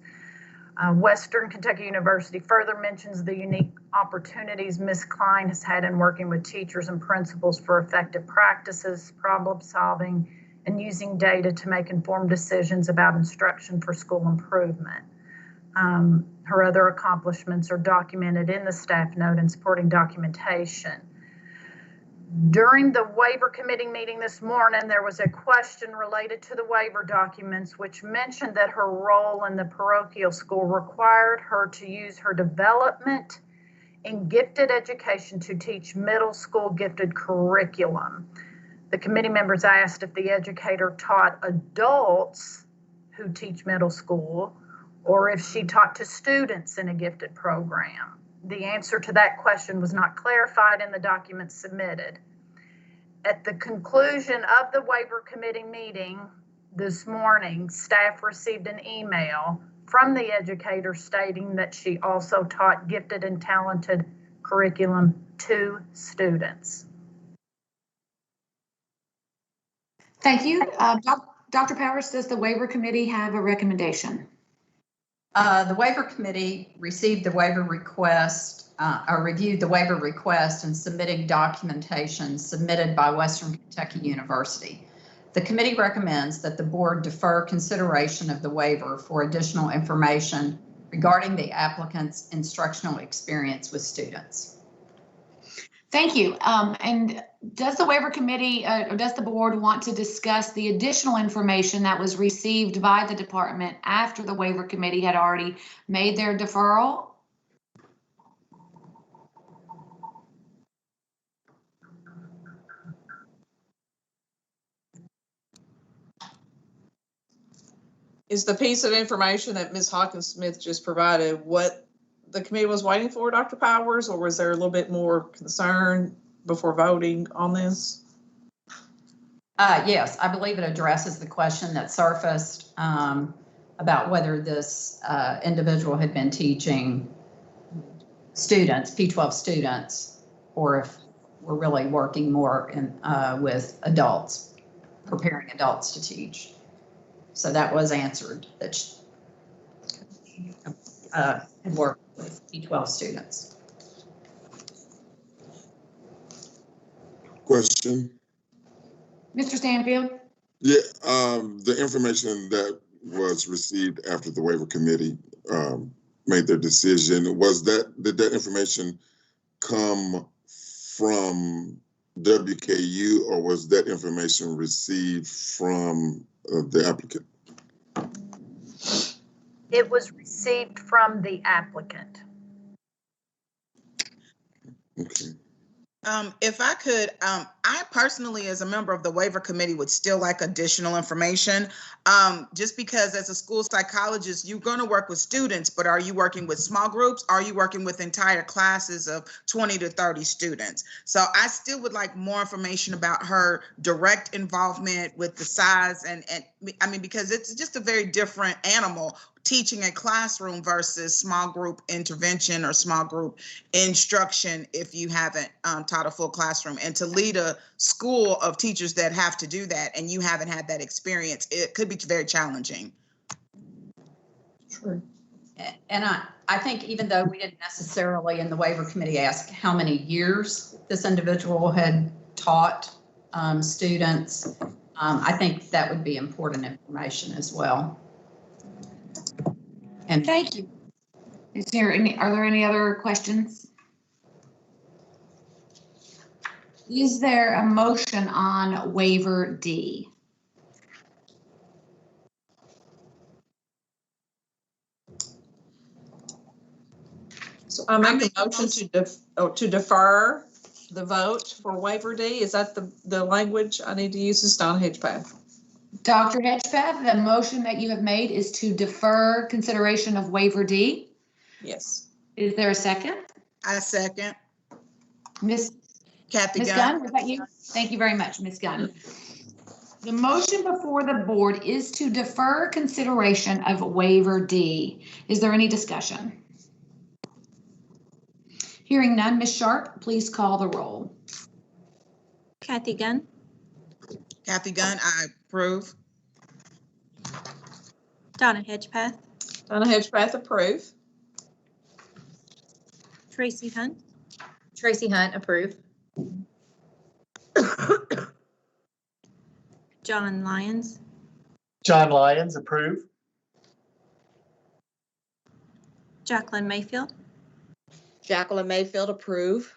Western Kentucky University further mentions the unique opportunities Ms. Klein has had in working with teachers and principals for effective practices, problem solving, and using data to make informed decisions about instruction for school improvement. Her other accomplishments are documented in the staff note and supporting documentation. During the waiver committee meeting this morning, there was a question related to the waiver documents, which mentioned that her role in the parochial school required her to use her development in gifted education to teach middle school gifted curriculum. The committee members asked if the educator taught adults who teach middle school or if she taught to students in a gifted program. The answer to that question was not clarified in the documents submitted. At the conclusion of the waiver committee meeting this morning, staff received an email from the educator stating that she also taught gifted and talented curriculum to students. Thank you. Dr. Powers, does the waiver committee have a recommendation? The waiver committee received the waiver request, or reviewed the waiver request and submitting documentation submitted by Western Kentucky University. The committee recommends that the board defer consideration of the waiver for additional information regarding the applicant's instructional experience with students. Thank you. And does the waiver committee or does the board want to discuss the additional information that was received by the department after the waiver committee had already made their deferral? Is the piece of information that Ms. Hawkins-Smith just provided what the committee was waiting for, Dr. Powers, or was there a little bit more concern before voting on this? Yes, I believe it addresses the question that surfaced about whether this individual had been teaching students, P-12 students, or if we're really working more in, with adults, preparing adults to teach. So that was answered, that she had worked with P-12 students. Question? Mr. Stanfield? Yeah, the information that was received after the waiver committee made their decision, did that information come from WKU or was that information received from the applicant? It was received from the applicant. Okay. If I could, I personally, as a member of the waiver committee, would still like additional information. Just because as a school psychologist, you're going to work with students, but are you working with small groups? Are you working with entire classes of 20 to 30 students? So I still would like more information about her direct involvement with the size and I mean, because it's just a very different animal teaching a classroom versus small group intervention or small group instruction if you haven't taught a full classroom. And to lead a school of teachers that have to do that and you haven't had that experience, it could be very challenging. True. And I think even though we didn't necessarily in the waiver committee ask how many years this individual had taught students, I think that would be important information as well. And thank you. Are there any other questions? Is there a motion on waiver D? So I make a motion to defer the vote for waiver D. Is that the language I need to use? This is Donna Hedgepath. Dr. Hedgepath, the motion that you have made is to defer consideration of waiver D. Yes. Is there a second? I second. Ms. Kathy Gunn, was that you? Thank you very much, Ms. Gunn. The motion before the board is to defer consideration of waiver D. Is there any discussion? Hearing none, Ms. Sharp, please call the roll. Kathy Gunn. Kathy Gunn, I approve. Donna Hedgepath. Donna Hedgepath, approve. Tracy Hunt, Tracy Hunt, approve. John Lyons, John Lyons, approve. Jacqueline Mayfield, Jacqueline Mayfield, approve.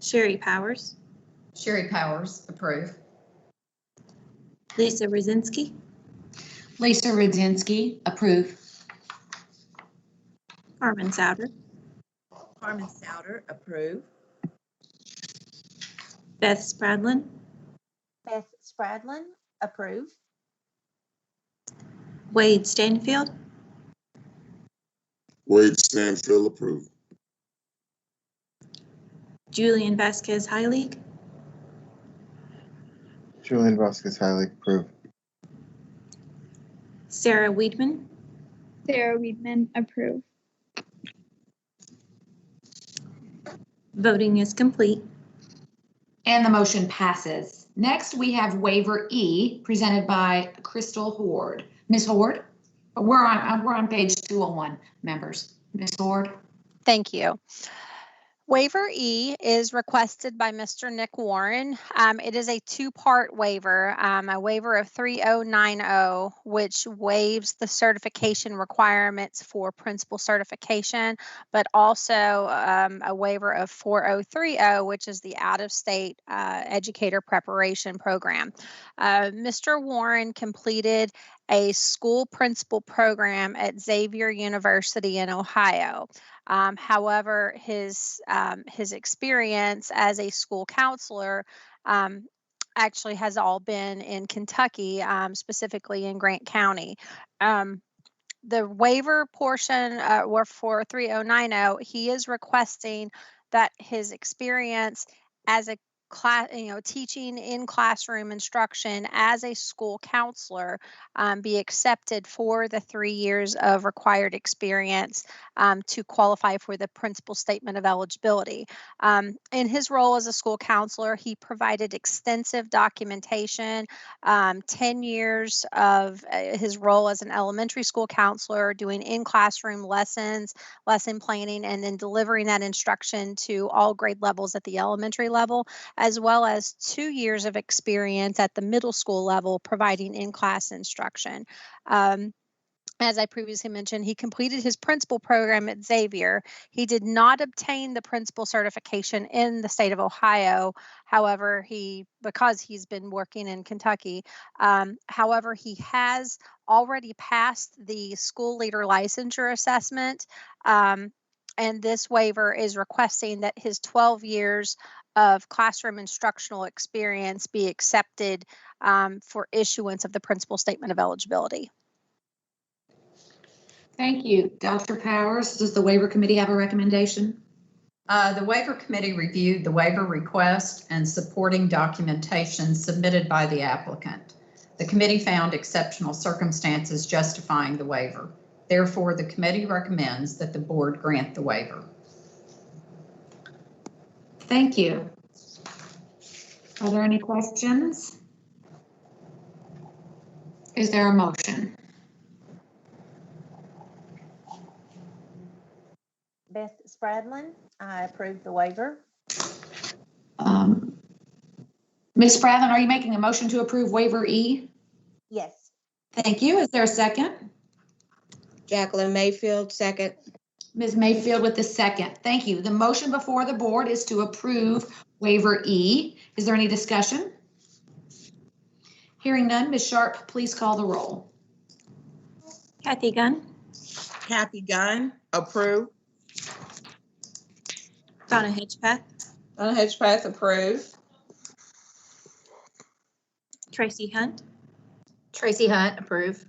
Sherry Powers, Sherry Powers, approve. Lisa Rosinski, Lisa Rudinsky, approve. Carmen Souter, Carmen Souter, approve. Beth Spradlin, Beth Spradlin, approve. Wade Stanfield, Wade Stanfield, approve. Julian Vasquez Heilig, Julian Vasquez Heilig, approve. Sarah Weedman, Sarah Weedman, approve. voting is complete. And the motion passes. Next, we have waiver E presented by Crystal Horde. Ms. Horde, we're on page 201, members. Ms. Horde. Thank you. Waiver E is requested by Mr. Nick Warren. It is a two-part waiver, a waiver of 3090, which waives the certification requirements for principal certification, but also a waiver of 4030, which is the out-of-state educator preparation program. Mr. Warren completed a school principal program at Xavier University in Ohio. However, his experience as a school counselor actually has all been in Kentucky, specifically in Grant County. The waiver portion or for 3090, he is requesting that his experience as a class, teaching in classroom instruction as a school counselor be accepted for the 3 years of required experience to qualify for the principal statement of eligibility. In his role as a school counselor, he provided extensive documentation, 10 years of his role as an elementary school counselor, doing in-classroom lessons, lesson planning, and then delivering that instruction to all grade levels at the elementary level, as well as 2 years of experience at the middle school level providing in-class instruction. As I previously mentioned, he completed his principal program at Xavier. He did not obtain the principal certification in the state of Ohio. However, because he's been working in Kentucky, however, he has already passed the school leader licensure assessment. And this waiver is requesting that his 12 years of classroom instructional experience be accepted for issuance of the principal statement of eligibility. Thank you. Dr. Powers, does the waiver committee have a recommendation? The waiver committee reviewed the waiver request and supporting documentation submitted by the applicant. The committee found exceptional circumstances justifying the waiver. Therefore, the committee recommends that the board grant the waiver. Thank you. Are there any questions? Is there a motion? Beth Spradlin, I approve the waiver. Ms. Spradlin, are you making a motion to approve waiver E? Yes. Thank you. Is there a second? Jacqueline Mayfield, second. Ms. Mayfield with the second. Thank you. The motion before the board is to approve waiver E. Is there any discussion? Hearing none, Ms. Sharp, please call the roll. Kathy Gunn, Kathy Gunn, approve. Donna Hedgepath, Donna Hedgepath, approve. Tracy Hunt, Tracy Hunt, approve.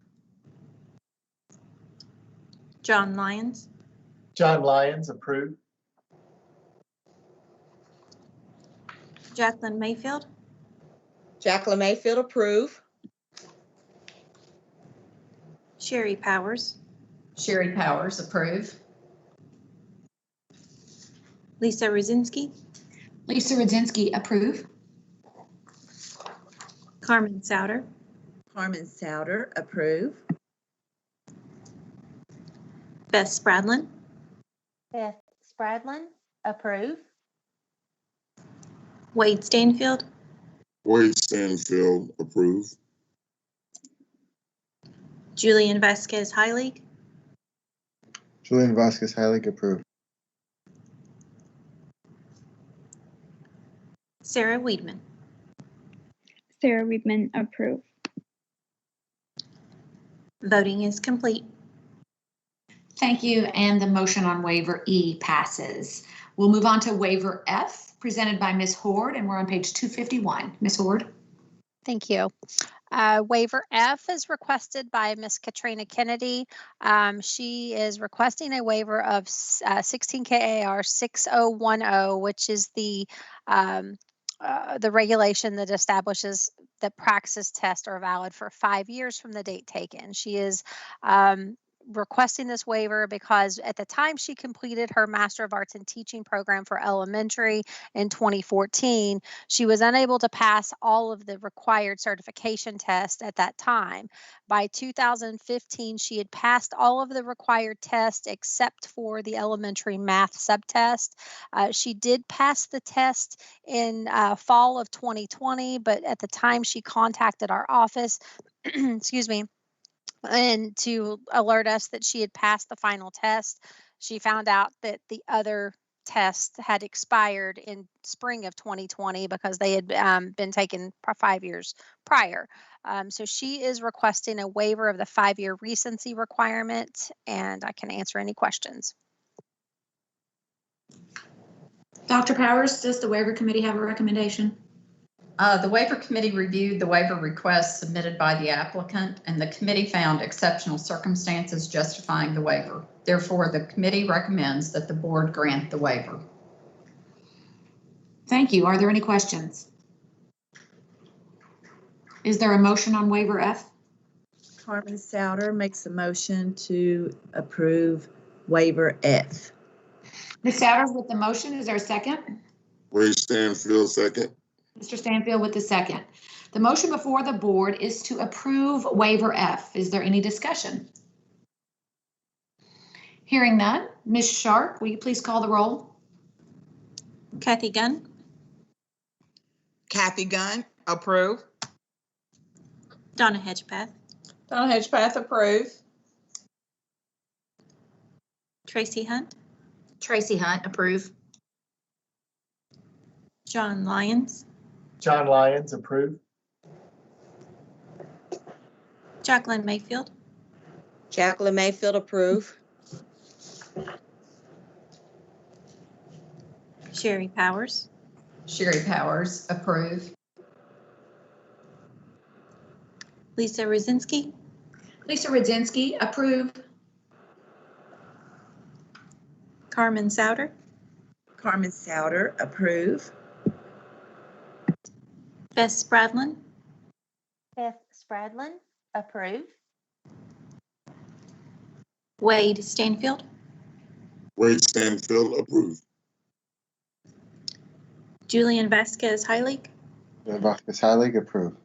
John Lyons, John Lyons, approve. Jacqueline Mayfield, Jacqueline Mayfield, approve. Sherry Powers, Sherry Powers, approve. Lisa Rosinski, Lisa Rudinsky, approve. Carmen Souter, Carmen Souter, approve. Beth Spradlin, Beth Spradlin, approve. Wade Stanfield, Wade Stanfield, approve. Julian Vasquez Heilig, Julian Vasquez Heilig, approve. Sarah Weedman. Sarah Weedman, approve. Voting is complete. Thank you, and the motion on waiver E passes. We'll move on to waiver F, presented by Ms. Hord, and we're on page 251. Ms. Hord? Thank you. Waiver F is requested by Ms. Katrina Kennedy. She is requesting a waiver of 16 KAR 6010, which is the regulation that establishes that praxis tests are valid for 5 years from the date taken. She is requesting this waiver because at the time she completed her Master of Arts in Teaching program for elementary in 2014, she was unable to pass all of the required certification tests at that time. By 2015, she had passed all of the required tests except for the elementary math subtest. She did pass the test in fall of 2020, but at the time she contacted our office, excuse me, and to alert us that she had passed the final test. She found out that the other test had expired in spring of 2020 because they had been taken 5 years prior. So she is requesting a waiver of the 5-year recency requirement, and I can answer any questions. Dr. Powers, does the waiver committee have a recommendation? The waiver committee reviewed the waiver request submitted by the applicant, and the committee found exceptional circumstances justifying the waiver. Therefore, the committee recommends that the board grant the waiver. Thank you. Are there any questions? Is there a motion on waiver F? Carmen Souter makes a motion to approve waiver F. Ms. Souter with the motion, is there a second? Wade Stanfield, second. Mr. Stanfield with the second. The motion before the board is to approve waiver F. Is there any discussion? Hearing none, Ms. Sharp, will you please call the roll? Kathy Gunn, Kathy Gunn, approve. Donna Hedgepath, Donna Hedgepath, approve. Tracy Hunt, Tracy Hunt, approve. John Lyons, John Lyons, approve. Jacqueline Mayfield, Jacqueline Mayfield, approve. Sherry Powers, Sherry Powers, approve. Lisa Rosinski, Lisa Rudzinski, approve. Carmen Souter, Carmen Souter, approve. Beth Spradlin, Beth Spradlin, approve. Wade Stanfield, Wade Stanfield, approve. Julian Vasquez Heilig, Julian Vasquez Heilig, approve.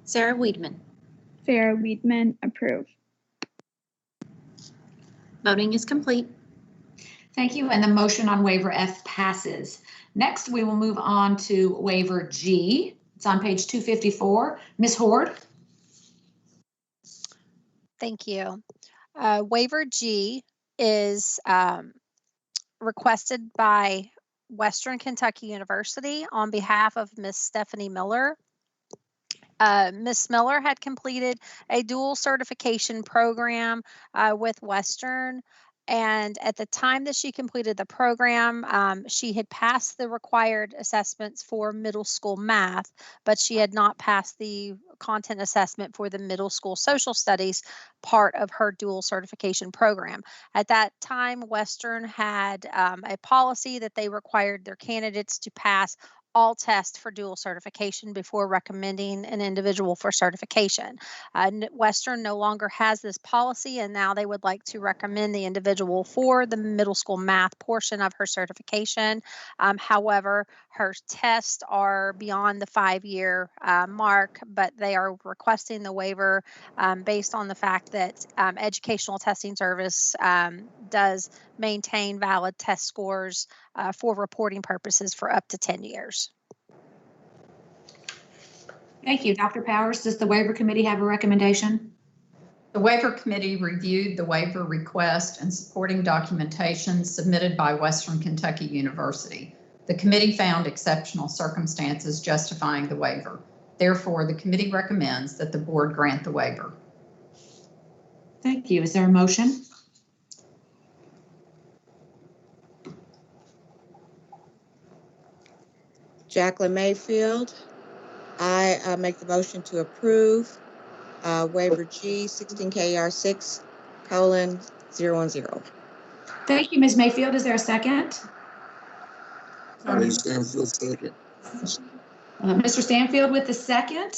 Sarah Weedman. Sarah Weedman, approve. Voting is complete. Thank you, and the motion on waiver F passes. Next, we will move on to waiver G. It's on page 254. Ms. Hord? Thank you. Waiver G is requested by Western Kentucky University on behalf of Ms. Stephanie Miller. Ms. Miller had completed a dual certification program with Western, and at the time that she completed the program, she had passed the required assessments for middle school math, but she had not passed the content assessment for the middle school social studies part of her dual certification program. At that time, Western had a policy that they required their candidates to pass all tests for dual certification before recommending an individual for certification. Western no longer has this policy, and now they would like to recommend the individual for the middle school math portion of her certification. However, her tests are beyond the 5-year mark, but they are requesting the waiver based on the fact that Educational Testing Service does maintain valid test scores for reporting purposes for up to 10 years. Thank you. Dr. Powers, does the waiver committee have a recommendation? The waiver committee reviewed the waiver request and supporting documentation submitted by Western Kentucky University. The committee found exceptional circumstances justifying the waiver. Therefore, the committee recommends that the board grant the waiver. Thank you. Is there a motion? Jacqueline Mayfield. I make the motion to approve waiver G 16KR6:010. Thank you, Ms. Mayfield. Is there a second? Wade Stanfield, second. Mr. Stanfield with the second.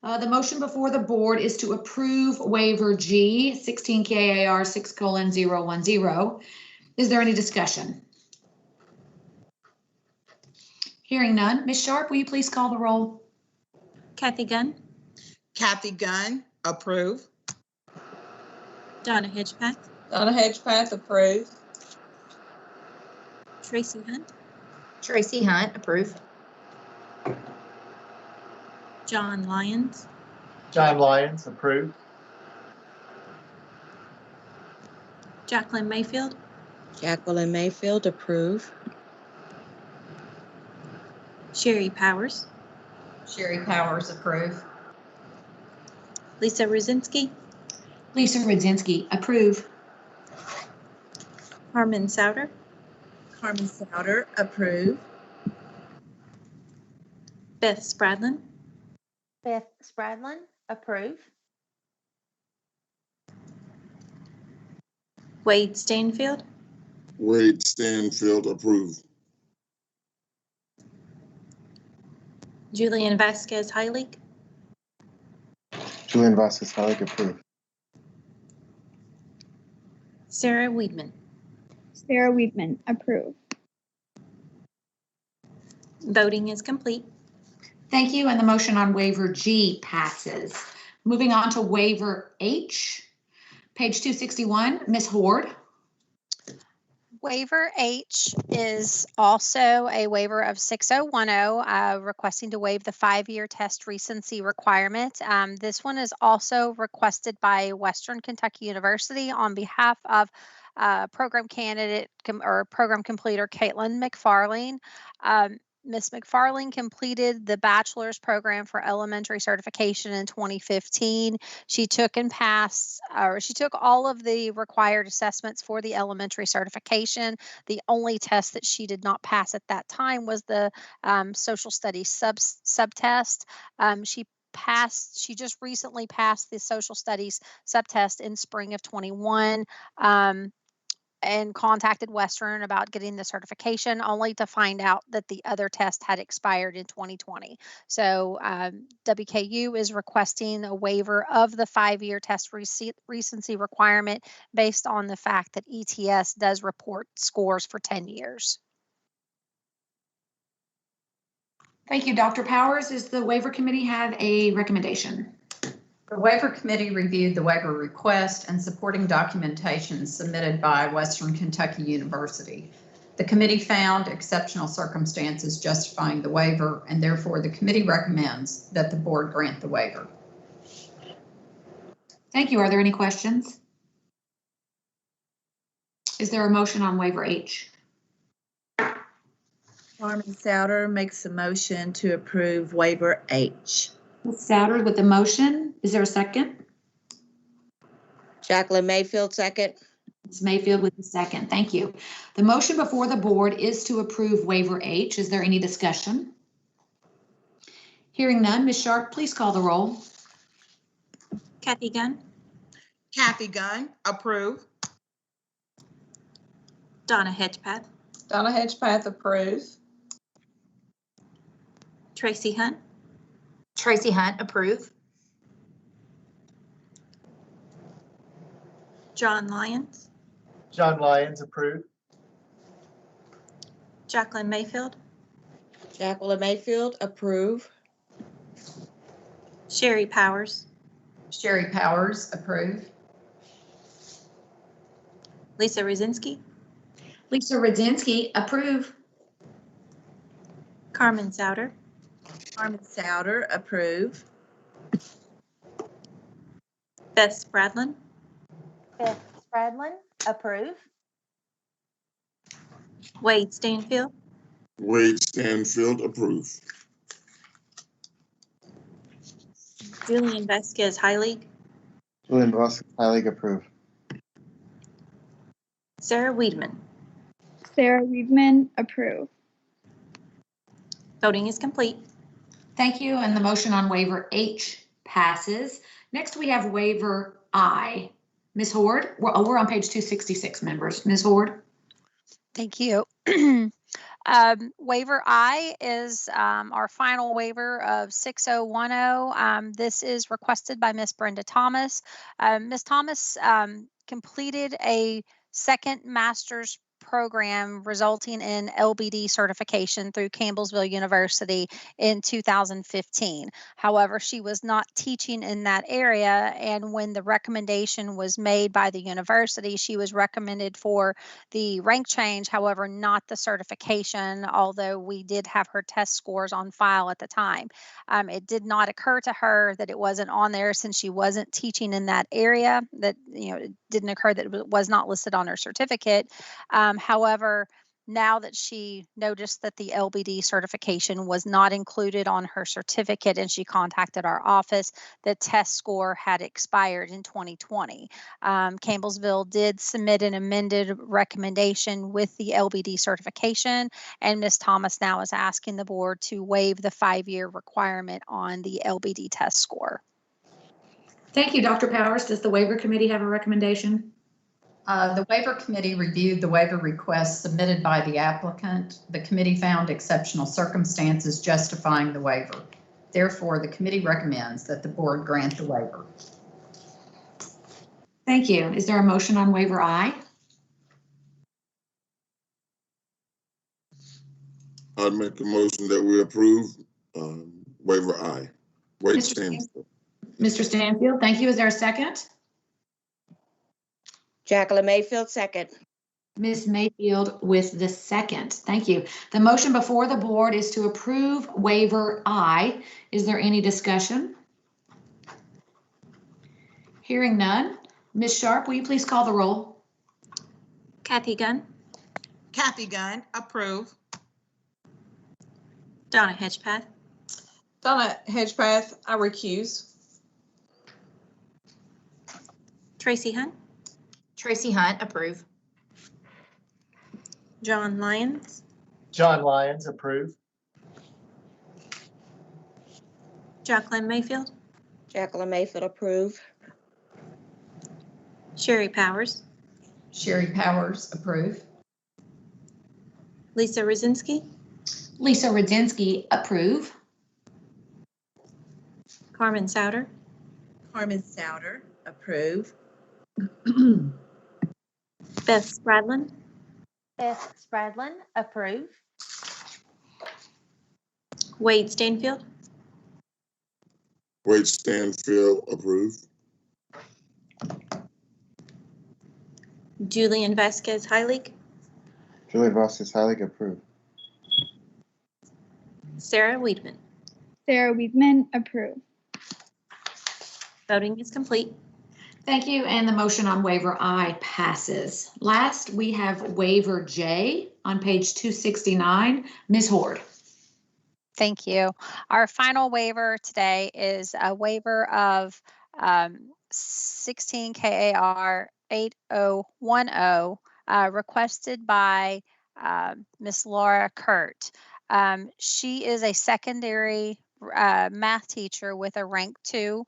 The motion before the board is to approve waiver G 16KAR6:010. Is there any discussion? Hearing none. Ms. Sharp, will you please call the roll? Kathy Gunn, Kathy Gunn, approve. Donna Hedgepath, Donna Hedgepath, approve. Tracy Hunt, Tracy Hunt, approve. John Lyons, John Lyons, approve. Jacqueline Mayfield, Jacqueline Mayfield, approve. Sherry Powers, Sherry Powers, approve. Lisa Rosinski, Lisa Rudzinski, approve. Carmen Souter, Carmen Souter, approve. Beth Spradlin, Beth Spradlin, approve. Wade Stanfield, Wade Stanfield, approve. Julian Vasquez Heilig, Julian Vasquez Heilig, approve. Sarah Weedman. Sarah Weedman, approve. Voting is complete. Thank you. And the motion on waiver G passes. Moving on to waiver H, page 261, Ms. Horde. Waiver H is also a waiver of 6010, requesting to waive the 5-year test recency requirement. This one is also requested by Western Kentucky University on behalf of program candidate or program completer Caitlin McFarling. Ms. McFarling completed the bachelor's program for elementary certification in 2015. She took and passed, or she took all of the required assessments for the elementary certification. The only test that she did not pass at that time was the social studies subtest. She just recently passed the social studies subtest in spring of 21. And contacted Western about getting the certification, only to find out that the other test had expired in 2020. So WKU is requesting a waiver of the 5-year test recency requirement based on the fact that ETS does report scores for 10 years. Thank you, Dr. Powers. Does the waiver committee have a recommendation? The waiver committee reviewed the waiver request and supporting documentation submitted by Western Kentucky University. The committee found exceptional circumstances justifying the waiver, and therefore the committee recommends that the board grant the waiver. Thank you. Are there any questions? Is there a motion on waiver H? Carmen Souter makes a motion to approve waiver H. Ms. Souter with the motion. Is there a second? Jacqueline Mayfield, second. Ms. Mayfield with the second. Thank you. The motion before the board is to approve waiver H. Is there any discussion? Hearing none, Ms. Sharp, please call the roll. Kathy Gunn, Kathy Gunn, approve. Donna Hedgepath, Donna Hedgepath, approve. Tracy Hunt, Tracy Hunt, approve. John Lyons, John Lyons, approve. Jacqueline Mayfield, Jacqueline Mayfield, approve. Sherry Powers, Sherry Powers, approve. Lisa Rosinski, Lisa Rosinski, approve. Carmen Souter, Carmen Souter, approve. Beth Spradlin, Beth Spradlin, approve. Wade Stanfield, Wade Stanfield, approve. Julian Vasquez Heilig, Julian Vasquez Heilig, approve. Sarah Weedman. Sarah Weedman, approve. Voting is complete. Thank you, and the motion on waiver H passes. Next, we have waiver I. Ms. Horde, we're on page 266, members. Ms. Horde. Thank you. Waiver I is our final waiver of 6010. This is requested by Miss Brenda Thomas. Miss Thomas completed a second master's program resulting in LBD certification through Campbellsville University in 2015. However, she was not teaching in that area, and when the recommendation was made by the university, she was recommended for the rank change, however, not the certification, although we did have her test scores on file at the time. It did not occur to her that it wasn't on there since she wasn't teaching in that area, that, it didn't occur that it was not listed on her certificate. However, now that she noticed that the LBD certification was not included on her certificate and she contacted our office, the test score had expired in 2020. Campbellsville did submit an amended recommendation with the LBD certification, and Ms. Thomas now is asking the board to waive the 5-year requirement on the LBD test score. Thank you, Dr. Powers. Does the waiver committee have a recommendation? The waiver committee reviewed the waiver request submitted by the applicant. The committee found exceptional circumstances justifying the waiver. Therefore, the committee recommends that the board grant the waiver. Thank you. Is there a motion on waiver I? I'd make a motion that we approve waiver I. Wade Mr. Stanfield. Mr. Stanfield, thank you. Is there a second? Jacqueline Mayfield, second. Ms. Mayfield with the second. Thank you. The motion before the board is to approve waiver I. Is there any discussion? Hearing none. Ms. Sharp, will you please call the roll? Kathy Gunn, Kathy Gunn, approve. Donna Hedgepath, Donna Hedgepath, I recuse. Tracy Hunt, Tracy Hunt, approve. John Lyons, John Lyons, approve. Jacqueline Mayfield, Jacqueline Mayfield, approve. Sherry Powers, Sherry Powers, approve. Lisa Rosinski, Lisa Rosinski, approve. Carmen Souter, Carmen Souter, approve. Beth Spradlin, Beth Spradlin, approve. Wade Stanfield, Wade Stanfield, approve. Julian Vasquez Heilig, Julian Vasquez Heilig, approve. Sarah Weedman. Sarah Weedman, approve. Voting is complete. Thank you. And the motion on waiver I passes. Last, we have waiver J on page 269. Ms. Horde. Thank you. Our final waiver today is a waiver of 16 KAR 8010 requested by Miss Laura Kurt. She is a secondary math teacher with a rank 2.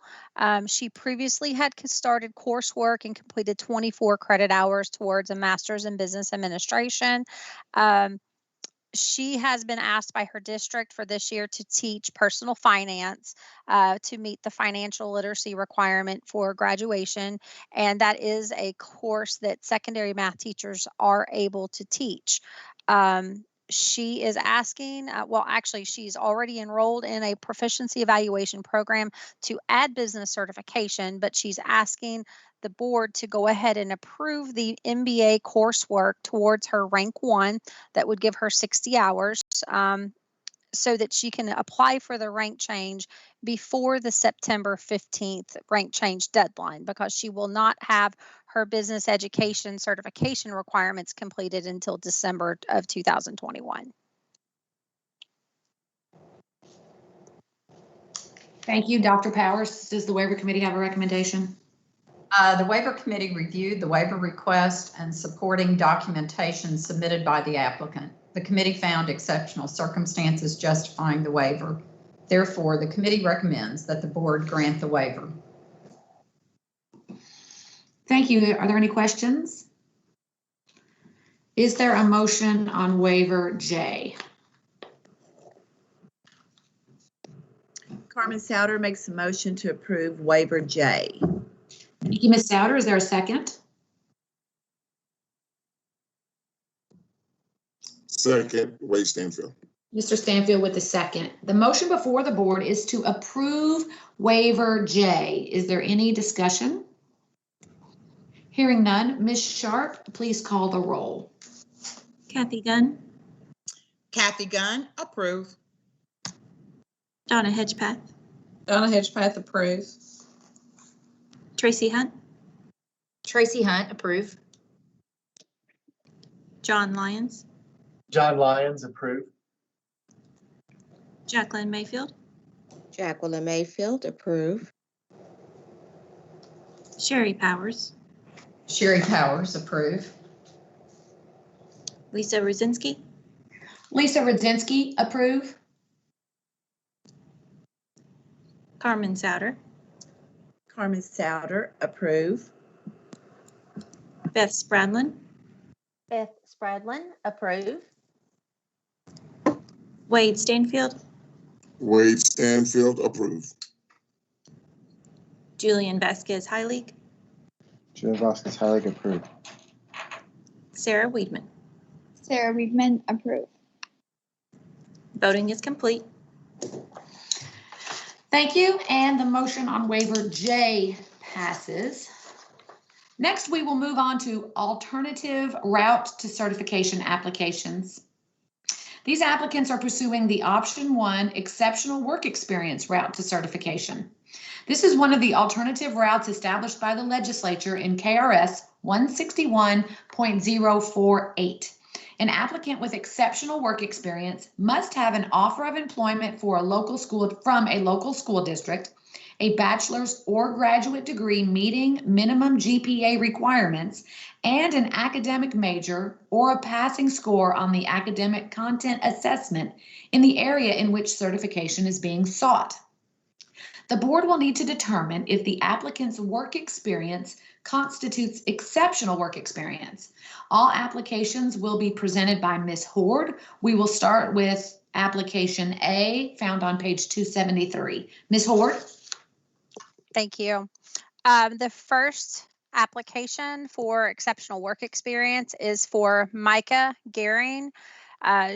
She previously had started coursework and completed 24 credit hours towards a master's in business administration. She has been asked by her district for this year to teach personal finance to meet the financial literacy requirement for graduation. And that is a course that secondary math teachers are able to teach. She is asking, well, actually, she's already enrolled in a proficiency evaluation program to add business certification, but she's asking the board to go ahead and approve the MBA coursework towards her rank 1 that would give her 60 hours so that she can apply for the rank change before the September 15th rank change deadline, because she will not have her business education certification requirements completed until December of 2021. Thank you. Dr. Powers, does the waiver committee have a recommendation? The waiver committee reviewed the waiver request and supporting documentation submitted by the applicant. The committee found exceptional circumstances justifying the waiver. Therefore, the committee recommends that the board grant the waiver. Thank you. Are there any questions? Is there a motion on waiver J? Carmen Souter makes a motion to approve waiver J. Thank you, Ms. Souter. Is there a second? Second, Wade Stanfield. Mr. Stanfield with the second. The motion before the board is to approve waiver J. Is there any discussion? Hearing none, Ms. Sharp, please call the roll. Kathy Gunn, Kathy Gunn, approve. Donna Hedgepath, Donna Hedgepath, approve. Tracy Hunt, Tracy Hunt, approve. John Lyons, John Lyons, approve. Jacqueline Mayfield, Jacqueline Mayfield, approve. Sherry Powers, Sherry Powers, approve. Lisa Ruzinski, Lisa Rudzinski, approve. Carmen Souter, Carmen Souter, approve. Beth Spradlin, Beth Spradlin, approve. Wade Stanfield, Wade Stanfield, approve. Julian Vasquez Heilig, Julian Vasquez Heilig, approve. Sarah Weedman. Sarah Weedman, approve. Voting is complete. Thank you, and the motion on waiver J passes. Next, we will move on to alternative route to certification applications. These applicants are pursuing the option 1 exceptional work experience route to certification. This is one of the alternative routes established by the legislature in KRS 161.048. An applicant with exceptional work experience must have an offer of employment for a local school from a local school district, a bachelor's or graduate degree meeting minimum GPA requirements, and an academic major or a passing score on the academic content assessment in the area in which certification is being sought. The board will need to determine if the applicant's work experience constitutes exceptional work experience. All applications will be presented by Ms. Horde. We will start with application A, found on page 273. Ms. Horde? Thank you. The first application for exceptional work experience is for Micah Gehring.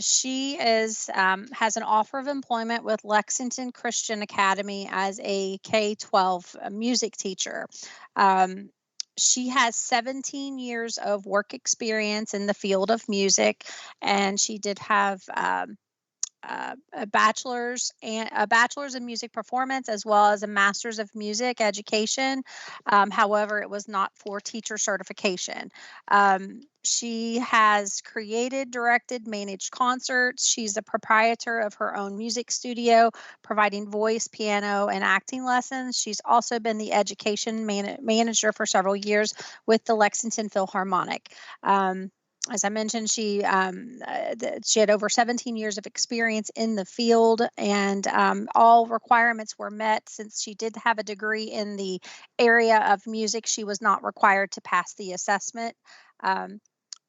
She has an offer of employment with Lexington Christian Academy as a K-12 music teacher. She has 17 years of work experience in the field of music, and she did have a bachelor's in music performance, as well as a master's of music education. However, it was not for teacher certification. She has created, directed, managed concerts. She's a proprietor of her own music studio, providing voice, piano, and acting lessons. She's also been the education manager for several years with the Lexington Philharmonic. As I mentioned, she had over 17 years of experience in the field, and all requirements were met. Since she did have a degree in the area of music, she was not required to pass the assessment,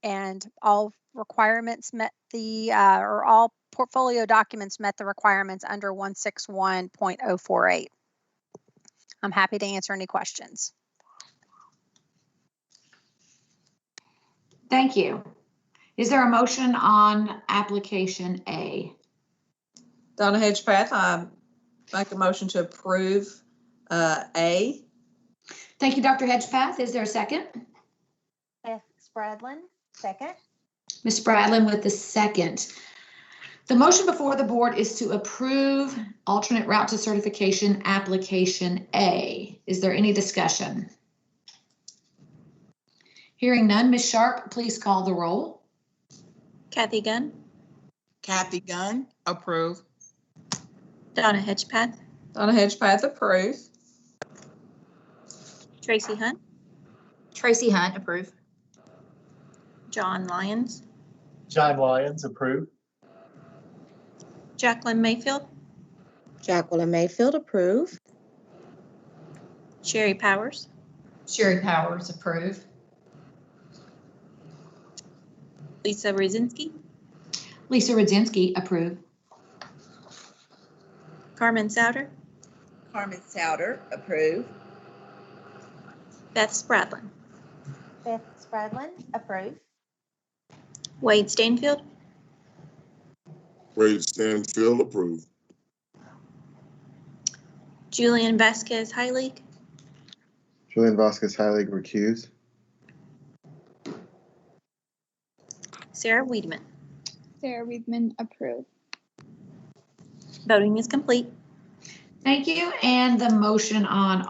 and all requirements met or all portfolio documents met the requirements under 161.048. I'm happy to answer any questions. Thank you. Is there a motion on application A? Donna Hedgepath, I make a motion to approve A. Thank you, Dr. Hedgepath. Is there a second? Beth Spradlin, second. Ms. Spradlin with the second. The motion before the board is to approve alternate route to certification application A. Is there any discussion? Hearing none, Ms. Sharp, please call the roll. Kathy Gunn, Kathy Gunn, approve. Donna Hedgepath, Donna Hedgepath, approve. Tracy Hunt, Tracy Hunt, approve. John Lyons, John Lyons, approve. Jacqueline Mayfield, Jacqueline Mayfield, approve. Sherry Powers, Sherry Powers, approve. Lisa Rosinski, Lisa Rodzinski, approve. Carmen Souter, Carmen Souter, approve. Beth Spradlin, Beth Spradlin, approve. Wade Stanfield, Wade Stanfield, approve. Julian Vasquez Heilig, Julian Vasquez Heilig, recuse. Sarah Weedman. Sarah Weidman, approve. Voting is complete. Thank you. And the motion on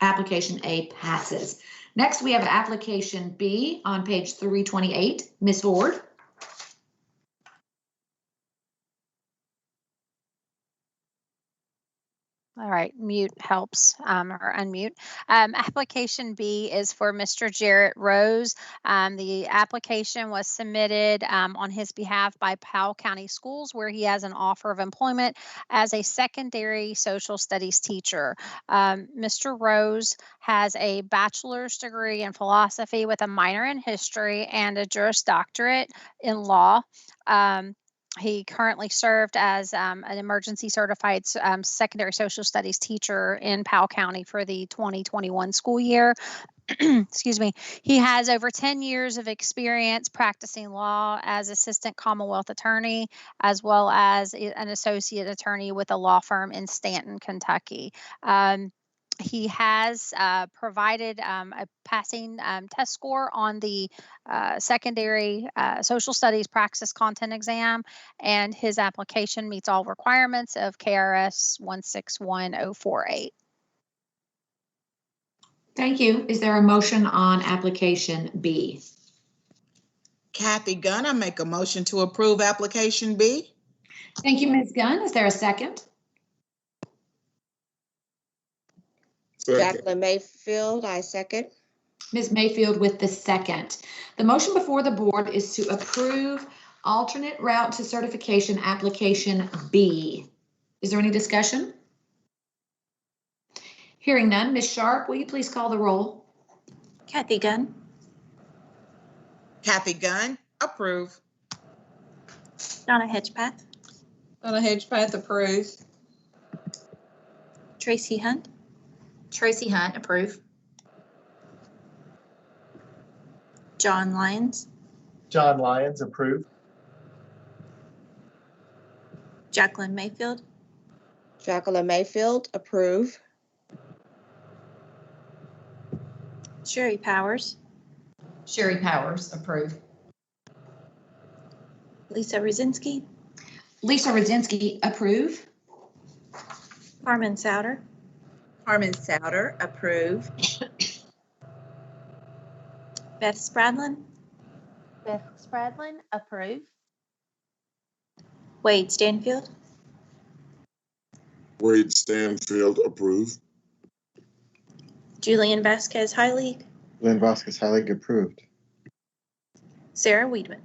application A passes. Next, we have application B on page 328. Ms. Ward. All right, mute helps or unmute. Application B is for Mr. Jarrett Rose. The application was submitted on his behalf by Powell County Schools, where he has an offer of employment as a secondary social studies teacher. Mr. Rose has a bachelor's degree in philosophy with a minor in history and a Juris Doctorate in law. He currently served as an emergency certified secondary social studies teacher in Powell County for the 2021 school year. Excuse me. He has over 10 years of experience practicing law as assistant Commonwealth attorney, as well as an associate attorney with a law firm in Stanton, Kentucky. He has provided a passing test score on the secondary social studies praxis content exam, and his application meets all requirements of KRS 161048. Thank you. Is there a motion on application B? Kathy Gunn, I make a motion to approve application B. Thank you, Ms. Gunn. Is there a second? Jacqueline Mayfield, I second. Ms. Mayfield with the second. The motion before the board is to approve alternate route to certification application B. Is there any discussion? Hearing none, Ms. Sharp, will you please call the roll? Kathy Gunn, Kathy Gunn, approve. Donna Hedgepath, Donna Hedgepath, approve. Tracy Hunt, Tracy Hunt, approve. John Lyons, John Lyons, approve. Jacqueline Mayfield, Jacqueline Mayfield, approve. Sherry Powers, Sherry Powers, approve. Lisa Rosinski, Lisa Rodzinski, approve. Carmen Souter, Carmen Souter, approve. Beth Spradlin, Beth Spradlin, approve. Wade Stanfield, Wade Stanfield, approve. Julian Vasquez Heilig, Julian Vasquez Heilig, approved. Sarah Weedman.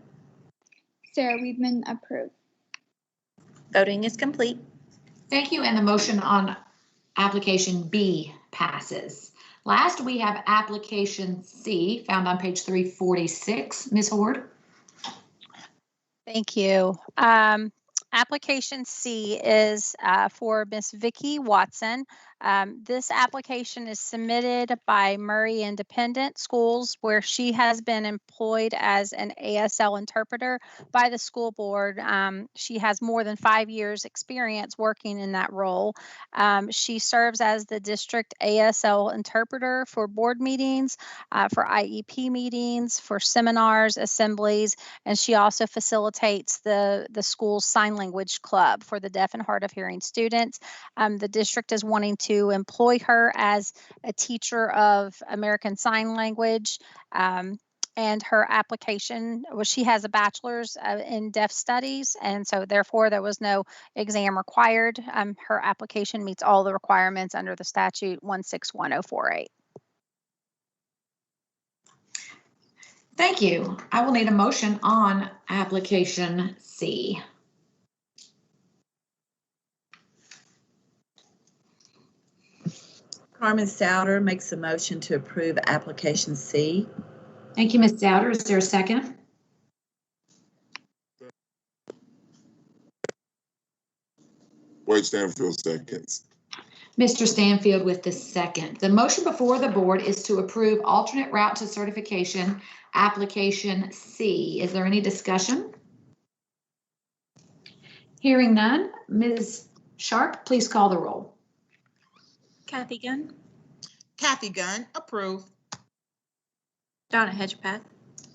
Sarah Weidman, approve. Voting is complete. Thank you, and the motion on application B passes. Last, we have application C, found on page 346. Ms. Ward. Thank you. Application C is for Miss Vicki Watson. This application is submitted by Murray Independent Schools, where she has been employed as an ASL interpreter by the school board. She has more than 5 years experience working in that role. She serves as the district ASL interpreter for board meetings, for IEP meetings, for seminars, assemblies, and she also facilitates the school's sign language club for the deaf and hard of hearing students. The district is wanting to employ her as a teacher of American Sign Language. And her application, well, she has a bachelor's in deaf studies, and so therefore there was no exam required. Her application meets all the requirements under the statute 161048. Thank you. I will need a motion on application C. Carmen Souter makes a motion to approve application C. Thank you, Ms. Souter. Is there a second? Wade Stanfield seconds. Mr. Stanfield with the second. The motion before the board is to approve alternate route to certification application C. Is there any discussion? Hearing none, Ms. Sharp, please call the roll. Kathy Gunn, Kathy Gunn, approve. Donna Hedgepath,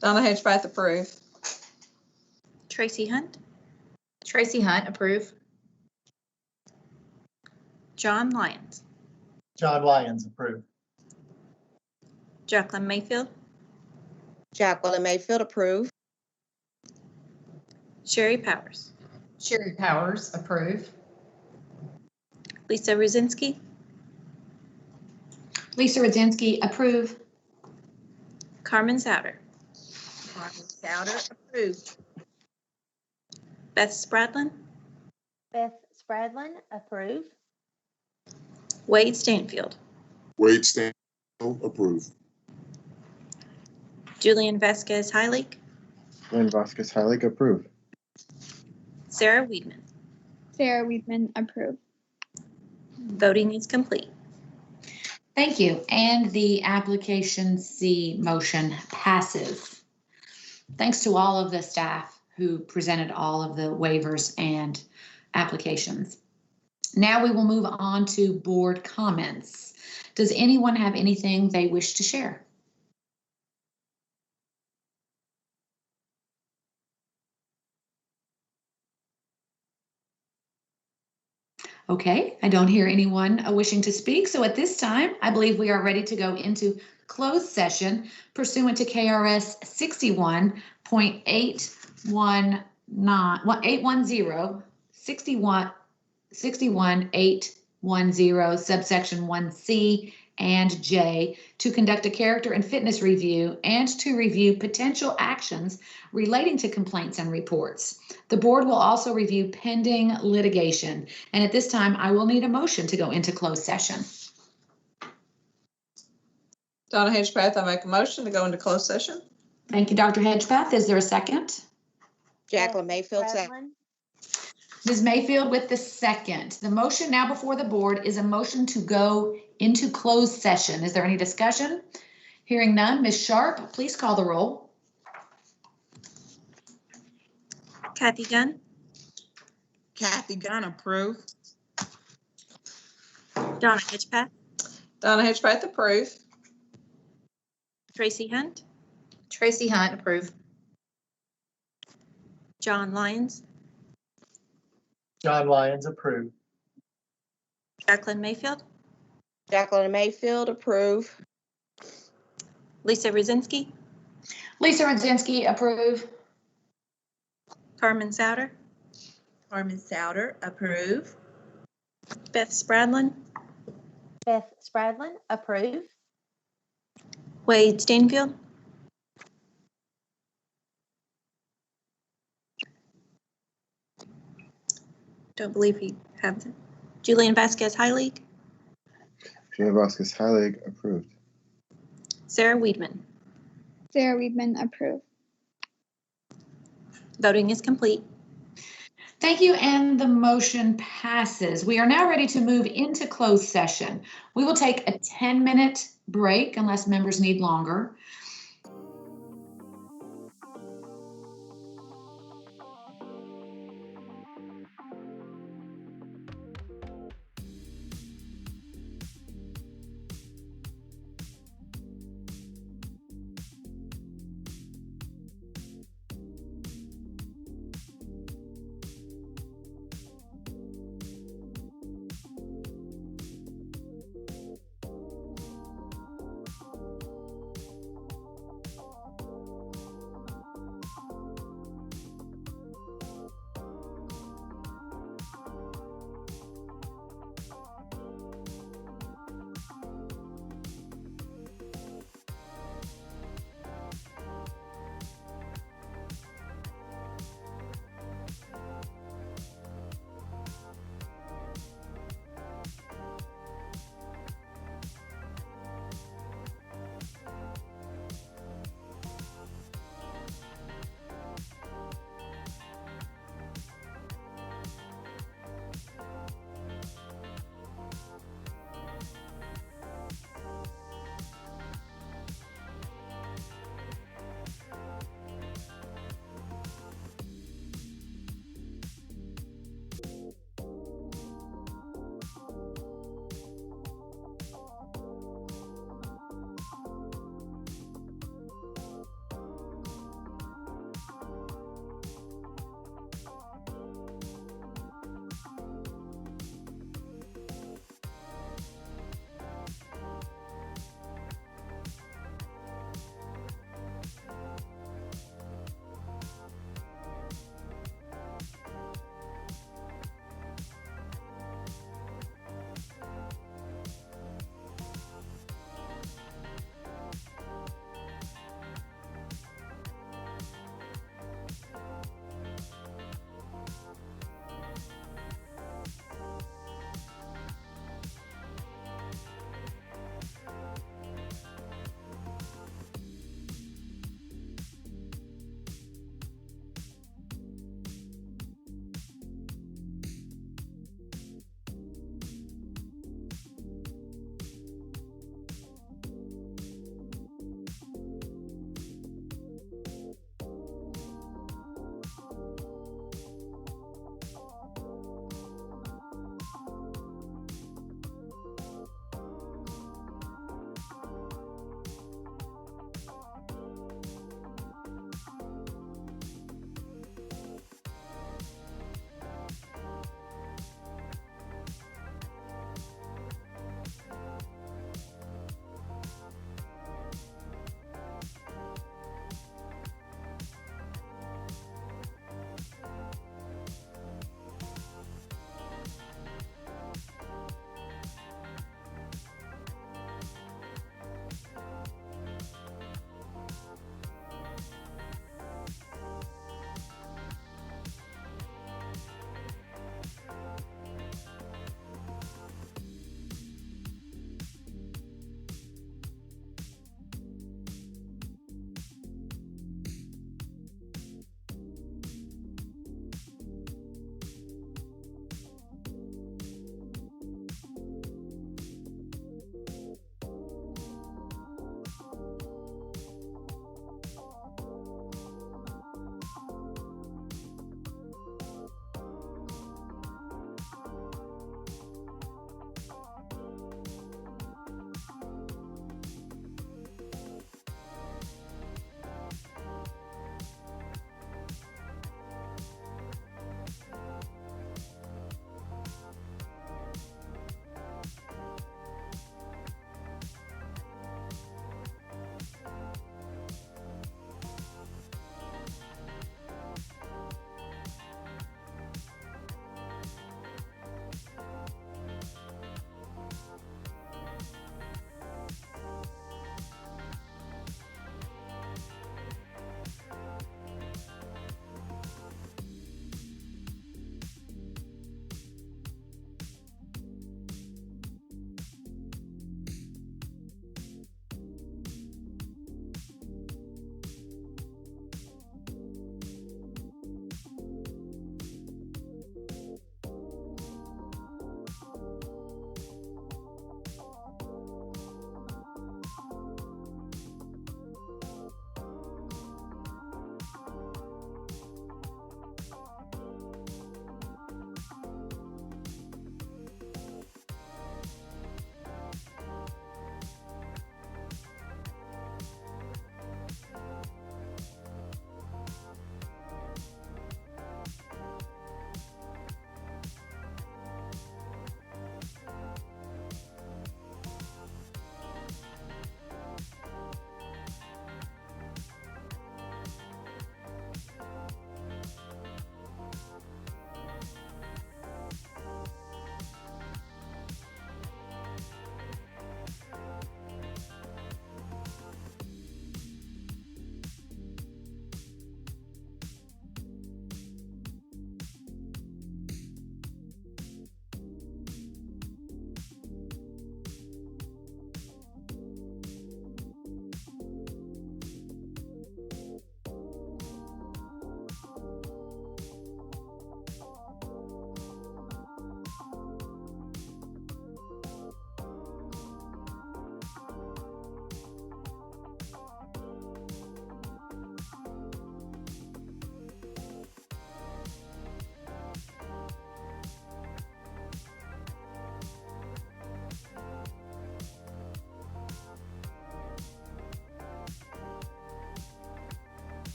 Donna Hedgepath, approve. Tracy Hunt, Tracy Hunt, approve. John Lyons, John Lyons, approve. Jacqueline Mayfield, Jacqueline Mayfield, approve. Sherry Powers, Sherry Powers, approve. Lisa Rosinski, Lisa Rodzinski, approve. Carmen Souter, Carmen Souter, approve. Beth Spradlin, Beth Spradlin, approve. Wade Stanfield, Wade Stanfield, approve. Julian Vasquez Heilig, Julian Vasquez Heilig, approve. Sarah Weedman. Sarah Weedman, approve. Voting is complete. Thank you. And the application C motion passes. Thanks to all of the staff who presented all of the waivers and applications. Now we will move on to board comments. Does anyone have anything they wish to share? Okay, I don't hear anyone wishing to speak. So at this time, I believe we are ready to go into closed session pursuant to KRS 61.810 subsection 1C and J to conduct a character and fitness review and to review potential actions relating to complaints and reports. The board will also review pending litigation. And at this time, I will need a motion to go into closed session. Donna Hedgepath, I make a motion to go into closed session. Thank you, Dr. Hedgepath. Is there a second? Jacqueline Mayfield, second. Ms. Mayfield with the second. The motion now before the board is a motion to go into closed session. Is there any discussion? Hearing none, Ms. Sharp, please call the roll. Kathy Gunn, Kathy Gunn, approve. Donna Hedgepath, Donna Hedgepath, approve. Tracy Hunt, Tracy Hunt, approve. John Lyons, John Lyons, approve. Jacqueline Mayfield, Jacqueline Mayfield, approve. Lisa Rosinski, Lisa Rodzinski, approve. Carmen Souter, Carmen Souter, approve. Beth Spradlin, Beth Spradlin, approve. Wade Stanfield, don't believe he has it. Julian Vasquez Heilig, Julian Vasquez Heilig, approved. Sarah Weedman. Sarah Weedman, approve. Voting is complete. Thank you, and the motion passes. We are now ready to move into closed session. We will take a 10-minute break unless members need longer.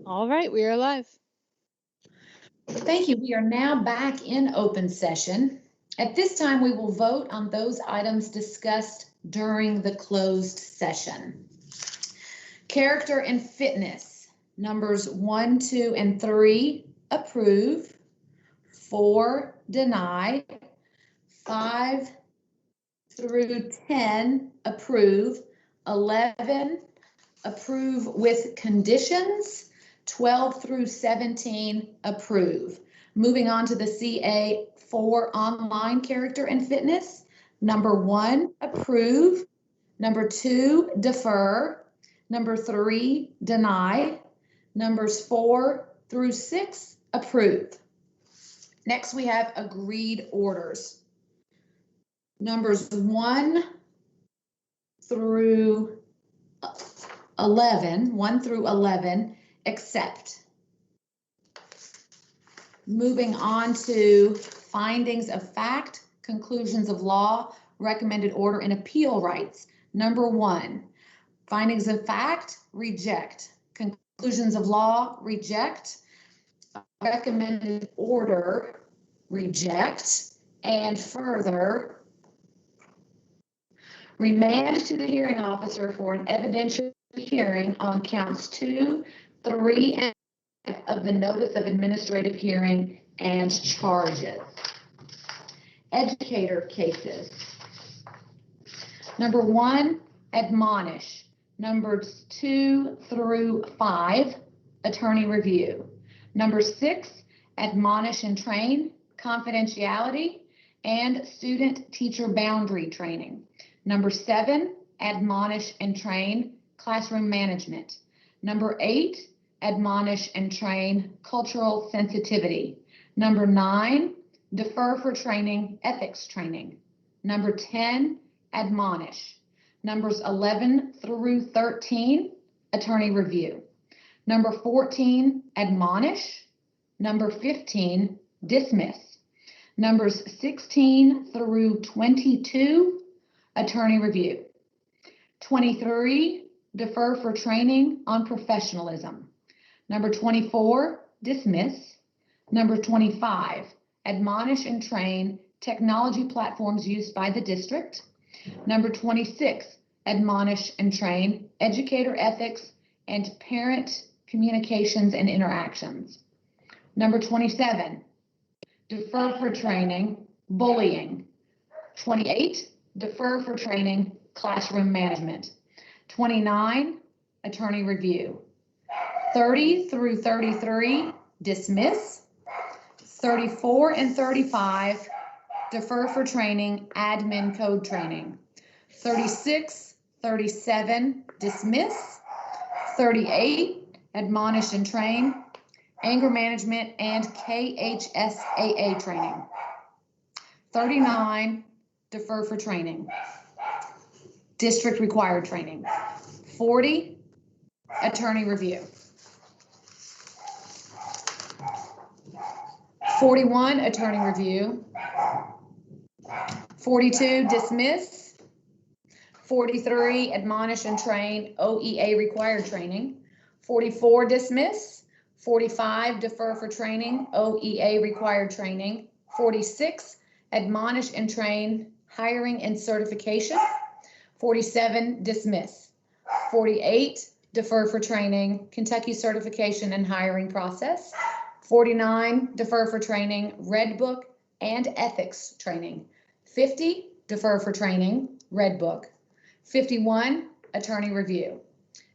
All right, we are live. Thank you. We are now back in open session. At this time, we will vote on those items discussed during the closed session. Character and fitness, numbers 1, 2, and 3, approve. 4, deny. 5 through 10, approve. 11, approve with conditions. 12 through 17, approve. Moving on to the CA4 online character and fitness. Number 1, approve. Number 2, defer. Number 3, deny. Numbers 4 through 6, approve. Next, we have agreed orders. Numbers 1 through 11, accept. Moving on to findings of fact, conclusions of law, recommended order, and appeal rights. Number 1, findings of fact, reject. Conclusions of law, reject. Recommended order, reject. And further, remand to the hearing officer for an evidentiary hearing on counts 2, 3, and of the notice of administrative hearing and charges. Educator cases. Number 1, admonish. Numbers 2 through 5, attorney review. Number 6, admonish and train, confidentiality, and student-teacher boundary training. Number 7, admonish and train, classroom management. Number 8, admonish and train, cultural sensitivity. Number 9, defer for training, ethics training. Number 10, admonish. Numbers 11 through 13, attorney review. Number 14, admonish. Number 15, dismiss. Numbers 16 through 22, attorney review. 23, defer for training on professionalism. Number 24, dismiss. Number 25, admonish and train, technology platforms used by the district. Number 26, admonish and train, educator ethics and parent communications and interactions. Number 27, defer for training, bullying. 28, defer for training, classroom management. 29, attorney review. 30 through 33, dismiss. 34 and 35, defer for training, admin code training. 36, 37, dismiss. 38, admonish and train, anger management and KHSAA training. 39, defer for training, district required training. 40, attorney review. 41, attorney review. 42, dismiss. 43, admonish and train, OEA required training. 44, dismiss. 45, defer for training, OEA required training. 46, admonish and train, hiring and certification. 47, dismiss. 48, defer for training, Kentucky certification and hiring process. 49, defer for training, Red Book and ethics training. 50, defer for training, Red Book. 51, attorney review.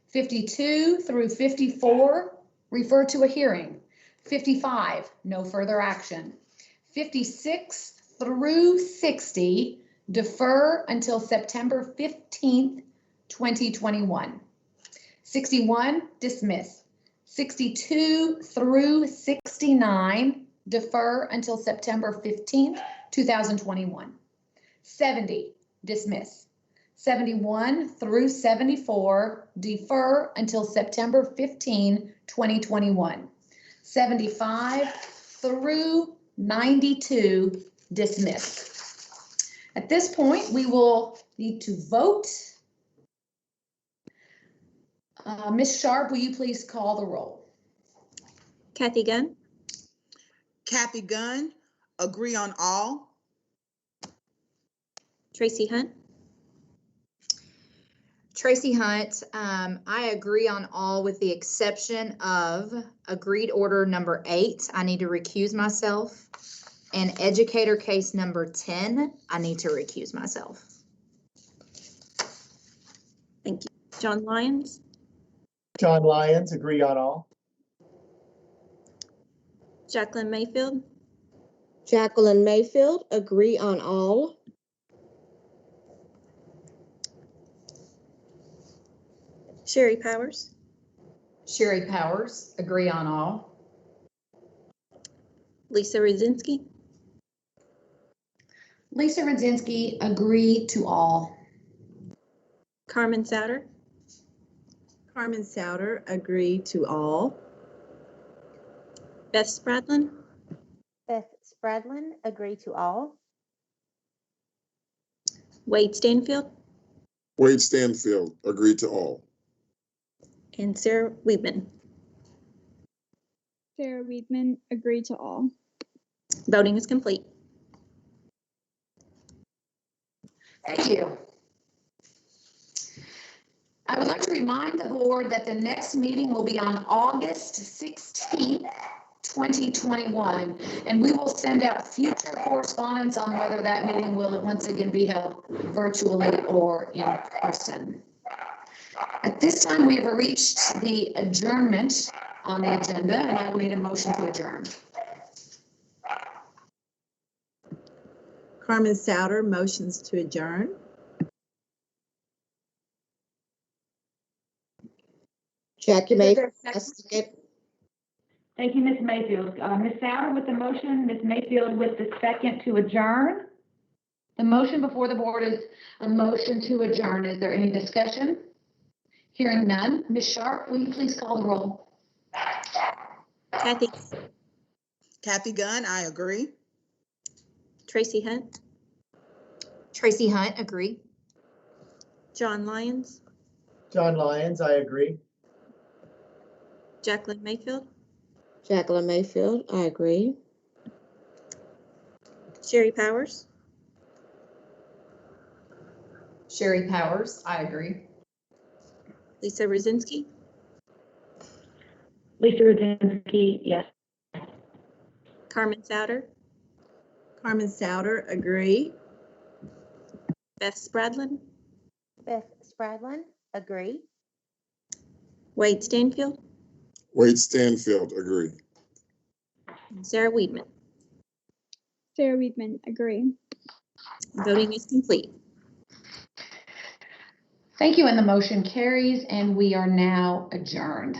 52 through 54, refer to a hearing. 55, no further action. 56 through 60, defer until September 15th, 2021. 61, dismiss. 62 through 69, defer until September 15th, 2021. 70, dismiss. 71 through 74, defer until September 15, 2021. 75 through 92, dismiss. At this point, we will need to vote. Ms. Sharp, will you please call the roll? Kathy Gunn, Kathy Gunn, agree on all. Tracy Hunt, Tracy Hunt, I agree on all with the exception of agreed order number 8. I need to recuse myself. And educator case number 10, I need to recuse myself. thank you. John Lyons, John Lyons, agree on all. Jacqueline Mayfield, Jacqueline Mayfield, agree on all. Sherry Powers, Sherry Powers, agree on all. Lisa Rudzinski, Lisa Rudzinski, agree to all. Carmen Souter, Carmen Souter, agree to all. Beth Spradlin, Beth Spradlin, agree to all. Wade Stanfield, Wade Stanfield, agree to all. and Sarah Weedman. Sarah Weedman, agree to all. Voting is complete. Thank you. I would like to remind the board that the next meeting will be on August 16th, 2021, and we will send out future correspondence on whether that meeting will once again be held virtually or in person. At this time, we have reached the adjournment on the agenda, and I will need a motion to adjourn. Carmen Souter motions to adjourn. Jackie Mayfield. Thank you, Ms. Mayfield. Ms. Souter with the motion, Ms. Mayfield with the second to adjourn. The motion before the board is a motion to adjourn. Is there any discussion? Hearing none. Ms. Sharp, will you please call the roll? Kathy, Kathy Gunn, I agree. Tracy Hunt, Tracy Hunt, agree. John Lyons, John Lyons, I agree. Jacqueline Mayfield, Jacqueline Mayfield, I agree. Sherry Powers, Sherry Powers, I agree. Lisa Rudzinski, Lisa Rudzinski, yes. Carmen Souter, Carmen Souter, agree. Beth Spradlin, Beth Spradlin, agree. Wade Stanfield, Wade Stanfield, agree. and Sarah Weedman. Sarah Weedman, agree. Voting is complete. Thank you, and the motion carries, and we are now adjourned.